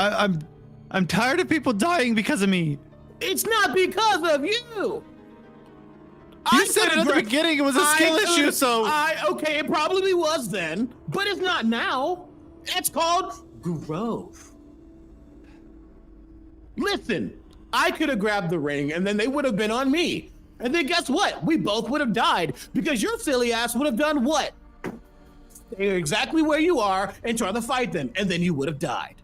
I'm tired of people dying because of me. It's not because of you. You said it at the beginning. It was a skill issue, so okay, it probably was then, but it's not now. It's called growth. Listen, I could have grabbed the ring and then they would have been on me. And then guess what? We both would have died because your silly ass would have done what? Stay exactly where you are and try to fight them, and then you would have died.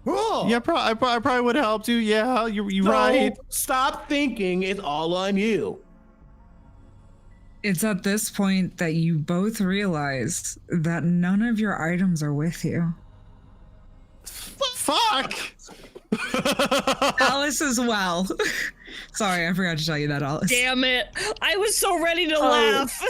Oh. Yeah, I probably would have helped you. Yeah, you're So, right. Stop thinking it's all on you. It's at this point that you both realize that none of your items are with you. Fuck! Alice as well. Sorry, I forgot to tell you that, Alice. Damn it! I was so ready to laugh.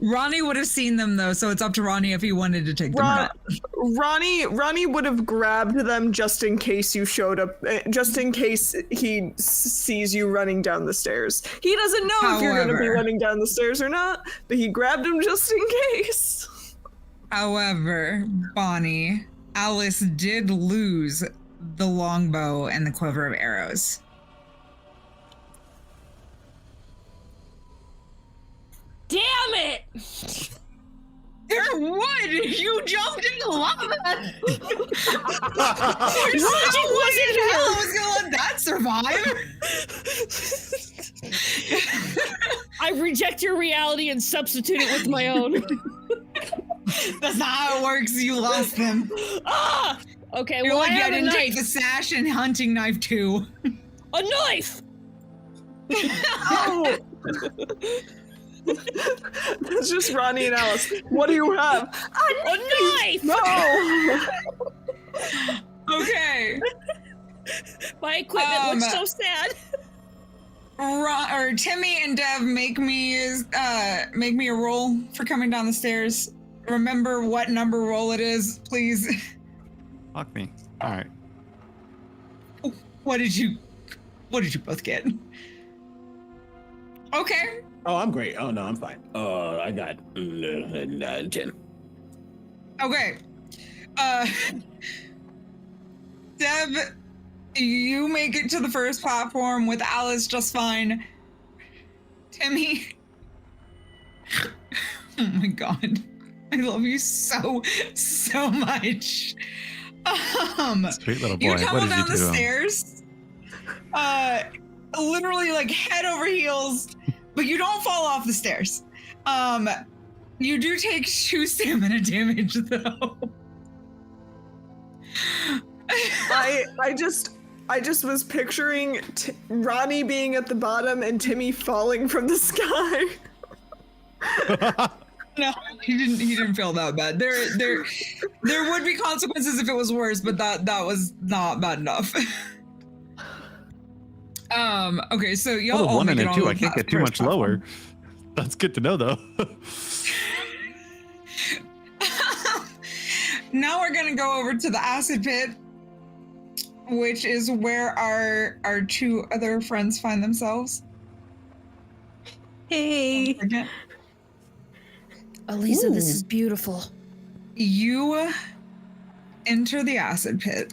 Ronnie would have seen them though, so it's up to Ronnie if he wanted to take them or not. Ronnie would have grabbed them just in case you showed up, just in case he sees you running down the stairs. He doesn't know if you're going to be running down the stairs or not, but he grabbed them just in case. However, Bonnie, Alice did lose the longbow and the quiver of arrows. Damn it! There would! You jumped in the lava! There's Logic no way in hell I wasn't was gonna let that survive! I reject your reality and substitute it with my own. That's not how it works, you lost them. Ah! Okay, You're well, like, I I have a didn't take knife. the sash and hunting knife too. A knife! Oh. That's just Ronnie and Alice. What do you have? A knife! No! Okay. My equipment looks so sad. Timmy and Dev, make me a roll for coming down the stairs. Remember what number roll it is, please. Fuck me. All right. What did you both get? Okay. Oh, I'm great. Oh no, I'm fine. I got 10. Okay. Deb, you make it to the first platform with Alice just fine. Timmy. Oh my god. I love you so much. Sweet little boy. You What tumble did you down do the to him? stairs, literally like head over heels, but you don't fall off the stairs. You do take 2 stamina damage though. I just was picturing Ronnie being at the bottom and Timmy falling from the sky. No, he didn't feel that bad. There would be consequences if it was worse, but that was not bad enough. Okay, so y'all Oh, all 1 make and it a all 2. the I can't way get too to the much first lower. That's good to know, though. Now we're gonna go over to the acid pit, which is where our 2 other friends find themselves. Hey. Elisa, this Ooh. is beautiful. You enter the acid pit.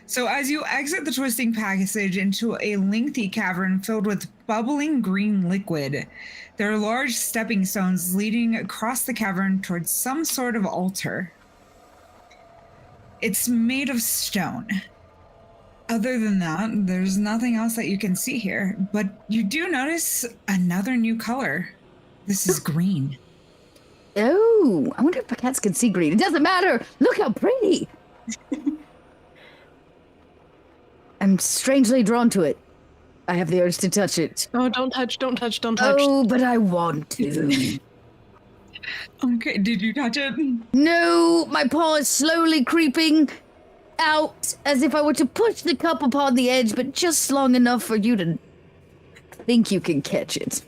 So as you exit the twisting passage into a lengthy cavern filled with bubbling green liquid, there are large stepping stones leading across the cavern towards some sort of altar. It's made of stone. Other than that, there's nothing else that you can see here, but you do notice another new color. This is green. Oh, I wonder if the cats can see green. It doesn't matter. Look how pretty. I'm strangely drawn to it. I have the urge to touch it. Oh, don't touch. Oh, but I want to. Okay, did you touch it? No, my paw is slowly creeping out as if I were to push the cup upon the edge, but just long enough for you to think you can catch it.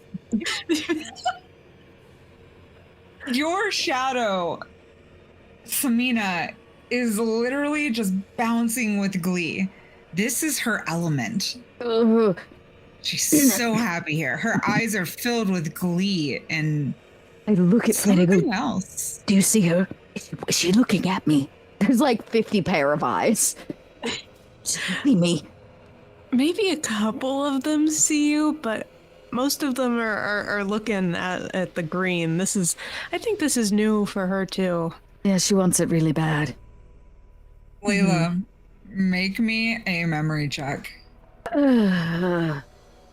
Your shadow, Samina, is literally just bouncing with glee. This is her element. She's so happy here. Her eyes are filled with glee and I look at Flynn and something go, else. do you see her? Is she looking at me? There's like 50 pair of eyes. See me. Maybe a couple of them see you, but most of them are looking at the green. I think this is new for her too. Yeah, she wants it really bad. Layla, make me a memory check.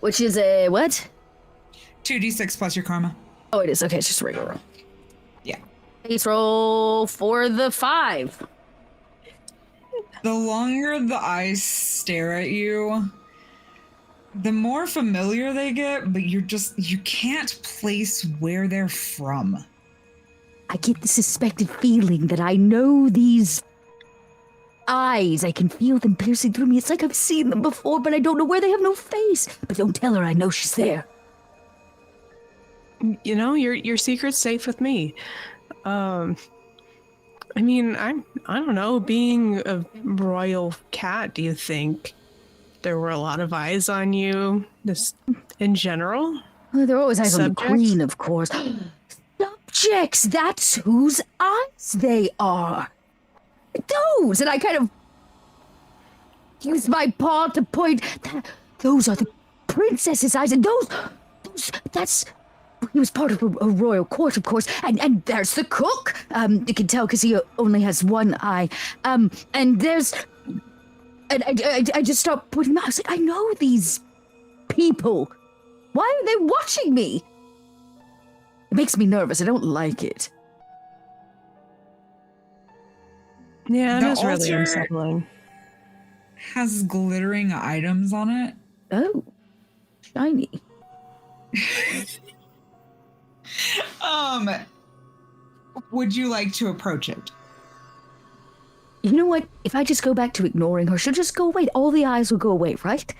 Which is a what? 2d6 plus your karma. Oh, it is. Okay, it's just a regular roll. Yeah. Base roll for the 5. The longer the eyes stare at you, the more familiar they get, but you can't place where they're from. I get the suspected feeling that I know these eyes. I can feel them piercing through me. It's like I've seen them before, but I don't know where. They have no face. But don't tell her I know she's there. You know, your secret's safe with me. I mean, I don't know, being a royal cat, do you think there were a lot of eyes on you, just in general? Well, there are always eyes on the Subjects? queen, of course. Subjects, that's whose eyes they are. Those, and I kind of use my paw to point. Those are the princess's eyes, and that's... He was part of a royal court, of course, and there's the cook. You can tell because he only has one eye. And there's... And I just stopped pointing them out. I was like, I know these people. Why are they watching me? It makes me nervous. I don't like it. Yeah, The that's really altar- unsettling. Has glittering items on it. Oh, shiny. Would you like to approach it? You know what? If I just go back to ignoring her, she'll just go away. All the eyes will go away, right?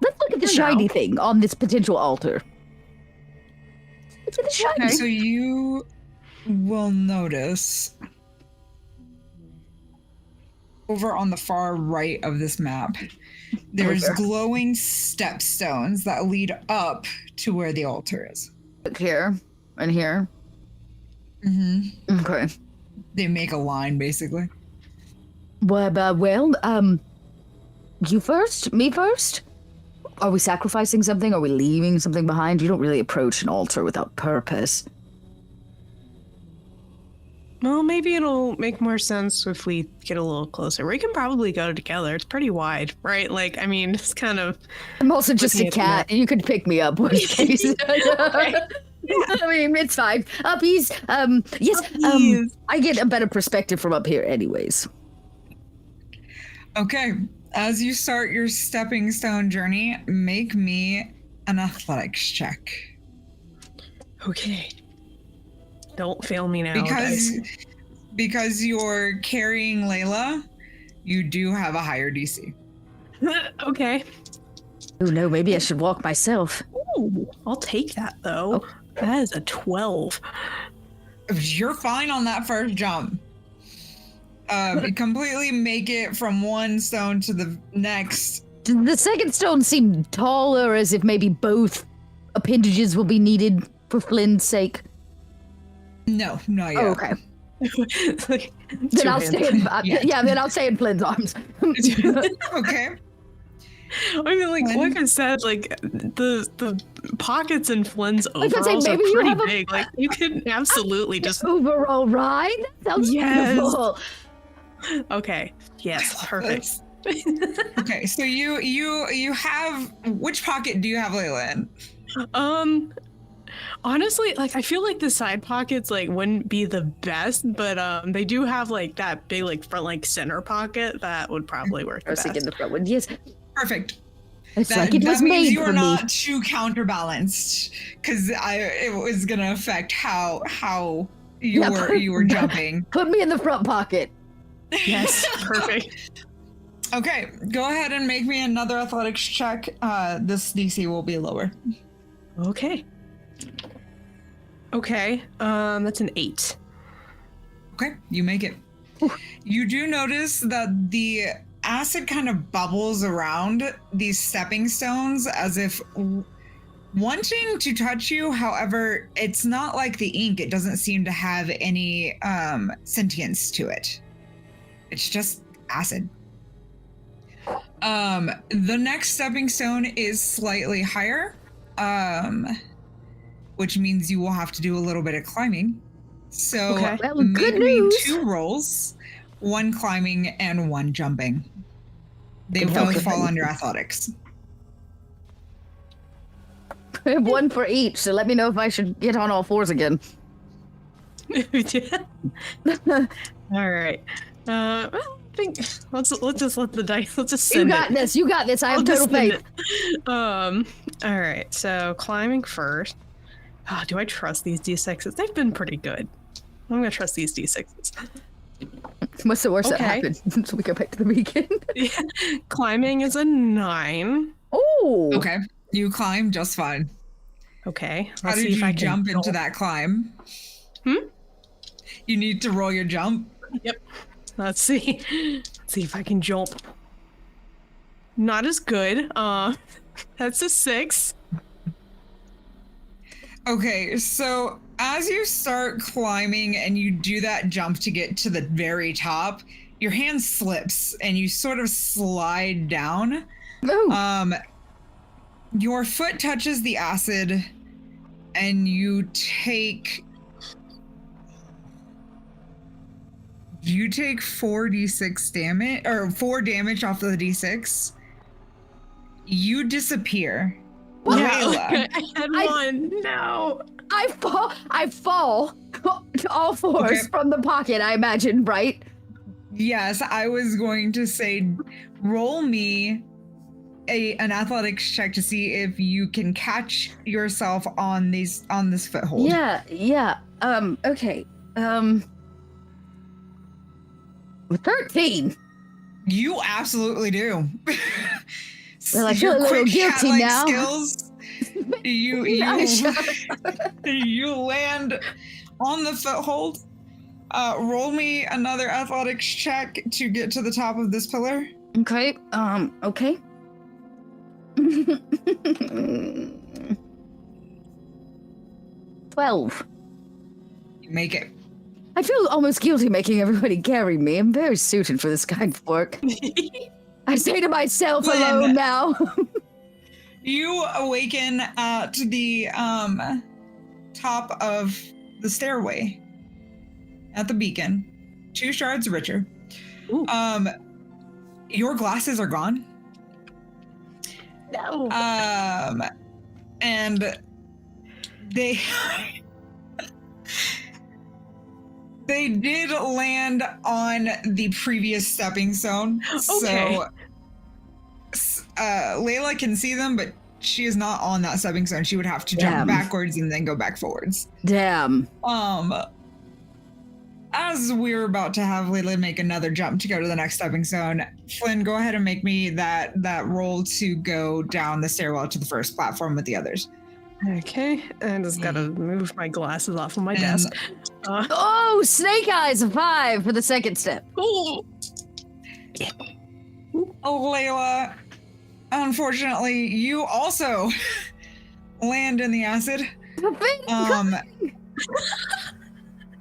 Let's look at the shiny thing on this potential altar. Look at the shiny. So you will notice over on the far right of this map, there's glowing stepstones that lead up to where the altar is. Look here and here. Mm-hmm. Okay. They make a line, basically. Well, you first? Me first? Are we sacrificing something? Are we leaving something behind? You don't really approach an altar without purpose. Well, maybe it'll make more sense if we get a little closer. We can probably go together. It's pretty wide, right? Like, I mean, it's kind of... I'm also just a looking at cat. You could pick me up, worst case. I mean, it's fine. Uppies. Yes. Uppies. I get a better perspective from up here anyways. Okay. As you start your stepping stone journey, make me an athletics check. Okay. Don't fail me now, guys. Because you're carrying Layla, you do have a higher DC. Okay. Oh no, maybe I should walk myself. Ooh, I'll take that, though. Oh. That is a 12. You're fine on that first jump. You completely make it from one stone to the next. The second stone seemed taller, as if maybe both appendages will be needed for Flynn's sake. No, not yet. Oh, okay. Like, Then I'll stay in, Yeah. then I'll stay in Flynn's arms. Okay. I mean, like, Flynn? like I said, like the pockets in Flynn's was gonna say, overalls are maybe you pretty have a- big. Like, you could absolutely just. Overall ride? That sounds Yes. beautiful. Okay. Yes. Perfect. Okay, so you have, which pocket do you have Layla in? Honestly, like I feel like the side pockets like wouldn't be the best, but they do have like that big like front like center pocket that would probably work I was the thinking best. the front one. Yes. Perfect. It's That, like it that was means made you for are me. not too counterbalanced, because it was gonna affect how you were jumping. Put me in the front pocket. Yes, perfect. Okay, go ahead and make me another athletics check. This DC will be lower. Okay. Okay. That's an 8. Okay, you make it. You do notice that the acid kind of bubbles around these stepping stones as if wanting to touch you. However, it's not like the ink. It doesn't seem to have any sentience to it. It's just acid. The next stepping stone is slightly higher, which means you will have to do a little bit of climbing. So Okay. Well, make good me news. 2 rolls, 1 climbing and 1 jumping. They Okay. both fall under athletics. I have one for each, so let me know if I should get on all fours again. All right. I think let's just let the dice. Let's just You send got it. this. You got this. I have I'll total just send faith. it. All right. So climbing first. Oh, do I trust these D6s? They've been pretty good. I'm gonna trust these D6s. What's the worst that Okay. happened? So we go back to the beacon. Yeah. Climbing is a 9. Oh. Okay. You climb just fine. Okay. How Let's did see if you I can jump into that climb? Hmm? You need to roll your jump. Yep. Let's see. Let's see if I can jump. Not as good. That's a 6. Okay, so as you start climbing and you do that jump to get to the very top, your hand slips and you sort of slide down. Oh. Your foot touches the acid and you take 4d6 damage, or 4 damage off of the d6. You disappear. Layla. I had one. No. I fall to all fours Okay. from the pocket, I imagine, right? Yes, I was going to say roll me an athletics check to see if you can catch yourself on this foothold. Yeah. Okay. 13. You absolutely do. Well, I feel Your a little quick guilty cat-like now. Skills, you you land on the foothold. Roll me another athletics check to get to the top of this pillar. Okay. Okay. 12. You make it. I feel almost guilty making everybody carry me. I'm very suited for this kind of work. I say to myself Flynn. alone now. You awaken at the top of the stairway at the beacon, 2 shards richer. Ooh. Your glasses are gone. No. And they they did land on the previous stepping stone. Okay. So Layla can see them, but she is not on that stepping stone. She would have to jump Damn. backwards and then go back forwards. Damn. As we're about to have Layla make another jump to go to the next stepping stone, Flynn, go ahead and make me that roll to go down the stairwell to the first platform with the others. Okay. I just gotta move my glasses off of my And- desk. Oh, snake eyes, a 5 for the second step. Ooh. Oh, Layla, unfortunately, you also land in the acid.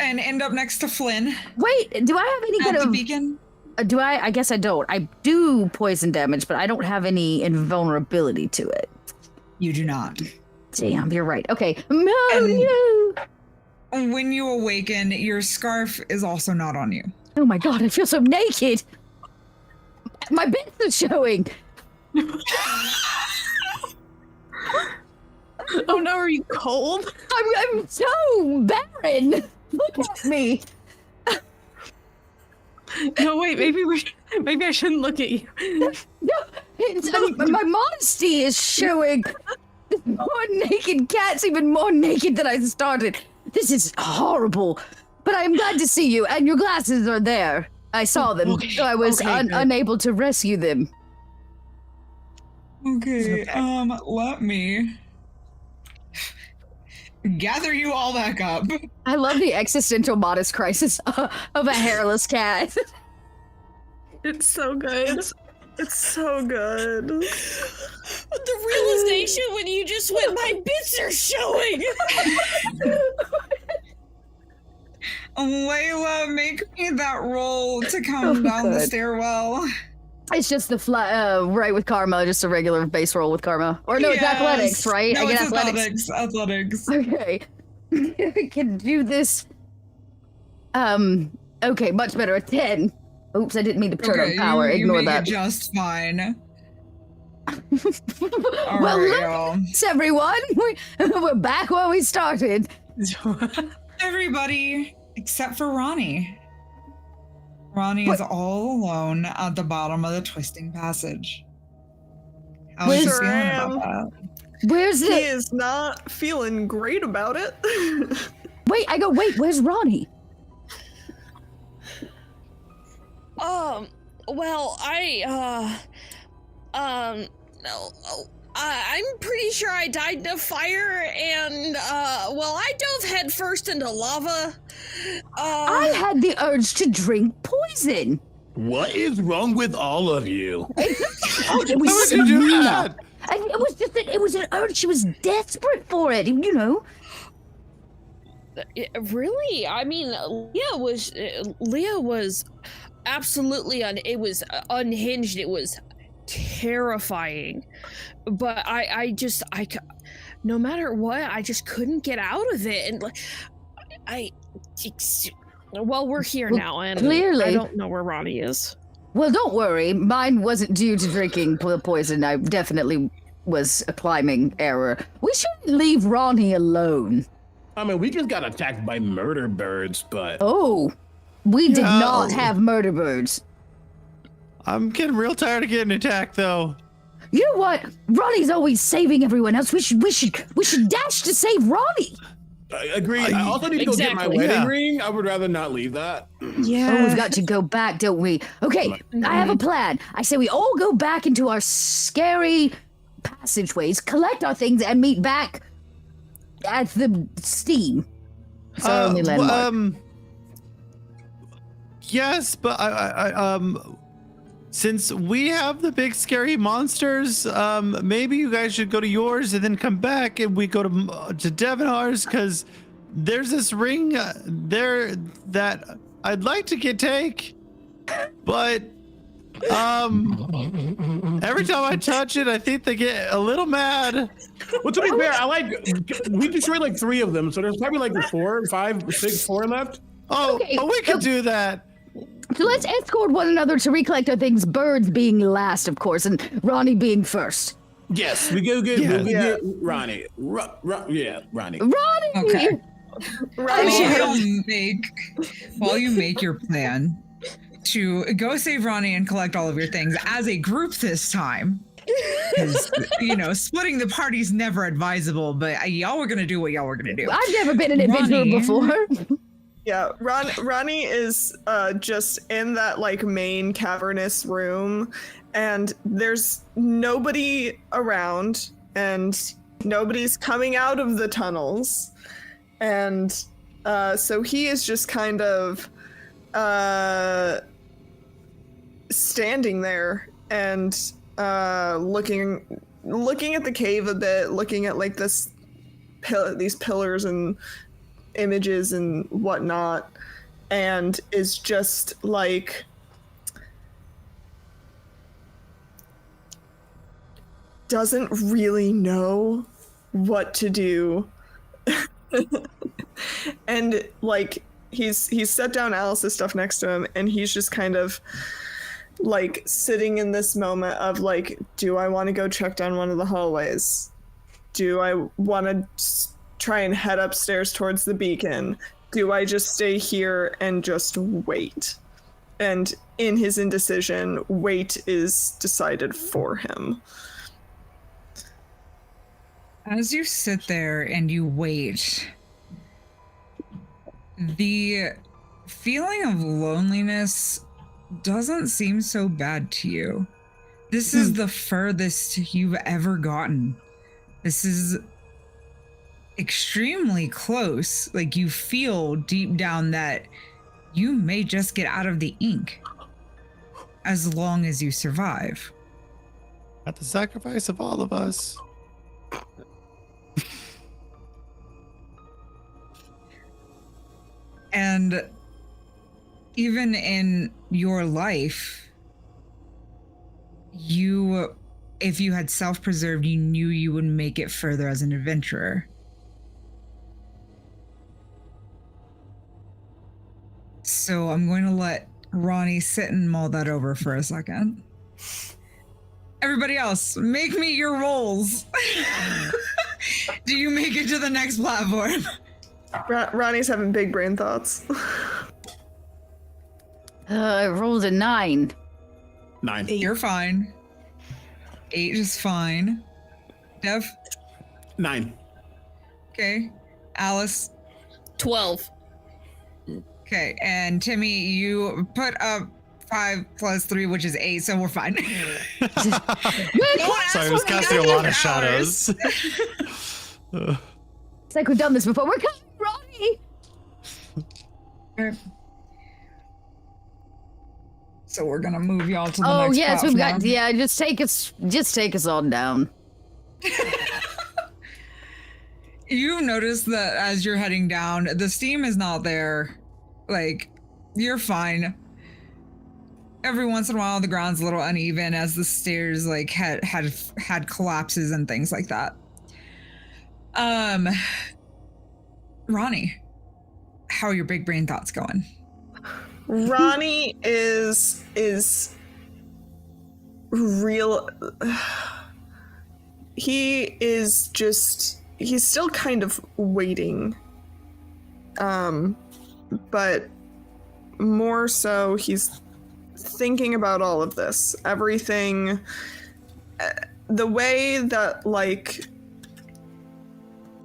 And end up next to Flynn Wait, do I have any at kind the of... beacon. Do I guess I don't. I do poison damage, but I don't have any invulnerability to it. You do not. Damn, you're right. Okay. No, And- no. When you awaken, your scarf is also not on you. Oh my god, I feel so naked. My bits are showing. Oh no, are you cold? I'm so barren. Look at me. No, wait, maybe I shouldn't look at you. No, my modesty is showing. More naked cat's even more naked than I started. This is horrible. But I am glad to see you, and your glasses are there. I saw them, Okay, so I was okay, good. unable to rescue them. Okay, let me gather you all back up. I love the existential modest crisis of a hairless cat. It's so good. It's so good. The realization when you just went, my bits are showing. Layla, make me that roll to come down the good. stairwell. It's just the right with karma, just a regular base roll with karma. Or no, it's Yes. athletics, right? No, I get it's athletics. Okay. I can do this. Okay, much better. A 10. Oops, I didn't mean to turn on power. you Ignore make that. it just fine. All Well, right, look, y'all. everyone. We're back where we started. Everybody except for Ronnie. Ronnie is all alone at the bottom of the twisting passage. How are you Sure feeling am. about that? Where's He the... is not feeling great about it. Wait, where's Ronnie? Well, I'm pretty sure I died in a fire, and, I dove head first into lava. I had the urge to drink poison. What is wrong with all of you? It was How would you do Selena. that? And it was just it was an urge. She was desperate for it, you know. Really? I mean, Leah was absolutely it was unhinged. It was terrifying. But no matter what, I just couldn't get out of it. And we're here now, and clearly. I don't know where Ronnie is. Well, don't worry. Mine wasn't due to drinking poison. I definitely was a climbing error. We shouldn't leave Ronnie alone. I mean, we just got attacked by murder birds, but Oh, we did Yeah. not have murder birds. I'm getting real tired of getting attacked, though. You know what? Ronnie's always saving everyone else. We should dash to save Ronnie. I agree. I also need to go get my Exactly. wedding Yeah. ring. I would rather not leave that. Yeah. Oh, we've got to go back, don't we? Okay, I have a plan. I say we all go back into our scary passageways, collect our things, and meet back at the steam. It's our only landmark. Yes, but since we have the big scary monsters, maybe you guys should go to yours and then come back, and we go to Devonar's, because there's this ring there that I'd like to take, but every time I touch it, I think they get a little mad. Well, to be fair, we destroyed like 3 of them, so there's probably like 4, 5, 6, 4 left. Okay, We could do that. So let's escort one another to recollect our things, birds being last, of course, and Ronnie being first. Yes, we go get, Yeah. we'll get Ronnie. Ronnie. Ronnie! Okay. Ronnie, While you make your plan to go save Ronnie and collect all of your things as a group this time. Because, splitting the party's never advisable, but y'all were going to do what y'all were going to do. I've never been an adventurer Ronnie. before. yeah, Ronnie is just in that like main cavernous room, and there's nobody around, and nobody's coming out of the tunnels, and so he is just kind of standing there and looking at the cave a bit, looking at like these pillars and images and whatnot, and is just like doesn't really know what to do. And like he's set down Alice's stuff next to him, and he's just kind of like sitting in this moment of like, do I want to go check down one of the hallways? Do I want to try and head upstairs towards the beacon? Do I just stay here and just wait? And in his indecision, wait is decided for him. As you sit there and you wait, the feeling of loneliness doesn't seem so bad to you. This is the furthest you've ever gotten. This is extremely close. Like, you feel deep down that you may just get out of the ink as long as you survive. At the sacrifice of all of us. And even in your life, if you had self-preserved, you knew you would make it further as an adventurer. So I'm going to let Ronnie sit and mull that over for a second. Everybody else, make me your rolls. Do you make it to the next platform? Ronnie's having big brain thoughts. I rolled a 9. 9. You're fine. 8 is fine. Dev? 9. Okay. Alice? 12. Okay. And Timmy, you put a 5 plus 3, which is 8, so we're fine. Sorry, I was casting a lot of shadows. It's like we've done this before. We're coming, Ronnie! So we're gonna move y'all to the Oh next yes, we've got. platform. Yeah, just take us on down. You notice that as you're heading down, the steam is not there. Like, you're fine. Every once in a while, the ground's a little uneven as the stairs like had collapses and things like that. Ronnie, how are your big brain thoughts going? Ronnie is real. He's still kind of waiting. But more so, he's thinking about all of this, everything, the way that, like,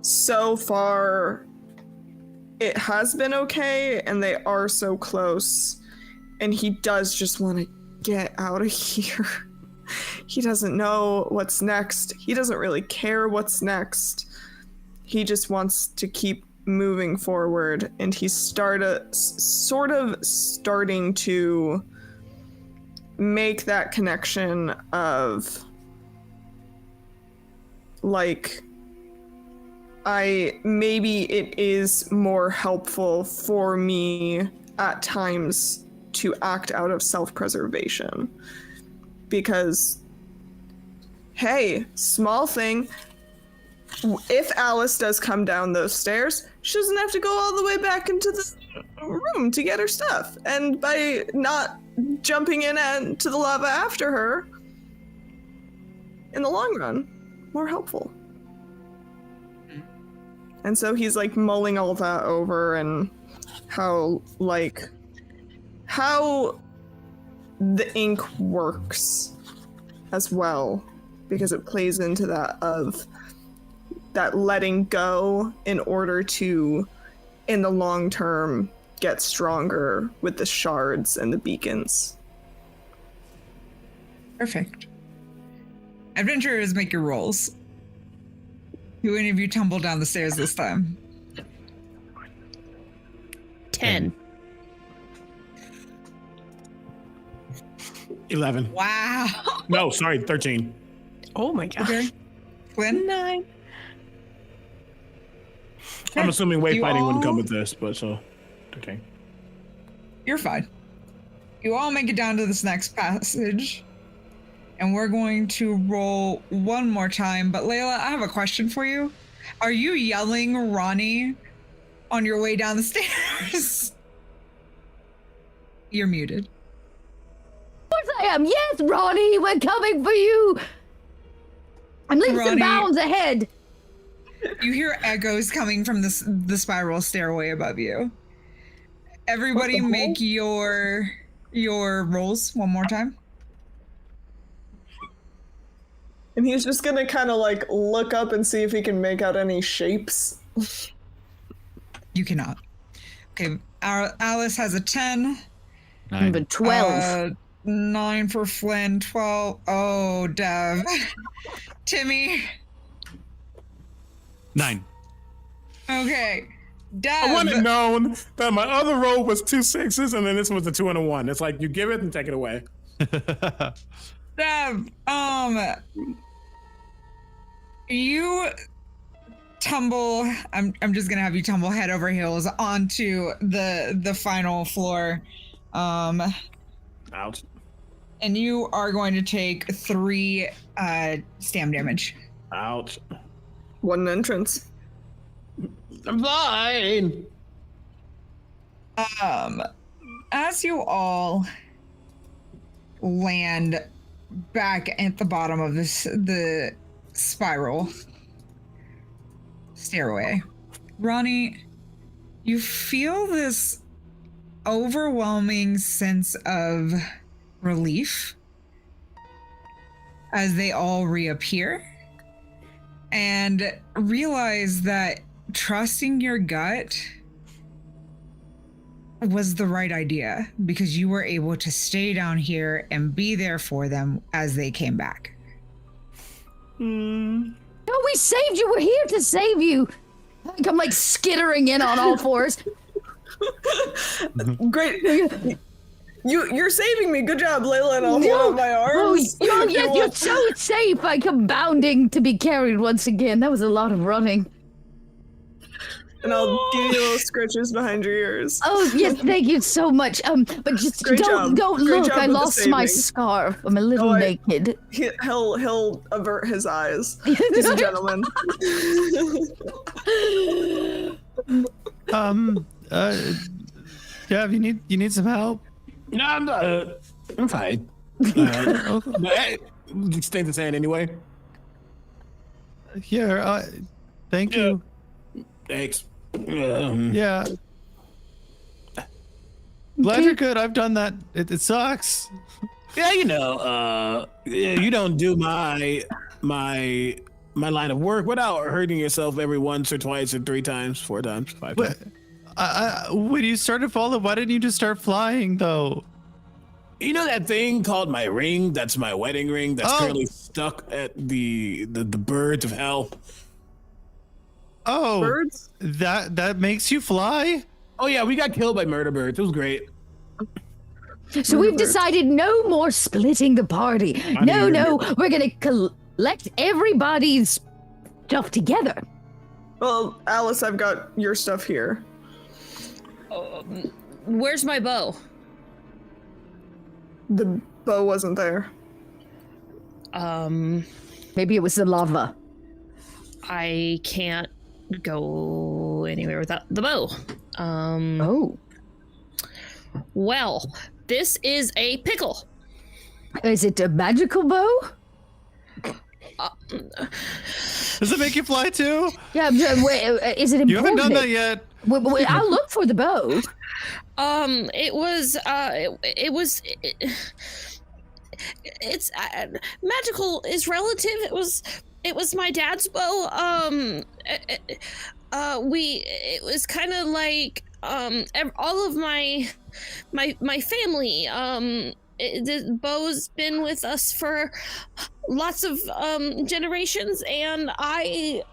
so far it has been okay and they are so close, and he does just want to get out of here. He doesn't know what's next. He doesn't really care what's next. He just wants to keep moving forward, and he's sort of starting to make that connection of, like, maybe it is more helpful for me at times to act out of self-preservation. Because, hey, small thing, if Alice does come down those stairs, she doesn't have to go all the way back into the room to get her stuff. And by not jumping into the lava after her, in the long run, more helpful. And so he's like mulling all that over, and how the ink works as well, because it plays into that of that letting go in order to, in the long term, get stronger with the shards and the beacons. Perfect. Adventurers, make your rolls. Do any of you tumble down the stairs this time? 10. 11. Wow. No, sorry, 13. Oh my gosh. Okay. Flynn? 9. I'm assuming wave You fighting wouldn't come all- with this, but so, okay. You're fine. You all make it down to this next passage. And we're going to roll one more time. But Layla, I have a question for you. Are you yelling Ronnie on your way down the stairs? You're muted. Of course I am. Yes, Ronnie, we're coming for you. I'm leaps and Ronnie- bounds ahead. You hear echoes coming from the spiral stairway above you. Everybody make your rolls one more time. And he's just gonna kind of like look up and see if he can make out any shapes. You cannot. Okay, Alice has a 10. 9. But 12. 9 for Flynn, 12. Oh, Dev. Timmy. 9. Okay. Dev. I wouldn't have known that my other roll was 2 6s and then this was the 2 and a 1. It's like you give it and take it away. Dev, you tumble. I'm just gonna have you tumble head over heels onto the final floor. Ouch. And you are going to take 3 stam damage. Ouch. One entrance. I'm fine. As you all land back at the bottom of the spiral stairway, Ronnie, you feel this overwhelming sense of relief as they all reappear, and realize that trusting your gut was the right idea because you were able to stay down here and be there for them as they came back. No, we saved you. We're here to save you. I'm like skittering in on all fours. Great. You're saving me. Good job, Layla, and I'll hold up my arms. Oh, yes, you're so safe. I come bounding to be carried once again. That was a lot of running. And I'll give you little scratches behind your ears. Oh, yes, thank you so much. But just Great don't job. look. Job I with the lost my saving. scarf. I'm a little naked. He'll avert his eyes. He's a gentleman. Yeah, if you need some help. No, I'm fine. Hey, stay the sand anyway. Here, thank you. Thanks. Yeah. Glad you're good. I've done that. It sucks. Yeah, you don't do my line of work without hurting yourself every once or twice or 3 times, 4 times, 5 times. When you started falling, why didn't you just start flying though? You know that thing called my ring? That's my wedding ring. That's currently stuck at the birds of hell. Oh, Birds? That makes you fly? Oh yeah, we got killed by murder birds. It was great. So we've decided no more splitting the party. No, we're gonna collect everybody's stuff together. Well, Alice, I've got your stuff here. Where's my bow? The bow wasn't there. Maybe it was the lava. I can't go anywhere without the bow. Oh. Well, this is a pickle. Is it a magical bow? Does it make you fly too? Yeah, wait, is it important? You haven't done that yet. Wait, I'll look for the bow. It's magical is relative. It was my dad's bow. It was kind of like all of my family. The bow's been with us for lots of generations, and I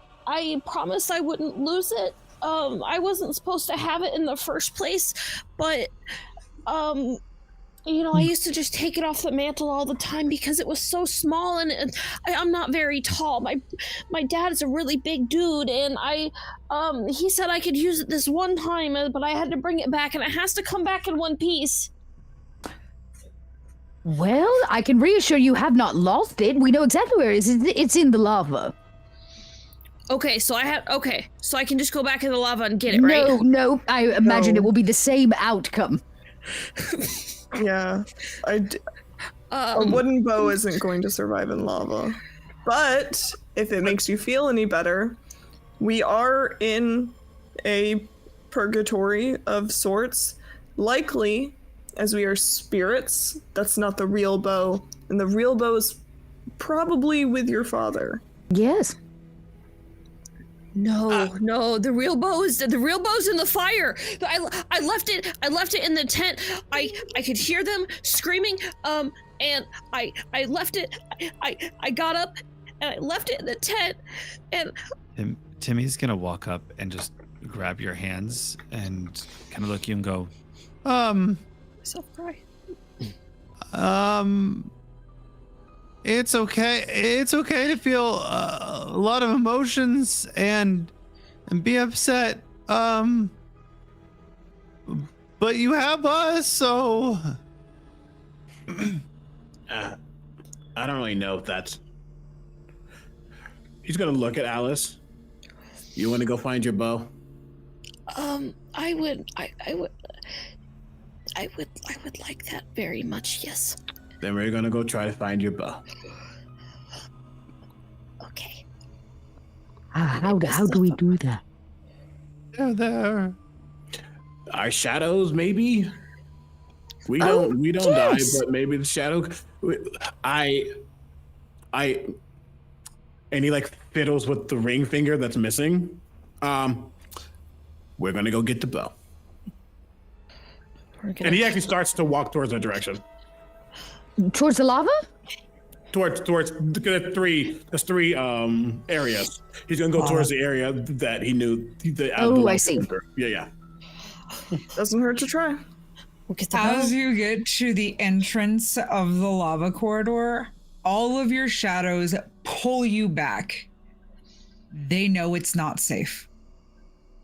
promised I wouldn't lose it. I wasn't supposed to have it in the first place, but I used to just take it off the mantle all the time because it was so small, and I'm not very tall. My dad is a really big dude, and he said I could use it this one time, but I had to bring it back, and it has to come back in one piece. Well, I can reassure you have not lost it. We know exactly where it is. It's in the lava. Okay, so I can just go back in the lava and get it, right? No, I imagine it will be the same outcome. Yeah, a wooden bow isn't going to survive in lava. But if it makes you feel any better, we are in a purgatory of sorts. Likely, as we are spirits, that's not the real bow. And the real bow is probably with your father. Yes. No, the real bow's in the fire. I left it in the tent. I could hear them screaming, and I left it. I got up and I left it in the tent, and Timmy's gonna walk up and just grab your hands and kind of look at you and go, self-cry. It's okay. It's okay to feel a lot of emotions and be upset. But you have us, so I don't really know if that's. He's gonna look at Alice. You want to go find your bow? I would like that very much. Yes. Then we're gonna go try to find your bow. Okay. How do we do that? they're there. Our shadows, maybe. We don't die, but maybe the shadow. And he like fiddles with the ring finger that's missing. We're gonna go get the bow. And he actually starts to walk towards that direction. Towards the lava? Towards the three areas. He's gonna go towards the area that he knew. I see. Yeah. Doesn't hurt to try. As you get to the entrance of the lava corridor, all of your shadows pull you back. They know it's not safe.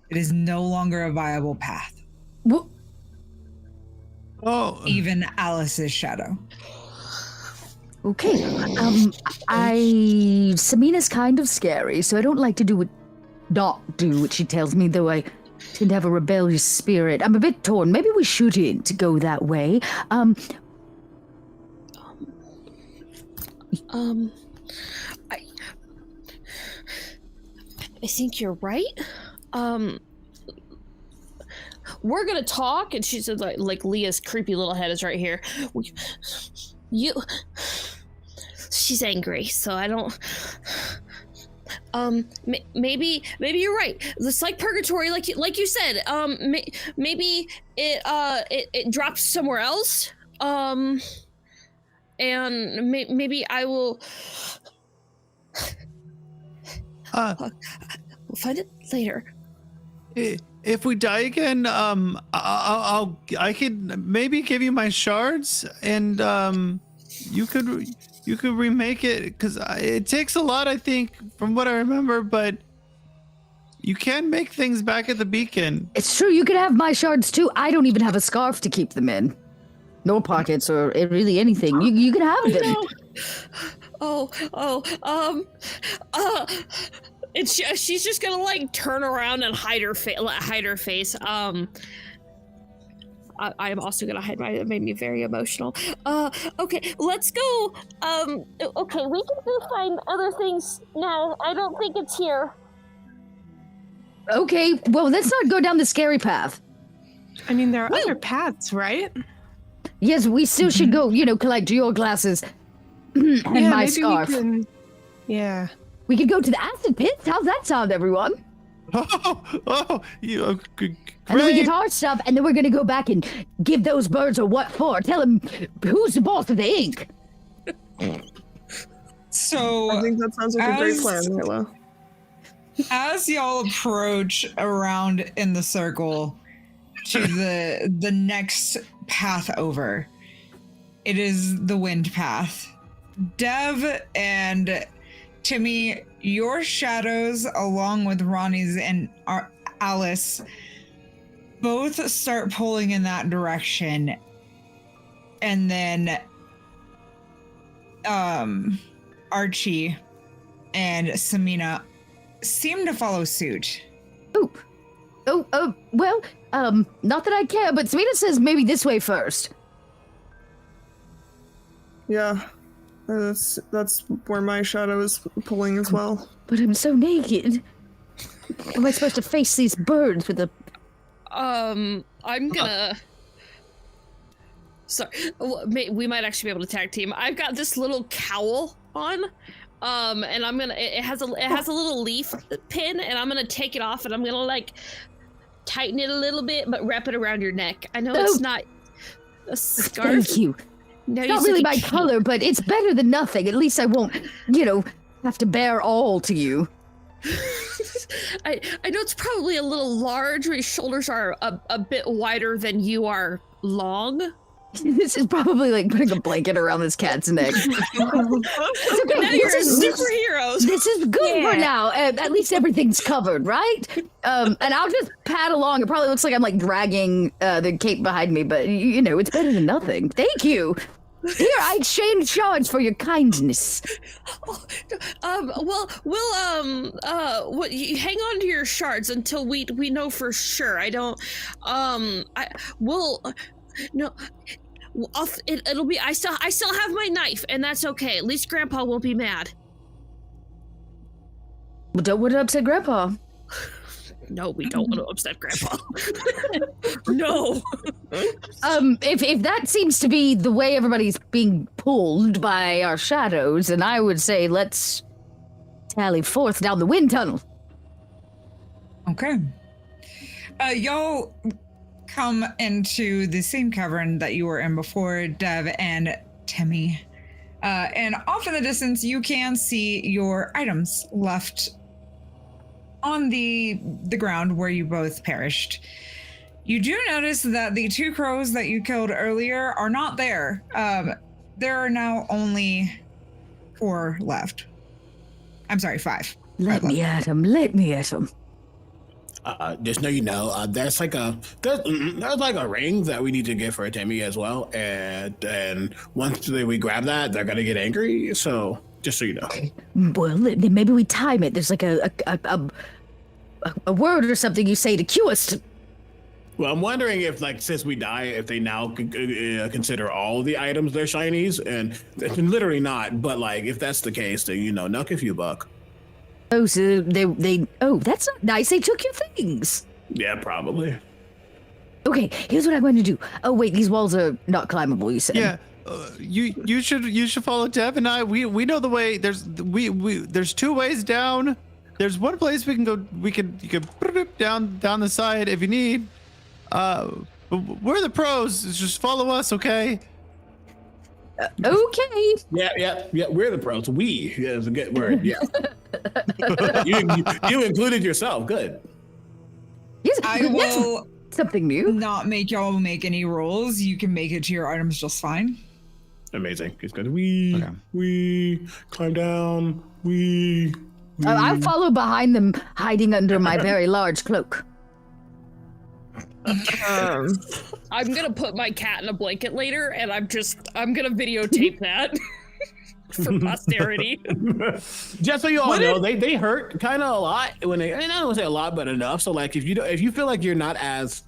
It is no longer a viable path. What? Oh, Even Alice's shadow. Okay. Samina's kind of scary, so I don't like to not do what she tells me, though I tend to have a rebellious spirit. I'm a bit torn. Maybe we shouldn't go that way. I think you're right. We're gonna talk, and she said, like Leah's creepy little head is right here. She's angry, so I don't. Maybe you're right. It's like purgatory, like you said. Maybe it drops somewhere else. And maybe I will. We'll find it later. If we die again, I could maybe give you my shards, and you could remake it, because it takes a lot, I think, from what I remember, but you can make things back at the beacon. It's true, you can have my shards too. I don't even have a scarf to keep them in. No pockets or really anything. You can have them. She's just gonna like turn around and hide her face. I am also gonna hide it made me very emotional. Okay, let's go. Okay, we can go find other things now. I don't think it's here. Okay, well, let's not go down the scary path. I mean, there are other paths, right? Yes, we still should go, collect your glasses and my scarf. Yeah. We could go to the acid pits. How's that sound, everyone? You great. And then we get our stuff, and then we're gonna go back and give those birds a what for. Tell them who's the boss of the ink. So I think that sounds like a great plan, Mila. As y'all approach around in the circle to the next path over, it is the wind path. Dev and Timmy, your shadows, along with Ronnie's and Alice, both start pulling in that direction. And then Archie and Samina seem to follow suit. Well, not that I care, but Samina says maybe this way first. Yeah, that's where my shadow is pulling as well. But I'm so naked. How am I supposed to face these birds with a... I'm gonna... Sorry, we might actually be able to tag team. I've got this little cowl on, and I'm gonna. It has a little leaf pin, and I'm gonna take it off, and I'm gonna like tighten it a little bit, but wrap it around your neck. I know it's not a scarf. Thank you. No, it's not really my color, but it's better than nothing. At least I won't, have to bear all to you. I know it's probably a little large. Your shoulders are a bit wider than you are long. This is probably like putting a blanket around this cat's neck. It's okay. Now you're superheroes. This is good for now. At least everything's covered, right? And I'll just pat along. It probably looks like I'm like dragging the cape behind me, but it's better than nothing. Thank you. Here, I exchange shards for your kindness. Well, we'll you hang on to your shards until we know for sure. I don't. No. It'll be. I still have my knife, and that's okay. At least Grandpa won't be mad. Well, don't want to upset Grandpa. No, we don't want to upset Grandpa. No. If that seems to be the way everybody's being pulled by our shadows, then I would say let's tally forth down the wind tunnel. Okay. Y'all come into the same cavern that you were in before, Dev and Timmy. And off in the distance, you can see your items left on the ground where you both perished. You do notice that the 2 crows that you killed earlier are not there. There are now only 4 left. I'm sorry, 5. Let me at him. Let me at him. Just so you know, there's like a ring that we need to get for Timmy as well, and once we grab that, they're gonna get angry. So just so you know. Well, maybe we time it. There's like a word or something you say to cue us. Well, I'm wondering if, like, since we die, if they now consider all the items their shinies, and literally not. But like, if that's the case, then knock a few buck. Oh, so they. Oh, that's not nice. They took your things. Yeah, probably. Okay, here's what I'm going to do. Oh wait, these walls are not climbable. You said. Yeah, you should follow Dev and I. We know the way. There's 2 ways down. There's one place we can go. You can put it down the side if you need. We're the pros. Just follow us, okay? Okay. Yeah. We're the pros. We is a good word. Yeah. you included yourself. Good. Yes, I will something new. not make y'all make any rolls. You can make it to your items just fine. Amazing. It's good. We climb down. I follow behind them, hiding under my very large cloak. I'm gonna put my cat in a blanket later, and I'm gonna videotape that for posterity. Just so you all know, they hurt kind of a lot when they. I don't want to say a lot, but enough. So like, if you feel like you're not as.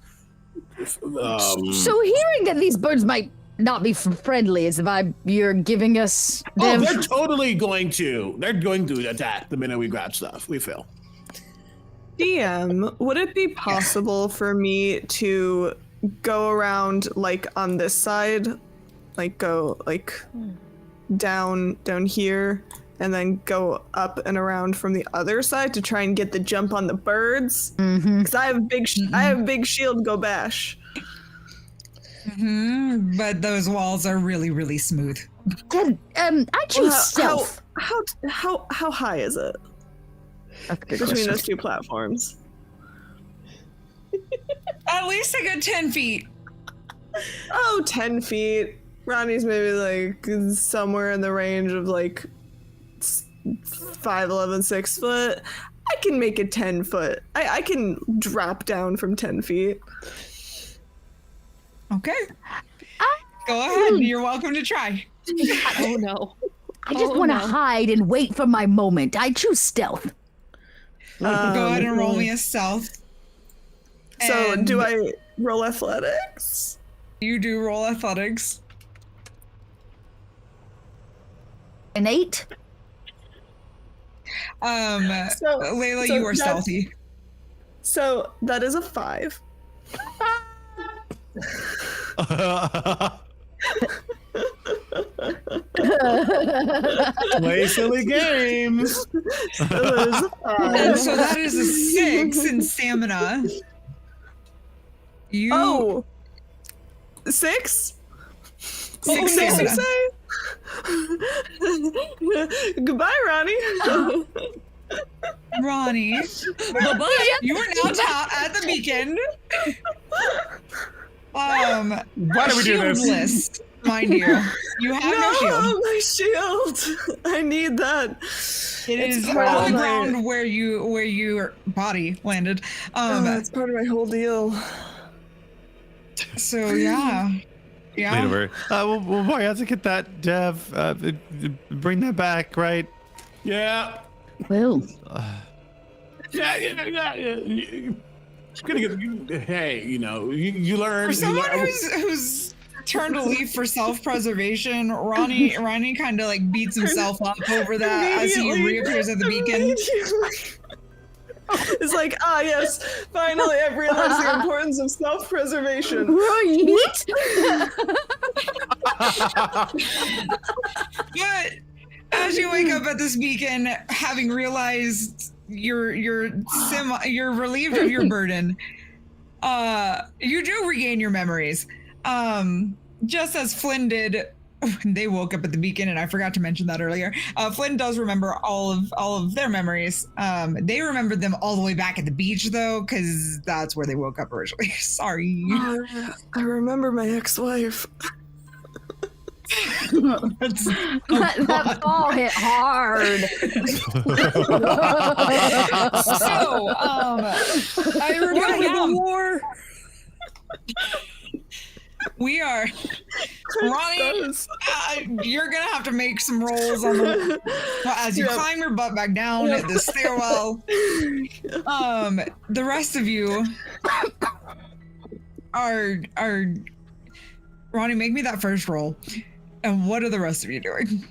So hearing that these birds might not be friendly is the vibe you're giving us. Oh, they're totally going to. They're going to attack the minute we grab stuff. We feel. DM, would it be possible for me to go around like on this side, like go like down here, and then go up and around from the other side to try and get the jump on the birds? Because I have big shield go bash. But those walls are really, really smooth. I choose stealth. How high is it? Between those 2 platforms? At least a good 10 feet. Oh, 10 feet. Ronnie's maybe like somewhere in the range of like 5'11", 6 foot. I can make it 10 foot. I can drop down from 10 feet. Okay. Go ahead. You're welcome to try. Oh no. I just want to hide and wait for my moment. I choose stealth. Go ahead and roll me a stealth. So do I roll athletics? You do roll athletics. An 8? Layla, you are stealthy. So that is a 5. Play silly games. So that is a 6 in stamina. You 6? 6 stamina. Goodbye, Ronnie. Ronnie, you are now at the beacon. Why do we do this? Shieldless, mind you. You have no shield. My shield. I need that. It is on the ground where your body landed. That's part of my whole deal. So yeah. We'll probably have to get that, Dev. Bring that back, right? Yeah. Well. Yeah. Hey, you learn. For someone who's turned a leaf for self-preservation, Ronnie kind of like beats himself up over that as he reappears at the beacon. It's like, yes, finally I've realized the importance of self-preservation. Right. But as you wake up at this beacon, having realized you're relieved of your burden, You do regain your memories. Just as Flynn did when they woke up at the beacon, and I forgot to mention that earlier. Flynn does remember all of their memories. They remembered them all the way back at the beach, though, because that's where they woke up originally. Sorry. I remember my ex-wife. that ball hit hard. So, I remember the war. We are, Ronnie. You're gonna have to make some rolls on the as you climb your butt back down the stairwell. The rest of you are Ronnie. Make me that first roll. And what are the rest of you doing?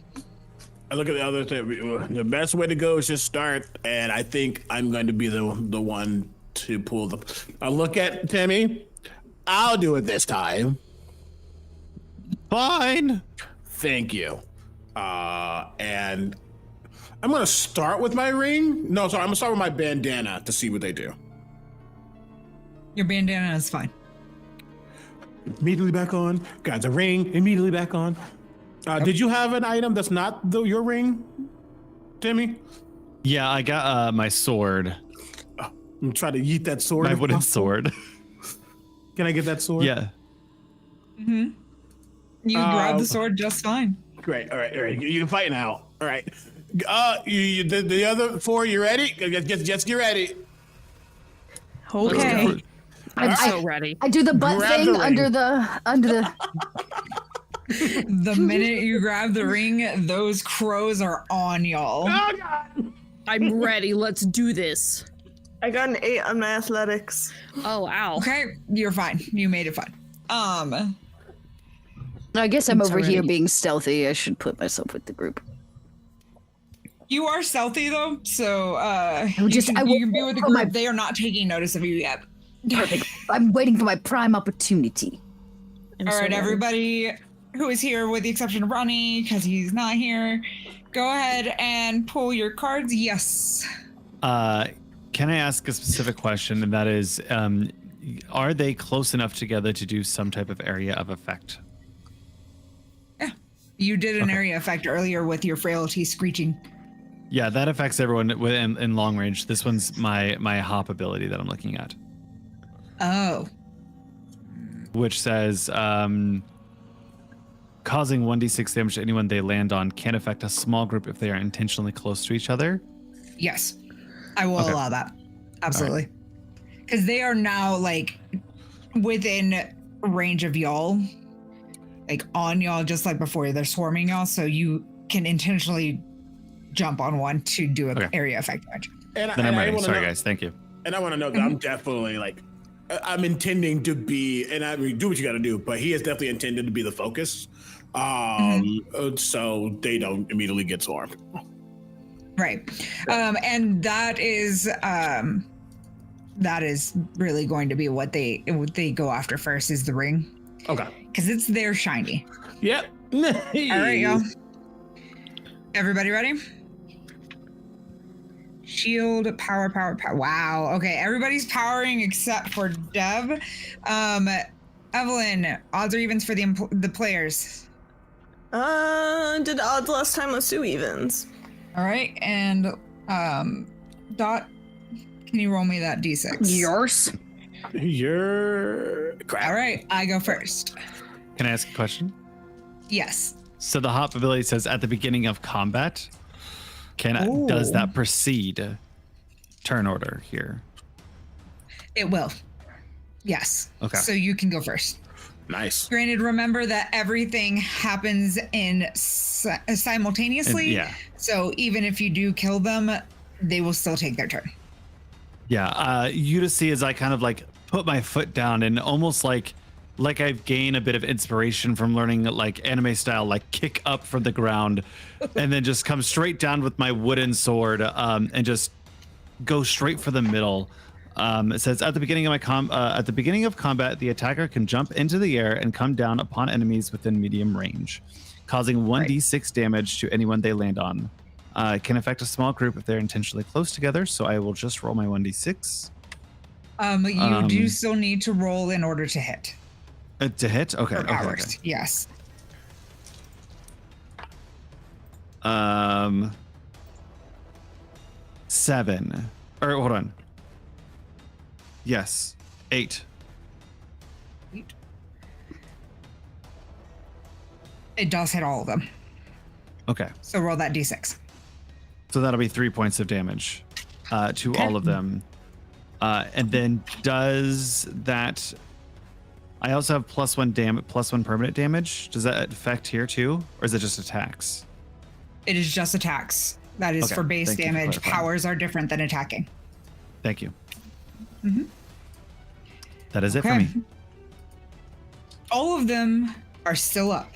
I look at the other thing. The best way to go is just start, and I think I'm going to be the one to pull the. I look at Timmy. I'll do it this time. Fine. Thank you. And I'm gonna start with my ring. No, sorry, I'm gonna start with my bandana to see what they do. Your bandana is fine. Immediately back on. Got the ring. Immediately back on. Did you have an item that's not your ring, Timmy? Yeah, I got my sword. I'm trying to yeet that sword. My wooden sword. Can I get that sword? Yeah. Mm-hmm. You grab the sword just fine. Great. All right. You can fight now. All right. The other four, you ready? Just get ready. Okay. I'm so ready. I do the butt Grab thing the under the. The minute you grab the ring, those crows are on y'all. Oh, God. I'm ready. Let's do this. I got an 8 on my athletics. Oh, ow. Okay, you're fine. You made it fine. I guess I'm over here ready. being stealthy. I should put myself with the group. You are stealthy though, so will you can be with the for group. my- They are not taking notice of you yet. Perfect. I'm waiting for my prime opportunity. All right, everybody who is here, with the exception of Ronnie, because he's not here, go ahead and pull your cards. Yes. Can I ask a specific question? And that is, are they close enough together to do some type of area of effect? Yeah. You did an area effect earlier with your frailty screeching. Yeah, that affects everyone in long range. This one's my hop ability that I'm looking at, Oh. which says causing 1d6 damage to anyone they land on can affect a small group if they are intentionally close to each other. Yes. I will Okay. allow that. Absolutely. Because they are now like within range of y'all, like on y'all, just like before. They're swarming y'all, so you can intentionally jump on one to do an area effect damage. Then I'm ready. Sorry, guys. Thank you. And I want to know that I'm definitely I'm intending to be, and I mean, do what you got to do, but he is definitely intended to be the focus. So they don't immediately get swarmed. Right. And that is really going to be what they go after first, is the ring. Okay. Because it's their shiny. Yep. All right, y'all. Everybody ready? Shield, power. Wow. Okay, everybody's powering except for Dev. Evelyn, odds or evens for the players? Did odds last time was 2 evens. All right, and Dot, can you roll me that d6? Yours. You're crap. All right, I go first. Can I ask a question? Yes. So the hop ability says at the beginning of combat. Does that precede turn order here? It will. Yes. Okay. So you can go first. Nice. Granted, remember that everything happens in simultaneously. Yeah. So even if you do kill them, they will still take their turn. Yeah. You to see as I kind of like put my foot down and almost like I've gained a bit of inspiration from learning like anime style, like kick up from the ground and then just come straight down with my wooden sword and just go straight for the middle. It says at the beginning of combat, the attacker can jump into the air and come down upon enemies within medium range, causing 1d6 damage to anyone they land on. It can affect a small group if they're intentionally close together. So I will just roll my 1d6. You do still need to roll in order to hit. To hit? Okay. Or Okay. hours. Yes. 7. Or hold on. Yes. 8. It does hit all of them. Okay. So roll that d6. So that'll be 3 points of damage to all of them. And then does that... I also have +1 permanent damage. Does that affect here too? Or is it just attacks? It is just attacks. That is Okay, for base thank you for damage. clarifying. Powers are different than attacking. Thank you. Mhm. That is it for Okay. me. All of them are still up.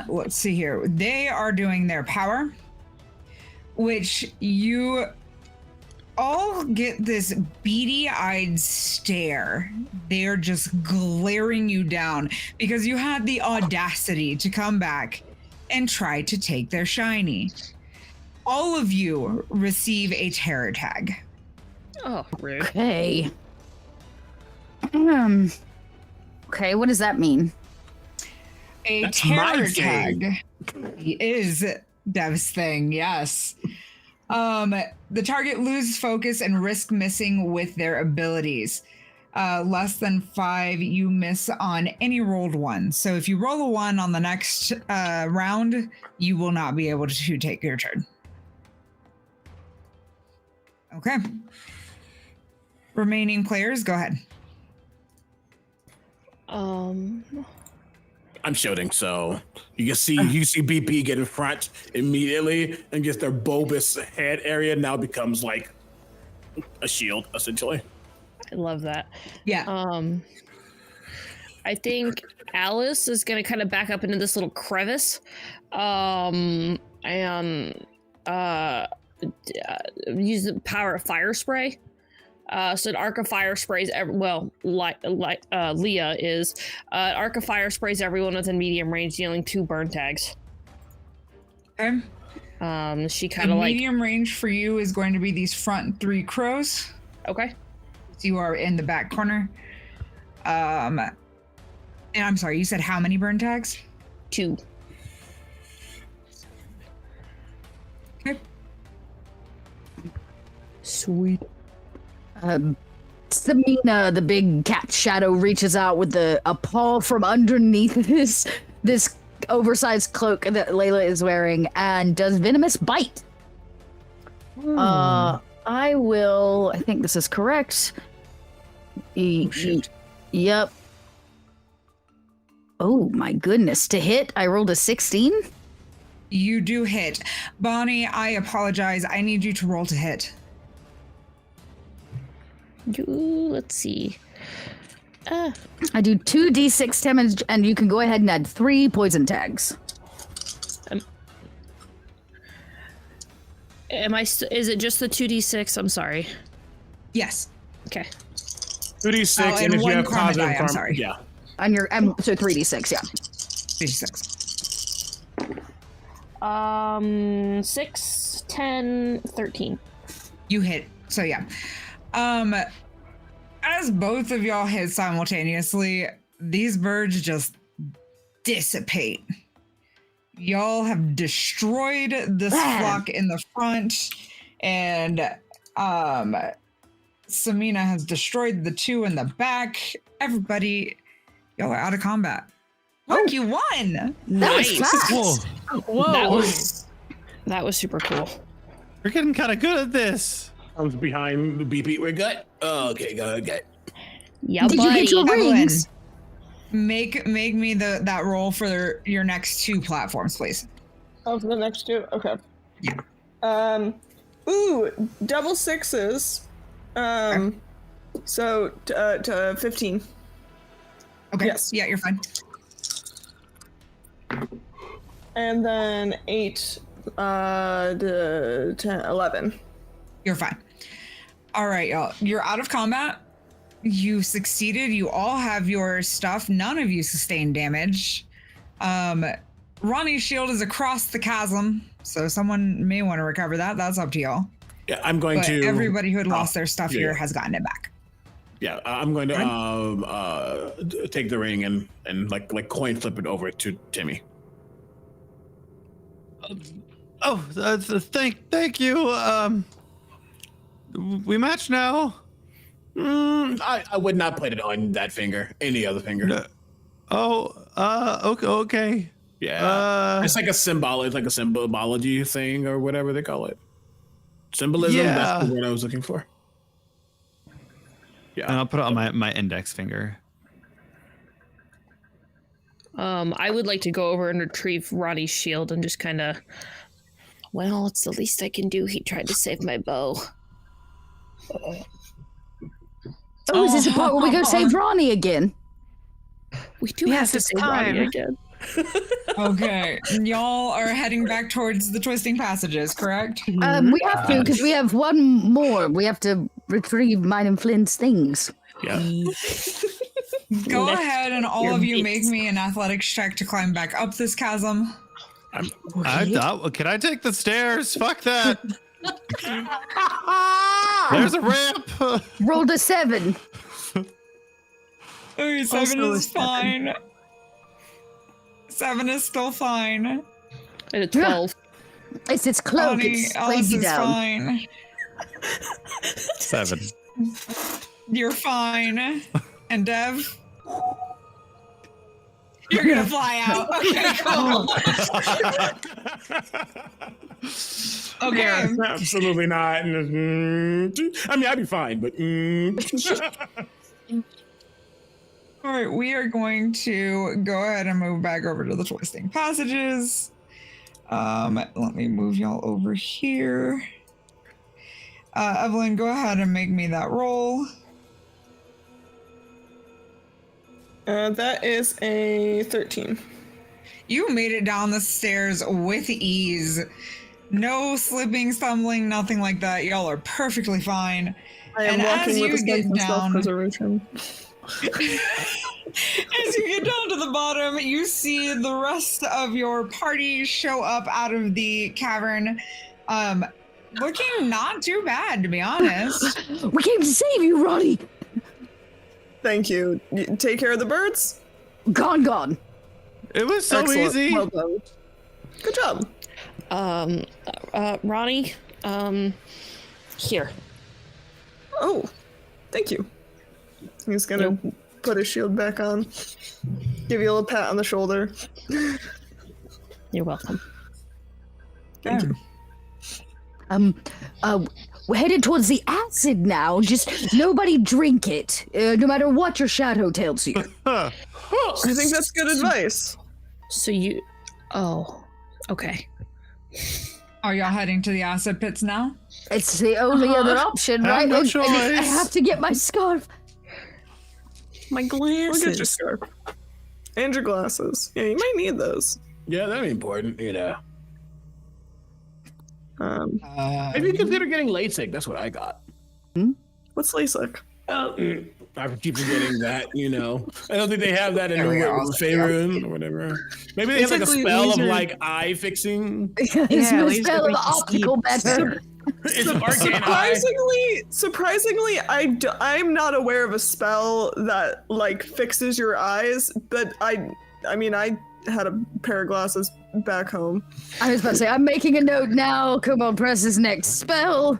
Let's see here. They are doing their power, which you all get this beady-eyed stare. They're just glaring you down because you had the audacity to come back and try to take their shiny. All of you receive a terror tag. Oh, rude. Okay. Okay, what does that mean? A That's my terror thing. tag is Dev's thing, yes. The target loses focus and risk missing with their abilities. Less than 5, you miss on any rolled one. So if you roll a 1 on the next round, you will not be able to take your turn. Okay. Remaining players, go ahead. I'm shooting, so you can see BP get in front immediately, and just their bulbous head area now becomes like a shield, essentially. I love that. Yeah. I think Alice is gonna kind of back up into this little crevice, and use the power of fire spray. So an arc of fire sprays, Leah is, an arc of fire sprays everyone within medium range, dealing 2 burn tags. Okay. She The kind of like, medium range for you is going to be these front 3 crows. okay. So you are in the back corner. And I'm sorry, you said how many burn tags? 2. Okay. Sweet. Samina, the big cat shadow, reaches out with a paw from underneath this oversized cloak that Layla is wearing and does venomous bite. I think this is correct. Yep. Oh my goodness. To hit, I rolled a 16. You do hit. Bonnie, I apologize. I need you to roll to hit. Let's see. I do 2d6 damage, and you can go ahead and add 3 poison tags. Is it just the 2d6? I'm sorry. Yes. Okay. 2d6, Oh, and and if you one have karma positive die, I'm karma, sorry. yeah. On your so 3d6, yeah. 36. 6, 10, 13. You hit. So yeah. As both of y'all hit simultaneously, these birds just dissipate. Y'all have destroyed this flock in the front, and Samina has destroyed the 2 in the back. Everybody, y'all are out of combat. Look, you won! That Nice. was fast. Whoa. That was super cool. We're getting kind of good at this. Comes behind the BP. We're good. Okay, good. Yeah, Did you get your Evelyn, rings? Make me that roll for your next 2 platforms, please. Oh, for the next 2? Okay. Yeah. Ooh, double 6s. So to 15. Okay. Yes. Yeah, you're fine. And then 8, 10, 11. You're fine. All right, y'all. You're out of combat. You succeeded. You all have your stuff. None of you sustained damage. Ronnie's shield is across the chasm, so someone may want to recover that. That's up to y'all. Yeah, I'm going but to. everybody who had lost their stuff yeah. here has gotten it back. Yeah, I'm going to take the ring and like coin flip it over to Timmy. Thank you. We match now. I would not put it on that finger. Any other finger. Okay. Yeah. It's like a symbology thing or whatever they call it. Symbolism. Yeah. That's the word I was looking for. Yeah. And I'll put it on my index finger. I would like to go over and retrieve Ronnie's shield and just kind of. Well, it's the least I can do. He tried to save my bow. Oh, is this the part where we go save Ronnie again? We do have to save Ronnie again. Okay, y'all are heading back towards the twisting passages, correct? We have to, because we have one more. We have to retrieve mine and Flynn's things. Yeah. Go ahead and all Your of you mates. make me an athletics check to climb back up this chasm. Can I take the stairs? Fuck that. There's a ramp. Rolled a 7. Okay, 7 is fine. 7 is still fine. And a 12. It's its cloak. Bonnie, It's Alice lazy is down. fine. 7. You're fine. And Dev? You're gonna fly out. Okay, cool. Okay. Absolutely not. I mean, I'd be fine, but. All right, we are going to go ahead and move back over to the twisting passages. Let me move y'all over here. Evelyn, go ahead and make me that roll. That is a 13. You made it down the stairs with ease. No slipping, stumbling, nothing like that. Y'all are perfectly fine. I am And walking as with you a sense get of down- self-preservation. As you get down to the bottom, you see the rest of your party show up out of the cavern. Looking not too bad, to be honest. We came to save you, Ronnie. Thank you. Take care of the birds. Gone. It was so Excellent. easy. Well done. Good job. Ronnie, here. Oh, thank you. He's gonna put his shield back on. Give you a little pat on the shoulder. You're welcome. Thank you. We're headed towards the acid now. Just nobody drink it, no matter what your shadow tells you. I think that's good advice. So you... Oh, okay. Are y'all heading to the acid pits now? It's the only other option, right? no I choice. have to get my scarf. My We'll get your glasses. scarf. And your glasses. Yeah, you might need those. Yeah, that'd be important, you know. Maybe consider getting LASIK. That's what I got. What's LASIK? I keep forgetting that, you know. I don't think they have that in There we go. the Faerun or whatever. Maybe they have like a Basically, spell of laser- like eye fixing. It's Yeah, the laser spell of makes you optical see. better. It's an arcane eye. Surprisingly, I'm not aware of a spell that like fixes your eyes, but I mean, I had a pair of glasses back home. I was about to say, I'm making a note now. Come on, press his next spell.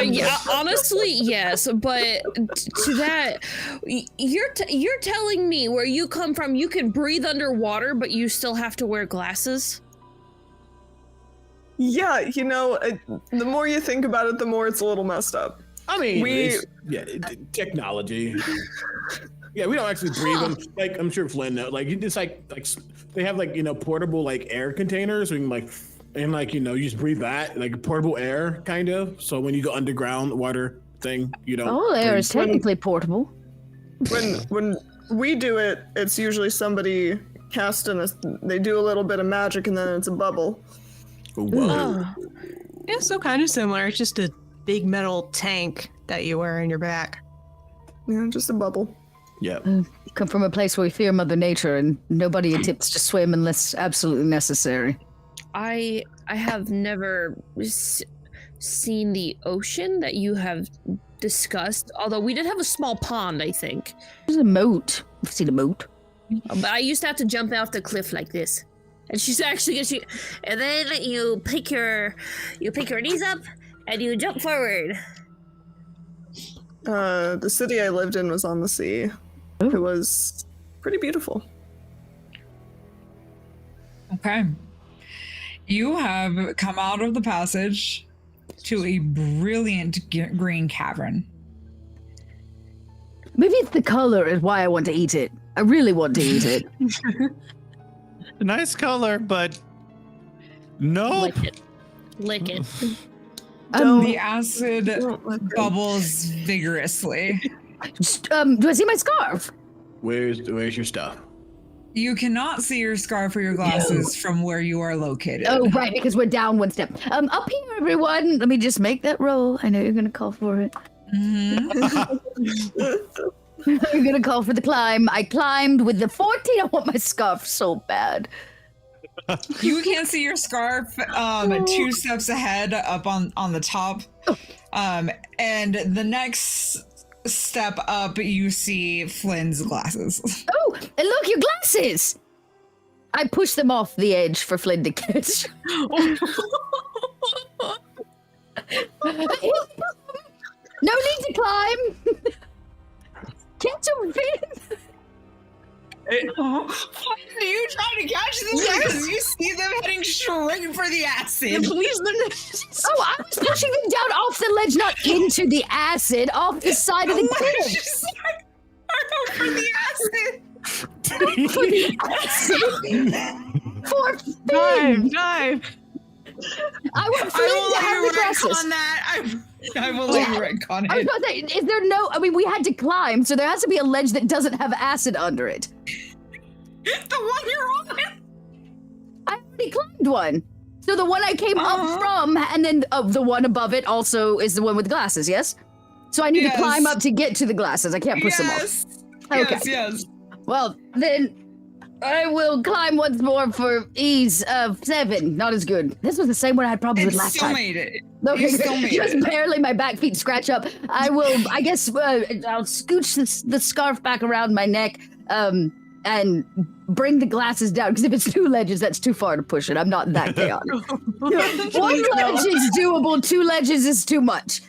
Yeah, honestly, yes, but to that, you're telling me where you come from, you can breathe underwater, but you still have to wear glasses? Yeah, you know, the more you think about it, the more it's a little messed up. I mean, We- technology. Yeah, we don't actually breathe them. Like I'm sure Flynn knows. Like it's like they have like, you know, portable like air containers. So you can like you just breathe that like portable air kind of. So when you go underground water thing, you don't. All air breathe. is technically portable. When we do it, it's usually somebody casting they do a little bit of magic and then it's a bubble. Whoa. Yeah, so kind of similar. It's just a big metal tank that you wear in your back. Yeah, just a bubble. Yeah. Come from a place where we fear Mother Nature and nobody attempts to swim unless absolutely necessary. I have never seen the ocean that you have discussed. Although we did have a small pond, I think. There's a moat. I've seen a moat. But I used to have to jump off the cliff like this. And she's actually and then you pick your knees up and you jump forward. The city I lived in was on the sea. Oh. It was pretty beautiful. Okay. You have come out of the passage to a brilliant green cavern. Maybe it's the color is why I want to eat it. I really want to eat it. Nice color, but no. Lick it. The acid bubbles vigorously. Do I see my scarf? Where's your stuff? You cannot see your scarf or your glasses from where you are located. Oh, right, because we're down one step. Up here, everyone. Let me just make that roll. I know you're gonna call for it. You're gonna call for the climb. I climbed with the 14. I want my scarf so bad. You can't see your scarf 2 steps ahead up on the top. And the next step up, you see Flynn's glasses. Oh, and look, your glasses! I pushed them off the edge for Flynn to catch. No need to climb! Catch him, Finn! Why are you trying to catch these guys? You see them heading straight for the acid. Please, Oh, I was pushing them down off the ledge, not into the acid, off the side of the cliff. Just like, for the acid. For the acid. For Finn. dive. I want Flynn to have the glasses. On that. I will let you retcon I was it. about to say, is there no? I mean, we had to climb, so there has to be a ledge that doesn't have acid under it. The one you're on. I already climbed one. So the one I came up from, and then the one above it also is the one with glasses, yes? So I need to climb up to get to the glasses. I can't push them off. Okay. Yes. Well, then I will climb once more for ease of 7. Not as good. This was the same one I had problems with last still time. made it. Okay, You still made just it. barely. My back feet scratch up. I will. I guess I'll scooch the scarf back around my neck, and bring the glasses down. Because if it's 2 ledges, that's too far to push it. I'm not that chaotic. 1 ledge is doable. 2 ledges is too much.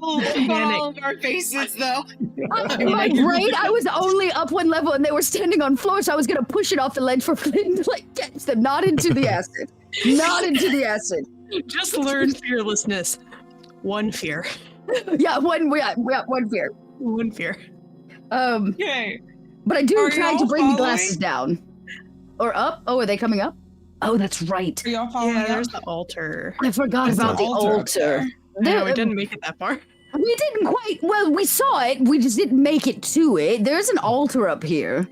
All of our faces, though. My brain, I was only up 1 level, and they were standing on floor, so I was gonna push it off the ledge for Flynn to catch them. Not into the acid. Not into the acid. Just learn fearlessness. 1 fear. Yeah, one fear. 1 fear. Okay. But I do Are try y'all to bring the following? glasses down. Or up? Oh, are they coming up? Oh, that's right. Are y'all following Yeah, up? there's the altar. I forgot There's about an the altar up altar. there. No, we didn't make it that far. We didn't quite. Well, we saw it. We just didn't make it to it. There's an altar up here.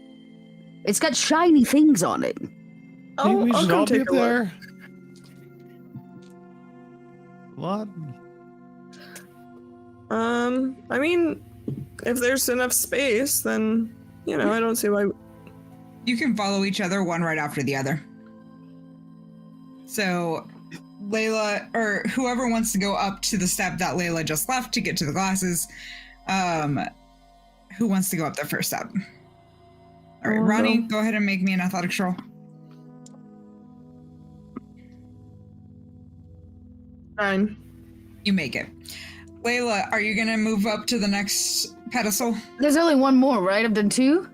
It's got shiny things on it. I'll we should come all be take up a look. there. What? I mean, if there's enough space, then, you know, I don't see why. You can follow each other one right after the other. So, Layla, or whoever wants to go up to the step that Layla just left to get to the glasses, who wants to go up the first step? All right, I'll Ronnie, go. go ahead and make me an athletics roll. 9. You make it. Layla, are you going to move up to the next pedestal? There's only 1 more, right? I've done 2?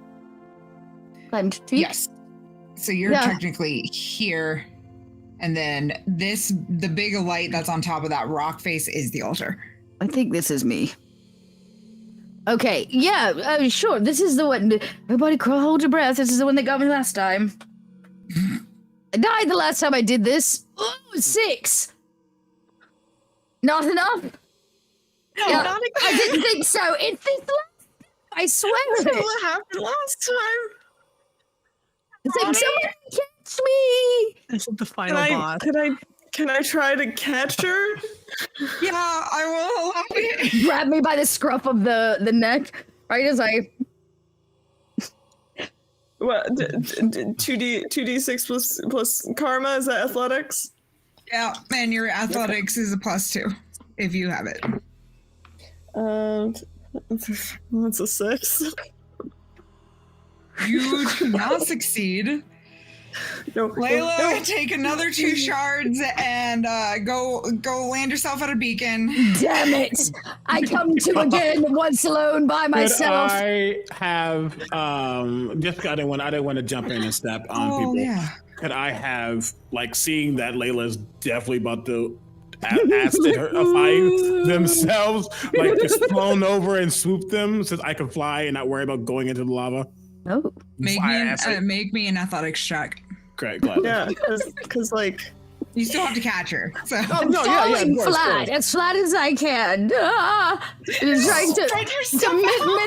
Climbed 2? Yes. So you're Yeah. technically here. And then the big light that's on top of that rock face is the altar. I think this is me. Okay, yeah, sure. This is the one. Everybody hold your breath. This is the one that got me last time. I died the last time I did this. Oh, 6. Not enough? Yeah, not again. I didn't think so. It's this last. I swear That's it. what happened last time. It's like, somebody catch me. This is the final boss. Can I try to catch her? Yeah, I will allow it. Grab me by the scruff of the neck, right as I What? 2d6 plus karma, is that athletics? Yeah, and your athletics is a +2 if you have it. That's a 6. You do not succeed. No, Layla, no. take another 2 shards and go land yourself at a beacon. Damn it! I come to again once alone by myself. Could I have just I didn't want to jump in and step on people. Yeah. Could I have like seeing that Layla's definitely about to acidify themselves, like just flown over and swoop them, so I can fly and not worry about going into the lava? Oh, Make me an athletics check. Great, glad. Yeah, because like You still have to catch her. So. Oh, no, yeah, falling of course, flat, as flat as I can. Trying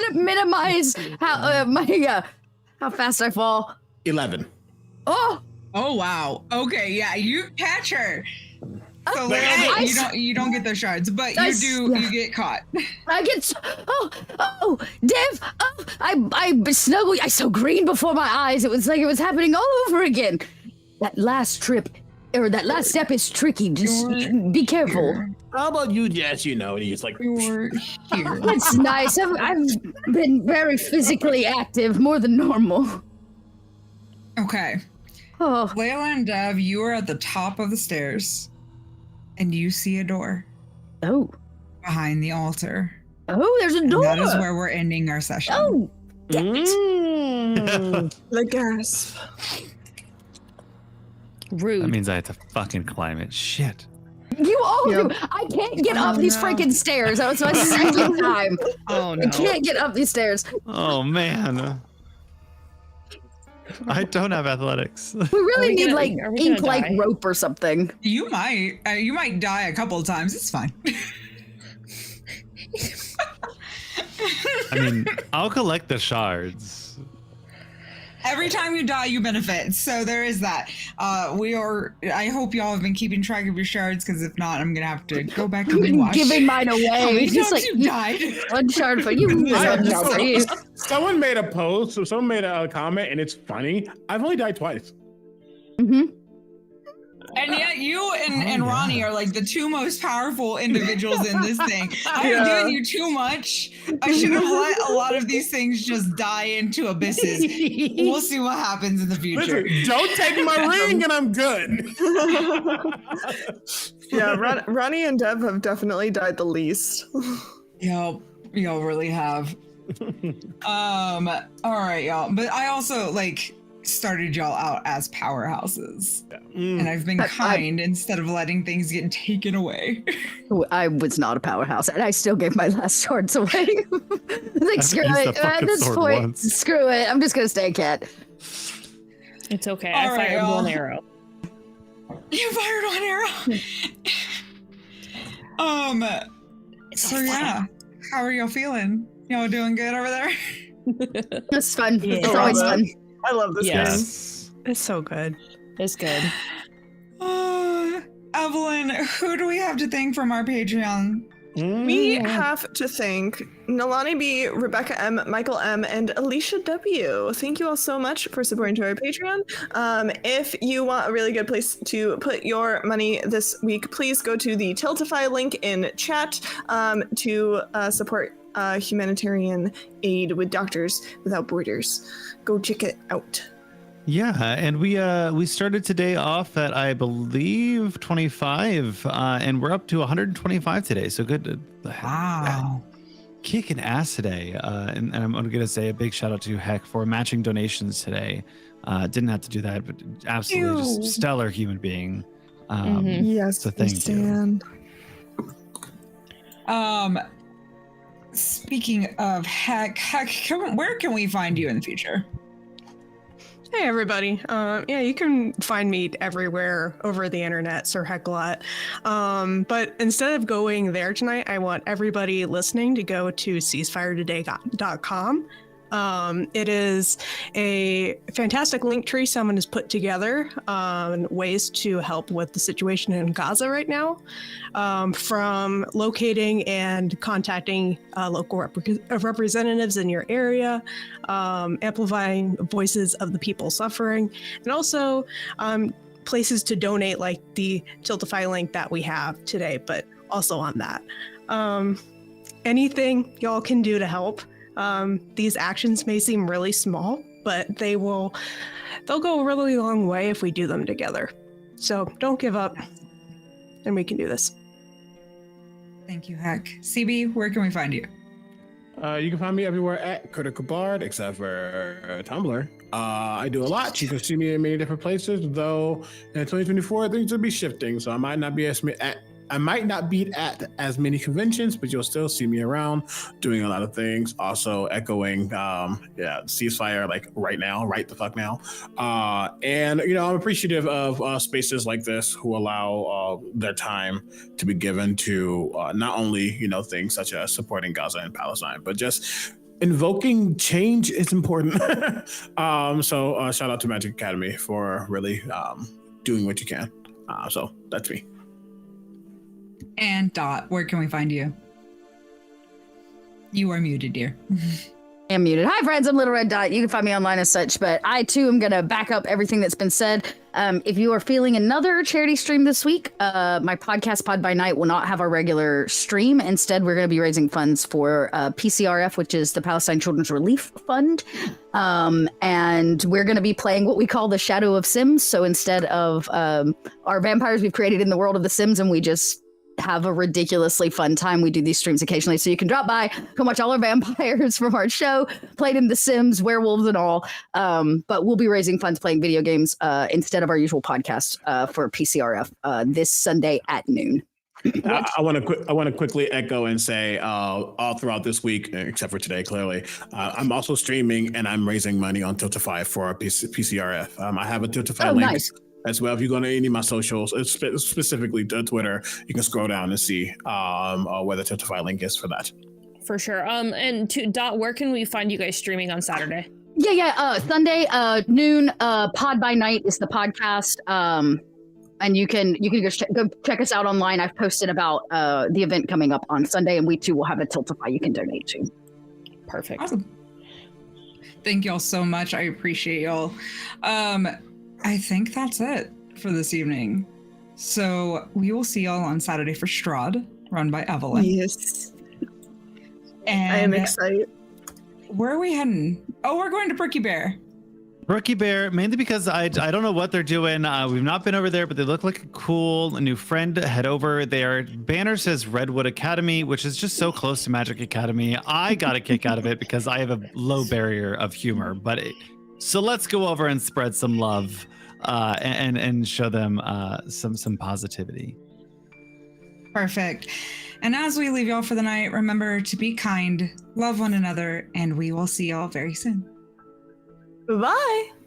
to minimize how fast I fall. 11. Oh, Oh wow. Okay, yeah, you catch her. So Okay. you don't get those shards, but you get caught. I get Dev, I snuggle. I saw green before my eyes. It was like it was happening all over again. That last trip, or that last step is tricky. Just be careful. How about you, Jess? You know, and he's like, You're here. That's nice. I've been very physically active, more than normal. Okay. Oh, Layla and Dev, you are at the top of the stairs, and you see a door oh, behind the altar. oh! There's a And door. that is where we're ending our session. Oh, damn it. the gasp. Rude. That means I have to fucking climb it. Shit. You all do. I can't get up these freaking stairs. That was my second time. Oh no. I can't get up these stairs. Oh man. I don't have athletics. We really need like are we gonna ink like die? rope or something. You might die a couple of times. It's fine. I mean, I'll collect the shards. Every time you die, you benefit. So there is that. I hope y'all have been keeping track of your shards, because if not, I'm gonna have to go back and rewatch. Giving mine away. How many Just times like you died? one shard for you. One shard for you. someone made a post, so someone made a comment, and it's funny. I've only died twice. Mm-hmm. And yet you and Ronnie are like the two most powerful individuals in this thing. I have given you too much. I should have let a lot of these things just die into abysses. We'll see what happens in the future. Listen, don't take my ring, and I'm good. Yeah, Ronnie and Deb have definitely died the least. Y'all really have. All right, y'all. But I also started y'all out as powerhouses, and I've been kind instead of letting things get taken away. I was not a powerhouse, and I still gave my last shards away. Like, screw used it. the fucking At this sword point, once. screw it. I'm just gonna stay a cat. It's okay. All I right, fired y'all. one arrow. You fired one arrow. So yeah, how are y'all feeling? Y'all doing good over there? It's fun. Yeah. It's always fun. I love this game. Yes. It's so good. It's good. Evelyn, who do we have to thank from our Patreon? We have to thank Nalani B, Rebecca M, Michael M, and Alicia W. Thank you all so much for supporting to our Patreon. If you want a really good place to put your money this week, please go to the Tiltify link in chat to support humanitarian aid with Doctors Without Borders. Go check it out. Yeah, and we started today off at, I believe, 25, and we're up to 125 today. So good. Wow. Kicking ass today. And I'm going to say a big shout out to Heck for matching donations today. Didn't have to do that, but absolutely just stellar human being. Yes, so thank you. Speaking of Heck, where can we find you in the future? Hey everybody. You can find me everywhere over the internet, Sir Hecklot. But instead of going there tonight, I want everybody listening to go to ceasefiretoday.com It is a fantastic link tree someone has put together on ways to help with the situation in Gaza right now, from locating and contacting local representatives in your area, amplifying voices of the people suffering, and also places to donate, like the Tiltify link that we have today, but also on that. Anything y'all can do to help. These actions may seem really small, but they'll go a really long way if we do them together. So don't give up, and we can do this. Thank you, Heck. CB, where can we find you? You can find me everywhere at Critical Bard, except for Tumblr. I do a lot. You can see me in many different places, though in 2024 things will be shifting, so I might not be at as many conventions, but you'll still see me around doing a lot of things. Also echoing, ceasefire, like right the fuck now. And I'm appreciative of spaces like this who allow their time to be given to not only things such as supporting Gaza and Palestine, but just invoking change is important. So shout out to Magic Academy for really doing what you can. So that's me. And Dot, where can we find you? You are muted, dear. I'm muted. Hi, friends. I'm Little Red Dot. You can find me online as such, but I, too, am going to back up everything that's been said. If you are feeling another charity stream this week, my podcast, Pod by Night, will not have our regular stream. Instead, we're going to be raising funds for PCRF, which is the Palestine Children's Relief Fund. And we're going to be playing what we call the Shadow of Sims. So instead of our vampires we've created in the world of the Sims, and we just have a ridiculously fun time. We do these streams occasionally, so you can drop by, come watch all our vampires from our show, played in The Sims, werewolves and all. But we'll be raising funds playing video games instead of our usual podcast for PCRF this Sunday at noon. I want to quickly echo and say all throughout this week, except for today, clearly, I'm also streaming and I'm raising money on Tiltify for our PCRF. I have a Tiltify link. Nice. As well, if you go to any of my socials, specifically Twitter, you can scroll down and see where the Tiltify link is for that. For sure. And to Dot, where can we find you guys streaming on Saturday? Sunday noon. Pod by Night is the podcast, and you can go check us out online. I've posted about the event coming up on Sunday, and we too will have a Tiltify you can donate to. Perfect. Awesome. Thank y'all so much. I appreciate y'all. I think that's it for this evening. So we will see y'all on Saturday for Strahd, run by Evelyn. Yes. And I am excited. Where are we heading? Oh, we're going to Brookie Bear. Brookie Bear, mainly because I don't know what they're doing. We've not been over there, but they look like a cool new friend. Head over. Their banner says Redwood Academy, which is just so close to Magic Academy. I got a kick out of it because I have a low barrier of humor. So let's go over and spread some love and show them some positivity. Perfect. And as we leave y'all for the night, remember to be kind, love one another, and we will see y'all very soon. Bye.